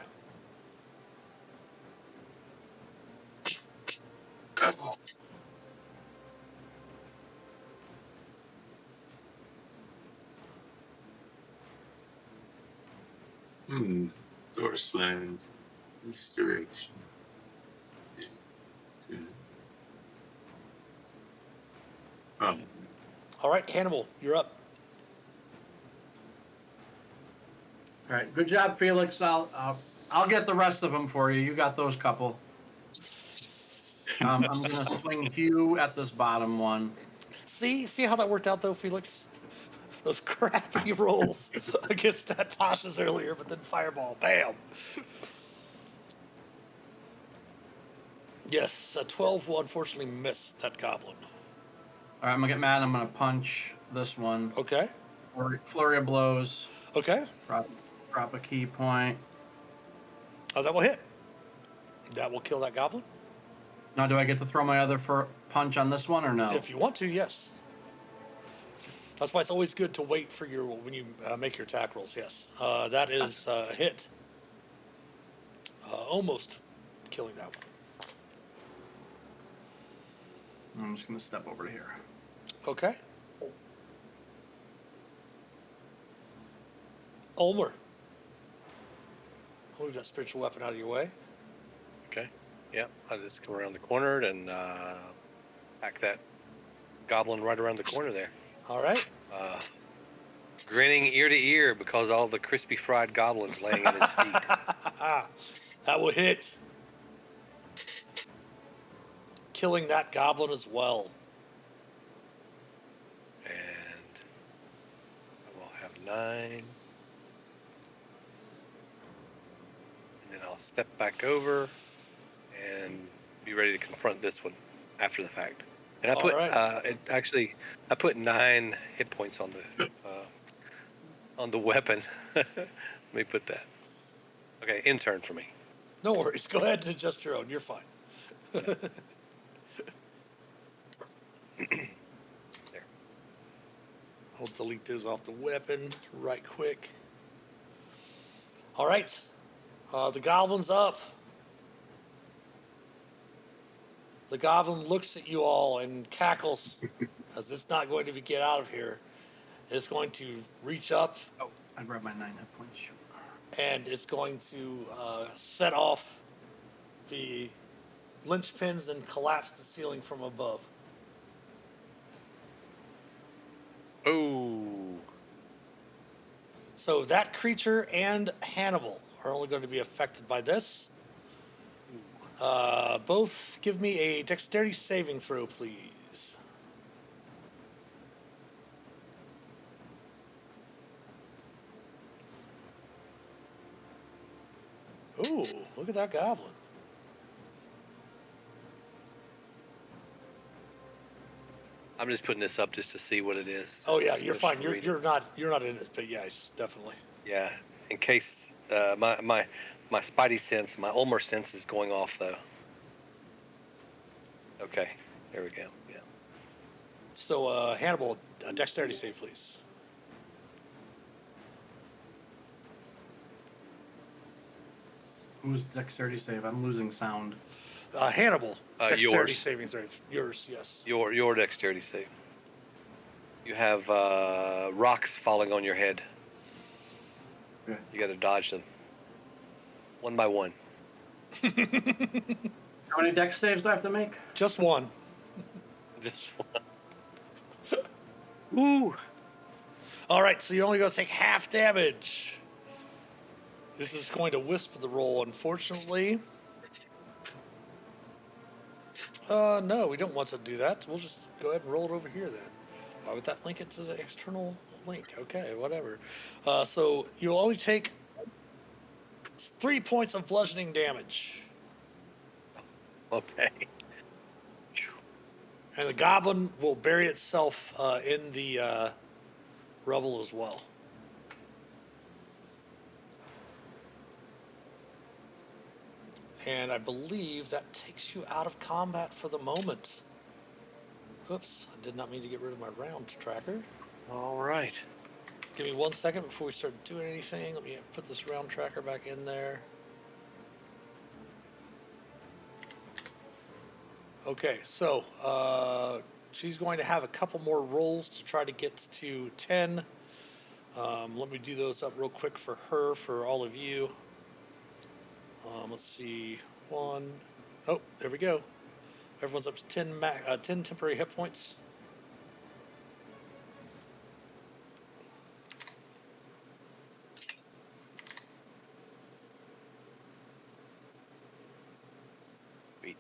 Door slammed. This direction. Oh, All right, Hannibal, you're up. All right, good job, Felix. I'll get the rest of them for you. You got those couple. I'm gonna swing Hugh at this bottom one. See how that worked out though, Felix? Those crappy rolls against that Tasha's earlier, but then fireball, bam. Yes, a 12 will unfortunately miss that goblin. All right, I'm gonna get mad. I'm gonna punch this one. Okay. Flurry of blows. Okay. Drop a key point. Oh, that will hit. That will kill that goblin. Now, do I get to throw my other punch on this one or no? If you want to, yes. That's why it's always good to wait for your when you make your attack rolls. Yes, that is a hit. Almost killing that one. I'm just gonna step over to here. Okay. Ulmer. I'll move that spiritual weapon out of your way. Okay. Yeah, I'll just come around the corner and pack that goblin right around the corner there. All right. Grinning ear to ear because all the crispy fried goblins laying at his feet. That will hit. Killing that goblin as well. And I will have 9. And then I'll step back over and be ready to confront this one after the fact. And I put I put 9 hit points on the weapon. Let me put that. Okay, in turn for me. No worries. Go ahead and adjust your own. You're fine. There. I'll delete those off the weapon right quick. All right. The goblin's up. The goblin looks at you all and cackles as it's not going to get out of here. It's going to reach up. Oh, I grabbed my 9 hit points. And it's going to set off the linchpins and collapse the ceiling from above. Oh. So that creature and Hannibal are only going to be affected by this. Both give me a dexterity saving throw, please. Ooh, look at that goblin. I'm just putting this up just to see what it is. Oh Just yeah, to you're fine. read it. You're not in it, but yes, definitely. Yeah, in case my spidey sense, my Ulmer sense is going off though. Okay, there we go. Yeah. So Hannibal, dexterity save, please. Who's dexterity save? I'm losing sound. Hannibal, dexterity Yours. saving throw. Yours, yes. Your dexterity save. You have rocks falling on your head. Okay. You got to dodge them. One by one. How many dex saves do I have to make? Just one. Just one. Ooh. All right, so you're only going to take half damage. This is going to wisp the roll, unfortunately. No, we don't want to do that. We'll just go ahead and roll it over here then. Why would that link it to the external link? Okay, whatever. So you'll only take 3 points of bludgeoning damage. Okay. And the goblin will bury itself in the rubble as well. And I believe that takes you out of combat for the moment. Oops, I did not mean to get rid of my round tracker. All right. Give me 1 second before we start doing anything. Let me put this round tracker back in there. Okay, so she's going to have a couple more rolls to try to get to 10. Let me do those up real quick for her, for all of you. Let's see. One. Oh, there we go. Everyone's up to 10, 10 temporary hit points. Sweet.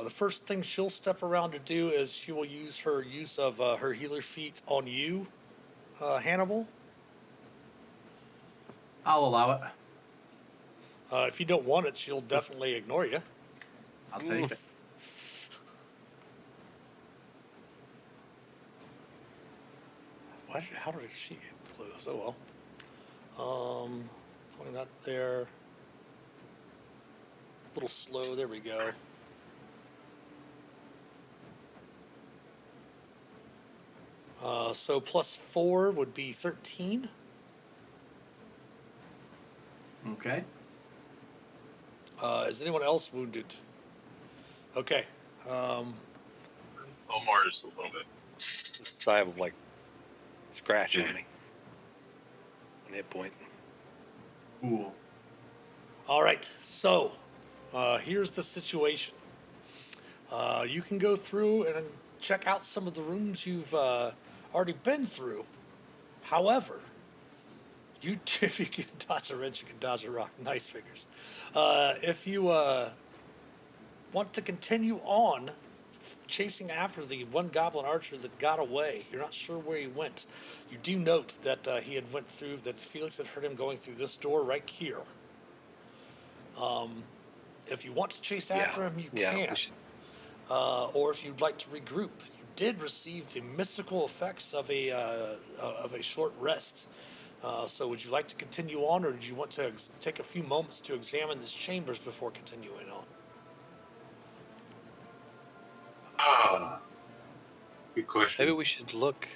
The first thing she'll step around to do is she will use her use of her healer feat on you, Hannibal. I'll allow it. If you don't want it, she'll definitely ignore you. I'll take it. How did she close? Oh well. Putting that there. A little slow. There we go. So +4 would be 13. Okay. Is anyone else wounded? Okay. Omar's a little bit. Just I have like scratch on me. One hit point. Cool. All right. So here's the situation. You can go through and check out some of the rooms you've already been through. However, if you can dodge a wrench, you can dodge a rock. Nice figures. If you want to continue on chasing after the one goblin archer that got away, you're not sure where he went. You do note that he had went through, that Felix had heard him going through this door right here. If you want to chase after him, you can. Or if you'd like to regroup, you did receive the mystical effects of a short rest. So would you like to continue on, or do you want to take a few moments to examine these chambers before continuing on? Good question. Maybe we should look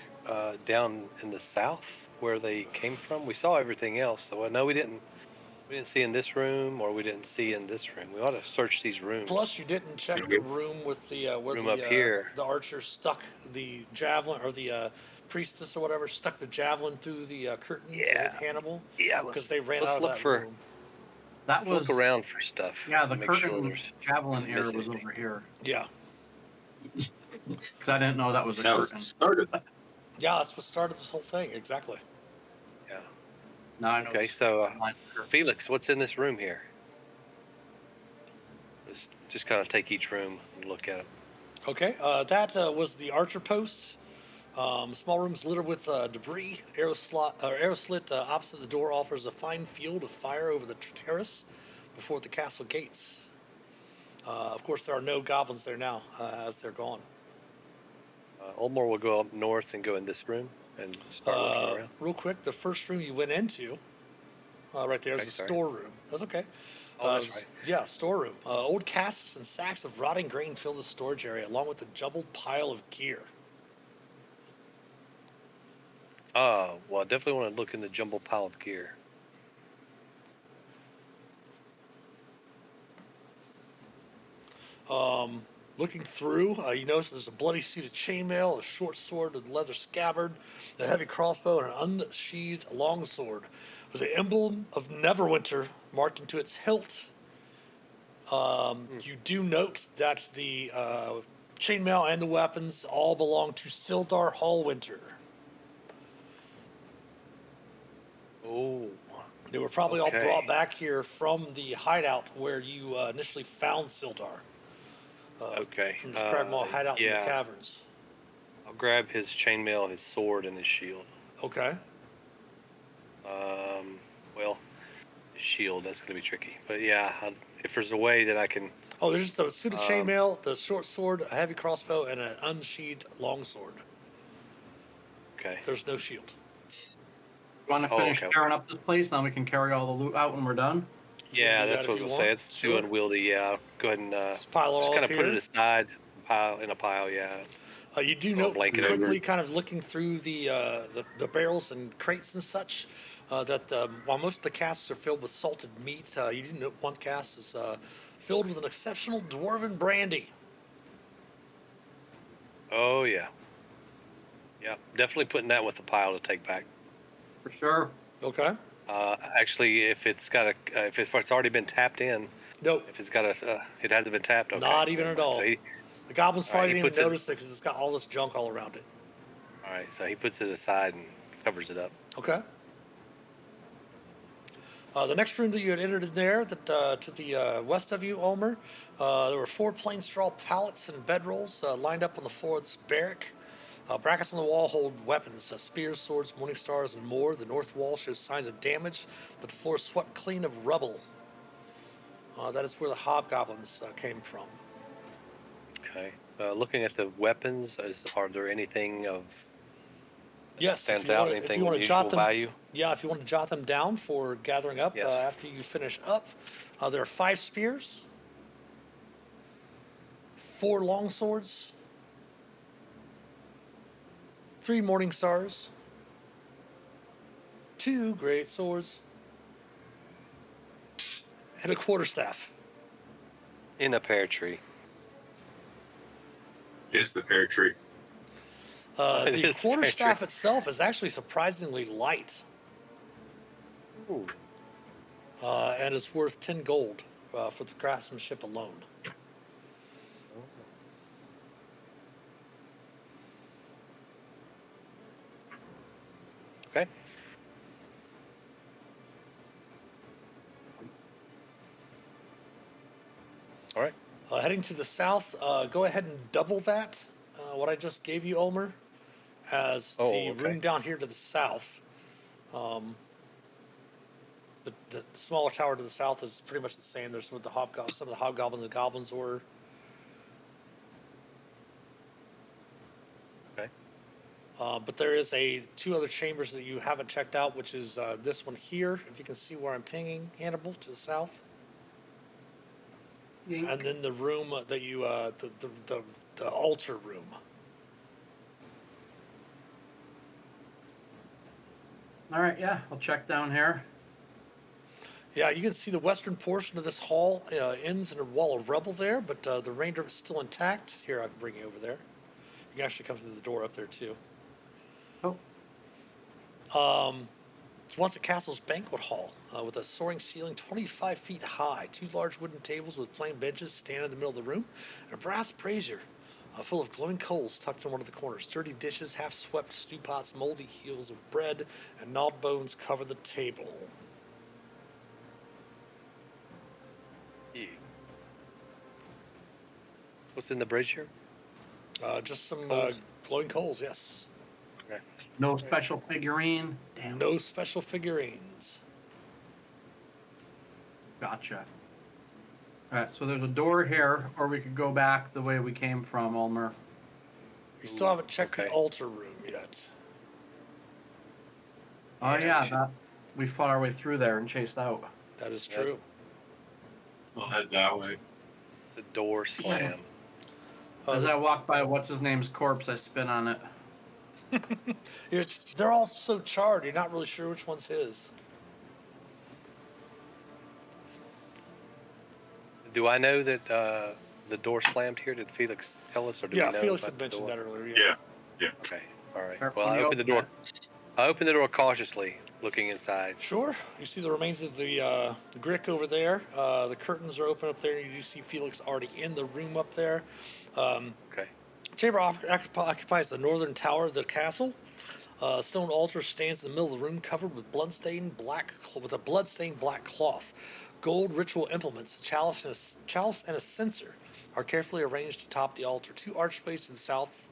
down in the south where they came from. We saw everything else, so I know we didn't see in this room, or we didn't see in this room. We ought to search these rooms. Plus, you didn't check the room with the where Room up here. the archer stuck the javelin, or the priestess or whatever stuck the javelin through the curtain to hit Hannibal. Yeah, because they ran let's out of look that for room. That was look around for stuff. Yeah, to the make sure curtain there's javelin didn't area miss was anything. over here Yeah, because I didn't know that was a That was curtain. started. yeah, that's what started this whole thing. Exactly. Yeah. Now I know. Okay, it's so line curtain. Felix, what's in this room here? Let's just kind of take each room and look at them. Okay, that was the archer post. Small rooms littered with debris. Arrow slit opposite the door offers a fine field of fire over the terrace before the castle gates. Of course, there are no goblins there now, as they're gone. Olmore will go up north and go in this room and start looking around. Real quick, the first room you went into, right there, is Okay, a sorry. storeroom. That's okay. Oh, that's right. Yeah, storeroom. Old casks and sacks of rotting grain fill the storage area, along with a jumbled pile of gear. Well, I definitely want to look in the jumbled pile of gear. Looking through, you notice there's a bloody suit of chainmail, a short sword with a leather scabbard, a heavy crossbow, and an unsheathed longsword with the emblem of Neverwinter marked into its hilt. You do note that the chainmail and the weapons all belong to Sildar Hallwinter. Oh, They were probably all Okay. brought back here from the hideout where you initially found Sildar. okay. From the Cragmaw hideout in the yeah. caverns. I'll grab his chainmail, his sword, and his shield. Okay. Well, his shield, that's going to be tricky. But yeah, if there's a way that I can... Oh, there's just a suit of chainmail, the short sword, a heavy crossbow, and an unsheathed longsword. Okay. There's no shield. You want to finish okay. tearing up this place? Now we can carry all the loot out when we're done. You Yeah, can do that's that what I if was you going to say. want. It's Sure. too unwieldy. Yeah, I'll go ahead and Just pile it all just kind up of put here. it aside, in a pile, yeah. You do Throw a note blanket quickly, over. kind of looking through the barrels and crates and such. that while most of the casks are filled with salted meat, you do know one cask is filled with an exceptional dwarven brandy. Oh yeah. Yeah, definitely putting that with the pile to take back. For sure. Okay. Actually, if it's already been tapped in, Nope, if it's got it hasn't been tapped. Okay, not even never at mind. So all. The goblins all right, probably he didn't even puts it. notice it because it's got all this junk all around it. All right, so he puts it aside and covers it up. Okay. The next room that you had entered in there, that to the west of you, Ulmer, there were 4 plain straw pallets and bedrolls lined up on the floor of this barrack. Brackets on the wall hold weapons, spears, swords, morning stars, and more. The north wall shows signs of damage, but the floor is swept clean of rubble. That is where the hobgoblins came from. Okay. Looking at the weapons, are there anything of Yes, stands out? if Anything you want to jot unusual them, value? yeah, if you want to jot them down for gathering up Yes. after you finish up, there are 5 spears, 4 long swords, 3 morning stars, 2 great swords, and a quarterstaff. In a pear tree. It's the pear tree. It The is the quarterstaff pantry. itself is actually surprisingly light, Ooh. and is worth 10 gold for the craftsmanship alone. Okay. All right. Heading to the south, go ahead and double that, what I just gave you, Ulmer, as Oh, the okay. room down here to the south. The smaller tower to the south is pretty much the same. There's some of the hobgoblins and goblins were. Okay. But there is 2 other chambers that you haven't checked out, which is this one here, if you can see where I'm pinging, Hannibal, to the south. Yink. And then the room that you, the altar room. All right, yeah, I'll check down here. Yeah, you can see the western portion of this hall ends in a wall of rubble there, but the remainder is still intact. Here, I can bring you over there. You can actually come through the door up there, too. Oh, It's once a castle's banquet hall with a soaring ceiling 25 feet high. 2 large wooden tables with plain benches stand in the middle of the room, and a brass brazier full of glowing coals tucked in one of the corners. Sturdy dishes, half swept stew pots, moldy heels of bread, and gnawed bones cover the table. Yeah. What's in the brazier? Just some Coals? glowing coals, yes. Okay. no special figurine. Damn. No special figurines. Gotcha. All right, so there's a door here, or we could go back the way we came from, Ulmer. You still haven't checked the Okay. altar room yet. Oh Yeah, yeah, we should- that we fought our way through there and chased out. That is Yep. true. I'll head that way. The door slam. As I walk by what's his name's corpse, I spit on it. They're all so charred, you're not really sure which one's his. Do I know that the door slammed here? Did Felix tell us, or do Yeah, we know Felix about had the mentioned door? that earlier. Yeah. Okay. All right. Careful Well, when I you opened the open door. it. I opened the door cautiously, looking inside. Sure. You see the remains of the Grick over there. The curtains are open up there. You do see Felix already in the room up there. Okay. Chamber occupies the northern tower of the castle. A stone altar stands in the middle of the room, covered with with a blood-stained black cloth. Gold ritual implements, a chalice and a censer, are carefully arranged atop the altar. 2 archways to the south,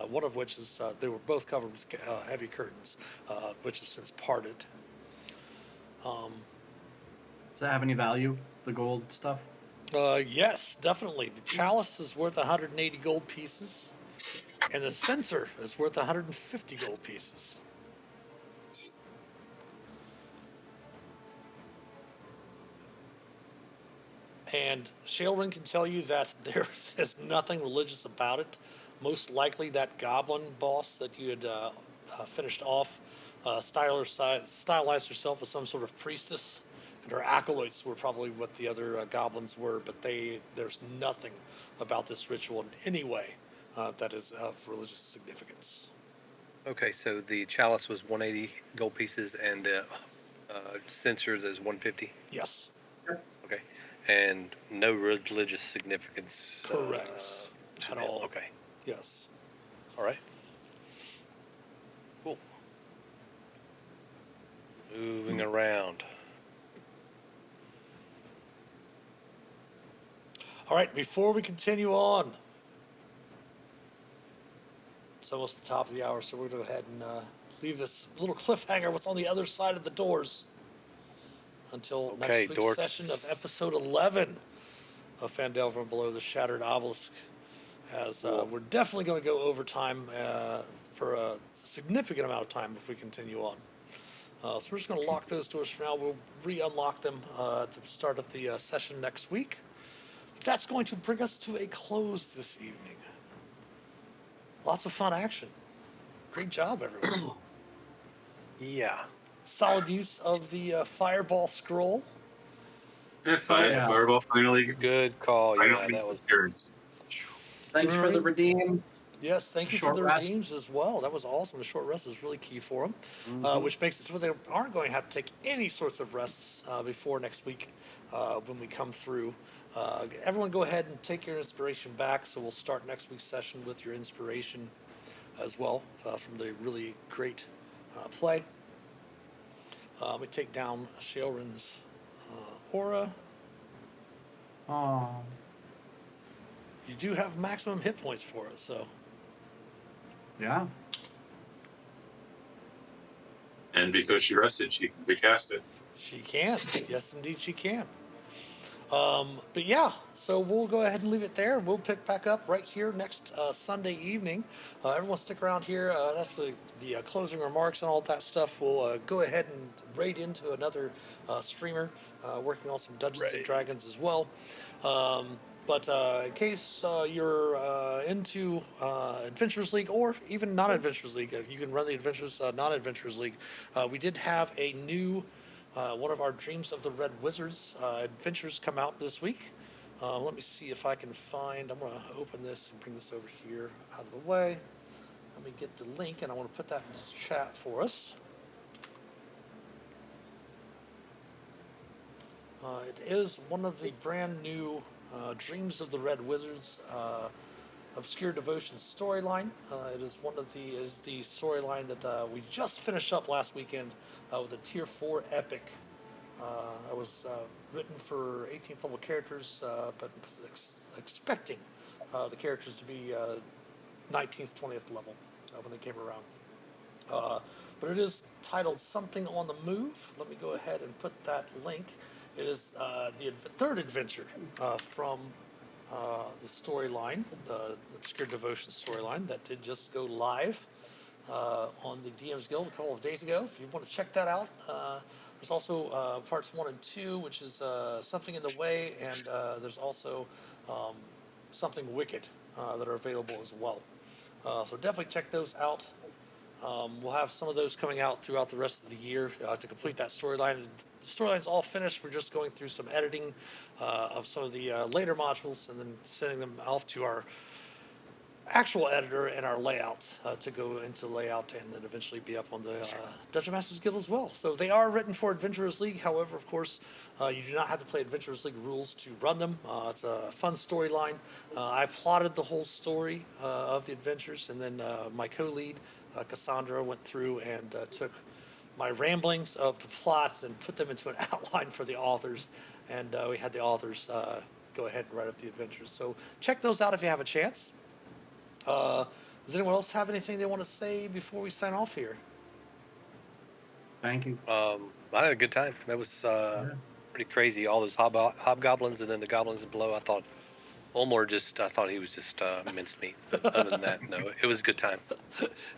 one of which is they were both covered with heavy curtains, which have since parted. Does that have any value? The gold stuff? Yes, definitely. The chalice is worth 180 gold pieces, and the censer is worth 150 gold pieces. And Shailrin can tell you that there is nothing religious about it. Most likely, that goblin boss that you had finished off stylized herself as some sort of priestess, and her acolytes were probably what the other goblins were. But there's nothing about this ritual in any way that is of religious significance. Okay, so the chalice was 180 gold pieces, and the censer is 150. Yes, Okay, and no religious significance. correct. To At them. all. Okay, Yes. all right, cool. Moving around. All right. Before we continue on, it's almost the top of the hour, so we're going to go ahead and leave this little cliffhanger. What's on the other side of the doors until Okay, next week's door session of episode 11 of Fandale from Below the Shattered Obelisk. As Cool. we're definitely going to go overtime for a significant amount of time if we continue on. So we're just going to lock those doors for now. We'll re-unlock them at the start of the session next week. That's going to bring us to a close this evening. Lots of fun action. Great job, everyone. Yeah. Solid use of the fireball scroll. Yeah, Yeah. Fireball finally Good call. Yeah, meets that was. the appearance. Thanks for the redeem. Yes, thank you for Short the rest. redeems as well. That was awesome. The short rest was really key for them, Mhm. which makes it so they aren't going to have to take any sorts of rests before next week when we come through. Everyone go ahead and take your inspiration back. So we'll start next week's session with your inspiration as well from the really great play. We take down Sheoran's aura. Oh. You do have maximum hit points for it, so Yeah. And because she rested, she can recast it. she can. Yes, indeed, she can. But yeah, so we'll go ahead and leave it there, and we'll pick back up right here next Sunday evening. Everyone stick around here. Actually, the closing remarks and all that stuff will go ahead and raid into another streamer working on some Dungeons and Right. Dragons as well. But in case you're into Adventurers League or even non-Adventurers League, you can run the Adventures non-Adventurers League. We did have a new one of our Dreams of the Red Wizards adventures come out this week. Let me see if I can find. I'm going to open this and bring this over here out of the way. Let me get the link, and I want to put that in the chat for us. It is one of the brand new Dreams of the Red Wizards Obscure Devotion storyline. It is the storyline that we just finished up last weekend with a Tier 4 epic. That was written for 18th level characters, but expecting the characters to be 19th, 20th level when they came around. But it is titled Something on the Move. Let me go ahead and put that link. It is the third adventure from the storyline, the Obscure Devotion storyline that did just go live on the DM's Guild a couple of days ago. If you want to check that out, there's also parts 1 and 2, which is Something in the Way, and there's also Something Wicked that are available as well. So definitely check those out. We'll have some of those coming out throughout the rest of the year to complete that storyline. The storyline's all finished. We're just going through some editing of some of the later modules and then sending them off to our actual editor and our layout to go into layout and then eventually be up on the Dungeon Masters Guild as well. So they are written for Adventurers League. However, of course, you do not have to play Adventurers League rules to run them. It's a fun storyline. I plotted the whole story of the adventures, and then my co-lead, Cassandra, went through and took my ramblings of the plot and put them into an outline for the authors. And we had the authors go ahead and write up the adventures. So check those out if you have a chance. Does anyone else have anything they want to say before we sign off here? Thank you. I had a good time. That was pretty crazy. All those hobgoblins and then the goblins below. I thought I thought he was just mincemeat. But other than that, no, it was a good time.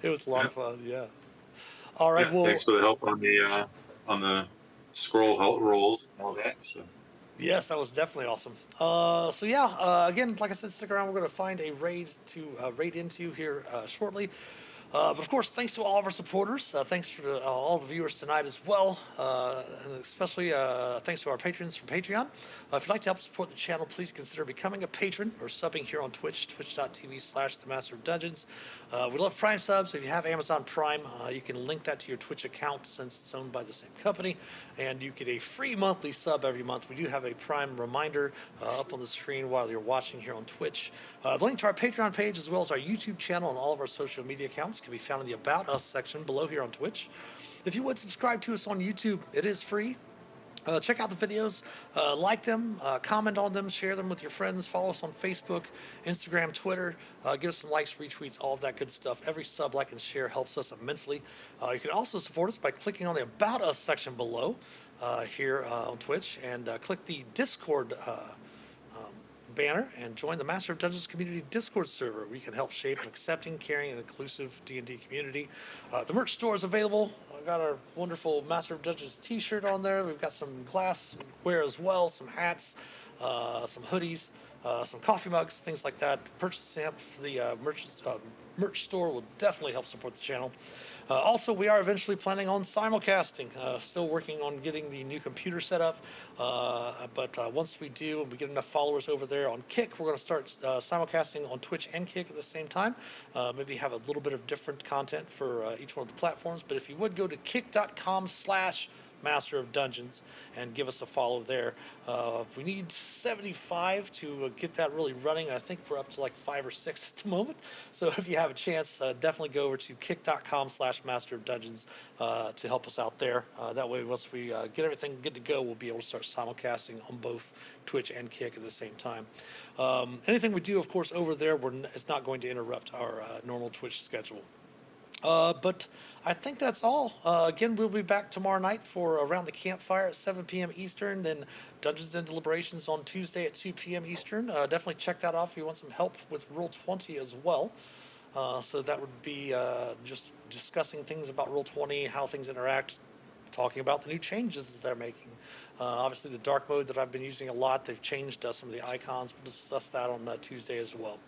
It was a lot of fun, yeah. All right, well, Thanks for the help on the scroll rolls and all that. So yes, that was definitely awesome. So yeah, again, like I said, stick around. We're going to find a raid to raid into here shortly. But of course, thanks to all of our supporters. Thanks to all the viewers tonight as well. And especially thanks to our patrons from Patreon. If you'd like to help support the channel, please consider becoming a patron or subbing here on Twitch, twitch.tv/The Master of Dungeons. We love Prime subs. If you have Amazon Prime, you can link that to your Twitch account since it's owned by the same company. And you get a free monthly sub every month. We do have a Prime reminder up on the screen while you're watching here on Twitch. The link to our Patreon page as well as our YouTube channel and all of our social media accounts can be found in the About Us section below here on Twitch. If you would subscribe to us on YouTube, it is free. Check out the videos, like them, comment on them, share them with your friends, follow us on Facebook, Instagram, Twitter, give us some likes, retweets, all of that good stuff. Every sub, like, and share helps us immensely. You can also support us by clicking on the About Us section below here on Twitch and click the Discord banner and join the Master of Dungeons community Discord server. We can help shape an accepting, caring, and inclusive D&D community. The merch store is available. I've got our wonderful Master of Dungeons t-shirt on there. We've got some glassware as well, some hats, some hoodies, some coffee mugs, things like that. Purchasing up for the merch store will definitely help support the channel. Also, we are eventually planning on simulcasting. Still working on getting the new computer set up. But once we do and we get enough followers over there on Kick, we're going to start simulcasting on Twitch and Kick at the same time. Maybe have a little bit of different content for each one of the platforms. But if you would go to kick.com/Master of Dungeons and give us a follow there. We need 75 to get that really running. I think we're up to like 5 or 6 at the moment. So if you have a chance, definitely go over to kick.com/Master of Dungeons to help us out there. That way, once we get everything good to go, we'll be able to start simulcasting on both Twitch and Kick at the same time. Anything we do, of course, over there, it's not going to interrupt our normal Twitch schedule. But I think that's all. Again, we'll be back tomorrow night for Around the Campfire at 7 p.m. Eastern, then Dungeons and Deliberations on Tuesday at 2 p.m. Eastern. Definitely check that out if you want some help with Roll20 as well. So that would be just discussing things about Roll20, how things interact, talking about the new changes that they're making. Obviously, the dark mode that I've been using a lot, they've changed some of the icons. We'll discuss that on Tuesday as well.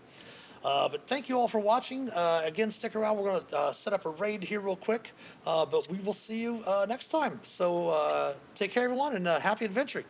But thank you all for watching. Again, stick around. We're going to set up a raid here real quick. But we will see you next time. So take care, everyone, and happy adventuring.